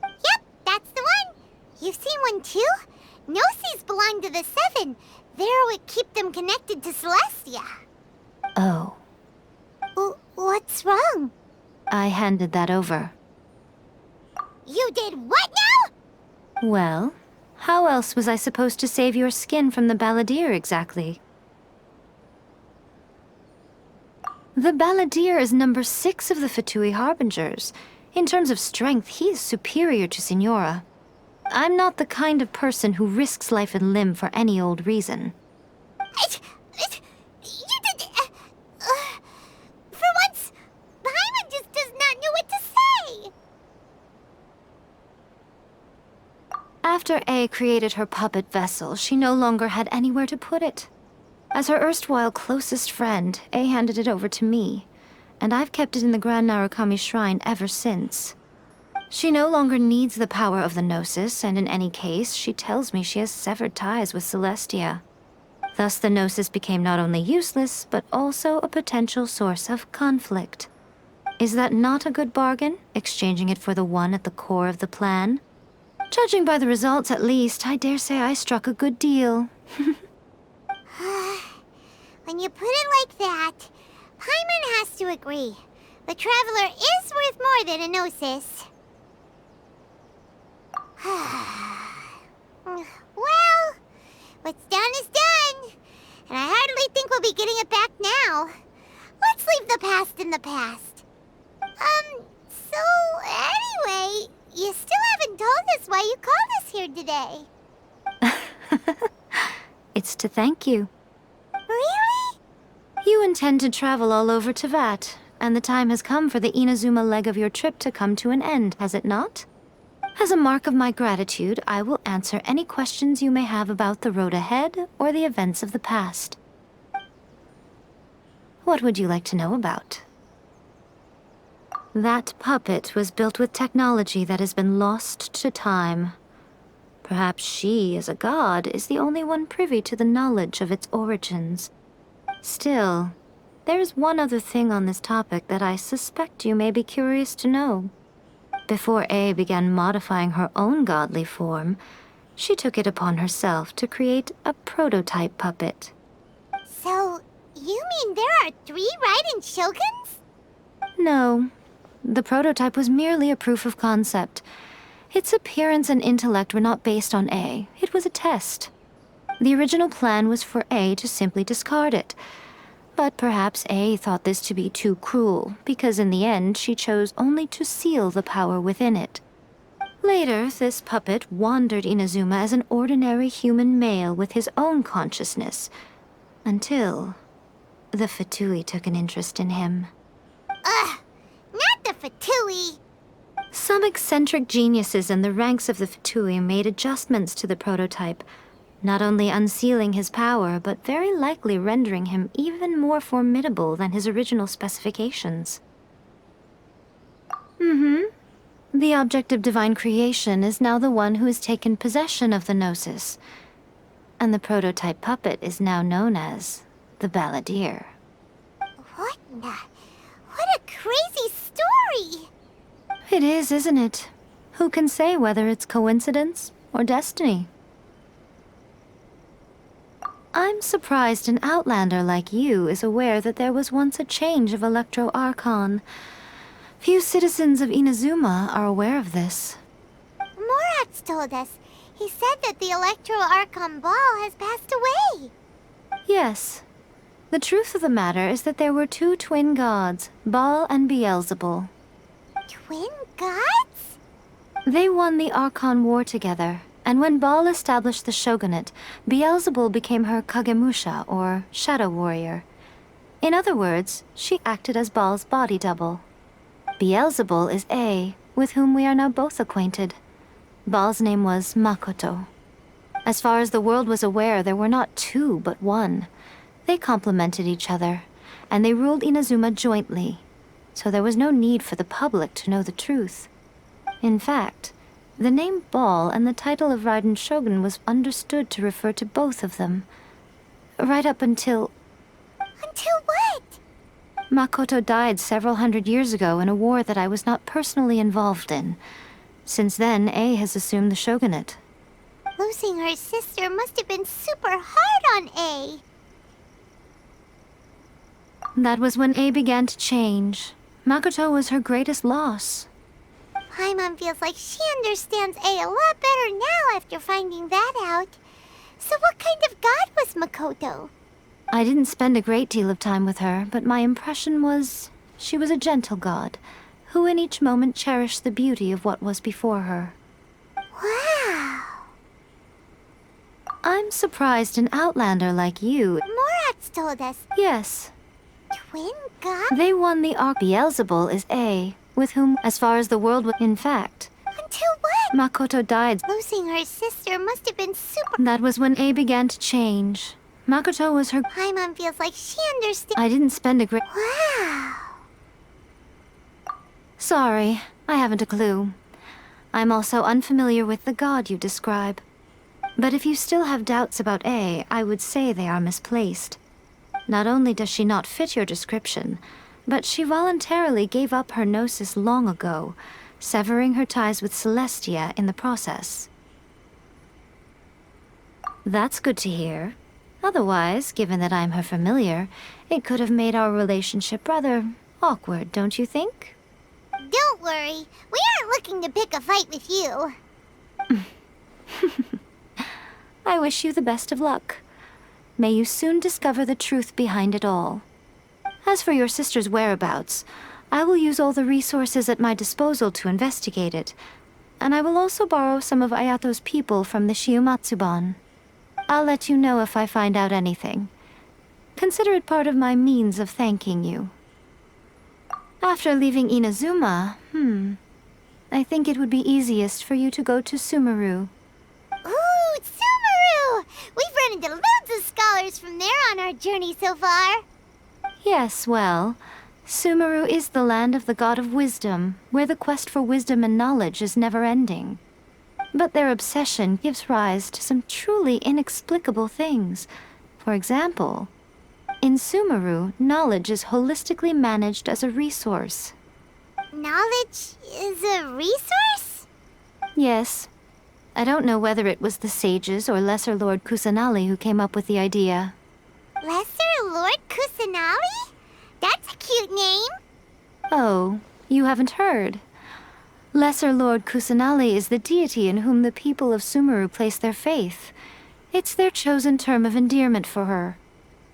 Yep, that's the one. You've seen one too? Gnosis belong to the Seven. They're what keep them connected to Celestia. Oh. What's wrong? I handed that over. You did what now? Well, how else was I supposed to save your skin from the Balladeer exactly? The Balladeer is number 6 of the Fatui Harbingers. In terms of strength, he is superior to Signora. I'm not the kind of person who risks life and limb for any old reason. You did... for once, Paimon just does not know what to say. After A created her puppet vessel, she no longer had anywhere to put it. As her erstwhile closest friend, A handed it over to me, and I've kept it in the Grand Narukami Shrine ever since. She no longer needs the power of the Gnosis, and in any case, she tells me she has severed ties with Celestia. Thus the Gnosis became not only useless, but also a potential source of conflict. Is that not a good bargain, exchanging it for the one at the core of the plan? Judging by the results, at least, I dare say I struck a good deal. When you put it like that, Paimon has to agree. The Traveler is worth more than a Gnosis. Well, what's done is done. And I hardly think we'll be getting it back now. Let's leave the past in the past. So anyway, you still haven't told us why you called us here today. It's to thank you. Really? You intend to travel all over Teyvat, and the time has come for the Inazuma leg of your trip to come to an end, has it not? As a mark of my gratitude, I will answer any questions you may have about the road ahead or the events of the past. What would you like to know about? That puppet was built with technology that has been lost to time. Perhaps she, as a god, is the only one privy to the knowledge of its origins. Still, there is one other thing on this topic that I suspect you may be curious to know. Before A began modifying her own godly form, she took it upon herself to create a prototype puppet. So, you mean there are 3 Raiden Shoguns? No. The prototype was merely a proof of concept. Its appearance and intellect were not based on A. It was a test. The original plan was for A to simply discard it. But perhaps A thought this to be too cruel, because in the end she chose only to seal the power within it. Later, this puppet wandered Inazuma as an ordinary human male with his own consciousness, until the Fatui took an interest in him. Ugh! Not the Fatui! Some eccentric geniuses in the ranks of the Fatui made adjustments to the prototype, not only unsealing his power, but very likely rendering him even more formidable than his original specifications. The object of divine creation is now the one who has taken possession of the Gnosis, and the prototype puppet is now known as the Balladeer. What a crazy story! It is, isn't it? Who can say whether it's coincidence or destiny? I'm surprised an outlander like you is aware that there was once a change of Electro Archon. Few citizens of Inazuma are aware of this. Morax told us. He said that the Electro Archon Ball has passed away. Yes. The truth of the matter is that there were 2 twin gods, Baal and Beelzebul. Twin gods? They won the Archon War together, and when Baal established the shogunate, Beelzebul became her Kagemusha, or shadow warrior. In other words, she acted as Baal's body double. Beelzebul is A, with whom we are now both acquainted. Baal's name was Makoto. As far as the world was aware, there were not 2, but 1. They complemented each other, and they ruled Inazuma jointly, so there was no need for the public to know the truth. In fact, the name Baal and the title of Raiden Shogun was understood to refer to both of them. Right up until... Until what? Makoto died several hundred years ago in a war that I was not personally involved in. Since then, A has assumed the shogunate. Losing her sister must have been super hard on A. That was when A began to change. Makoto was her greatest loss. Paimon feels like she understands A a lot better now after finding that out. So what kind of god was Makoto? I didn't spend a great deal of time with her, but my impression was she was a gentle god, who in each moment cherished the beauty of what was before her. Wow! I'm surprised an outlander like you... Morax told us. Yes. Twin god? They won the Arch. Beelzebul is A, with whom, as far as the world was... In fact... Until what? Makoto died. Losing her sister must have been super... That was when A began to change. Makoto was her... Paimon feels like she understands... I didn't spend a great... Wow! Sorry, I haven't a clue. I'm also unfamiliar with the god you describe. But if you still have doubts about A, I would say they are misplaced. Not only does she not fit your description, but she voluntarily gave up her gnosis long ago, severing her ties with Celestia in the process. That's good to hear. Otherwise, given that I'm her familiar, it could have made our relationship rather awkward, don't you think? Don't worry, we aren't looking to pick a fight with you. I wish you the best of luck. May you soon discover the truth behind it all. As for your sister's whereabouts, I will use all the resources at my disposal to investigate it, and I will also borrow some of Ayato's people from the Shiumatsuban. I'll let you know if I find out anything. Consider it part of my means of thanking you. After leaving Inazuma, I think it would be easiest for you to go to Sumeru. Ooh, Sumeru! We've run into loads of scholars from there on our journey so far. Yes, well, Sumeru is the land of the god of wisdom, where the quest for wisdom and knowledge is never-ending. But their obsession gives rise to some truly inexplicable things. For example, in Sumeru, knowledge is holistically managed as a resource. Knowledge is a resource? Yes. I don't know whether it was the sages or Lesser Lord Kusanali who came up with the idea. Lesser Lord Kusanali? That's a cute name. Oh, you haven't heard. Lesser Lord Kusanali is the deity in whom the people of Sumeru place their faith. It's their chosen term of endearment for her.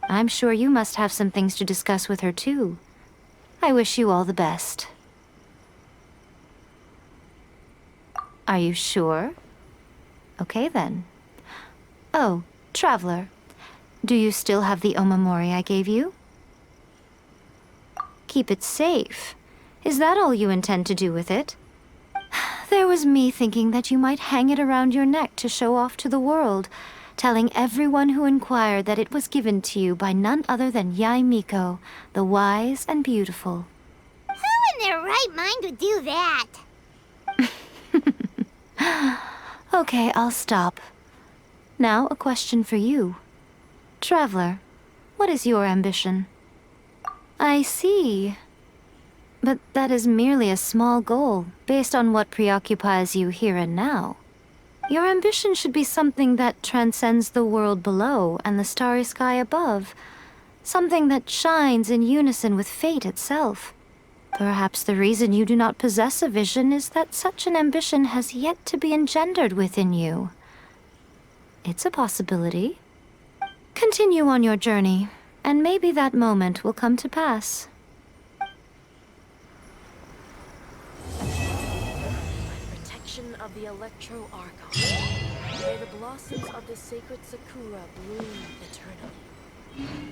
I'm sure you must have some things to discuss with her too. I wish you all the best. Are you sure? Okay then. Oh, Traveler. Do you still have the omamori I gave you? Keep it safe. Is that all you intend to do with it? There was me thinking that you might hang it around your neck to show off to the world, telling everyone who inquired that it was given to you by none other than Yae Miko, the wise and beautiful. Who in their right mind would do that? Okay, I'll stop. Now, a question for you. Traveler, what is your ambition? I see. But that is merely a small goal, based on what preoccupies you here and now. Your ambition should be something that transcends the world below and the starry sky above. Something that shines in unison with fate itself. Perhaps the reason you do not possess a vision is that such an ambition has yet to be engendered within you. It's a possibility. Continue on your journey, and maybe that moment will come to pass. Protection of the Electro Archon. May the blossoms of the sacred Sakura bloom eternally.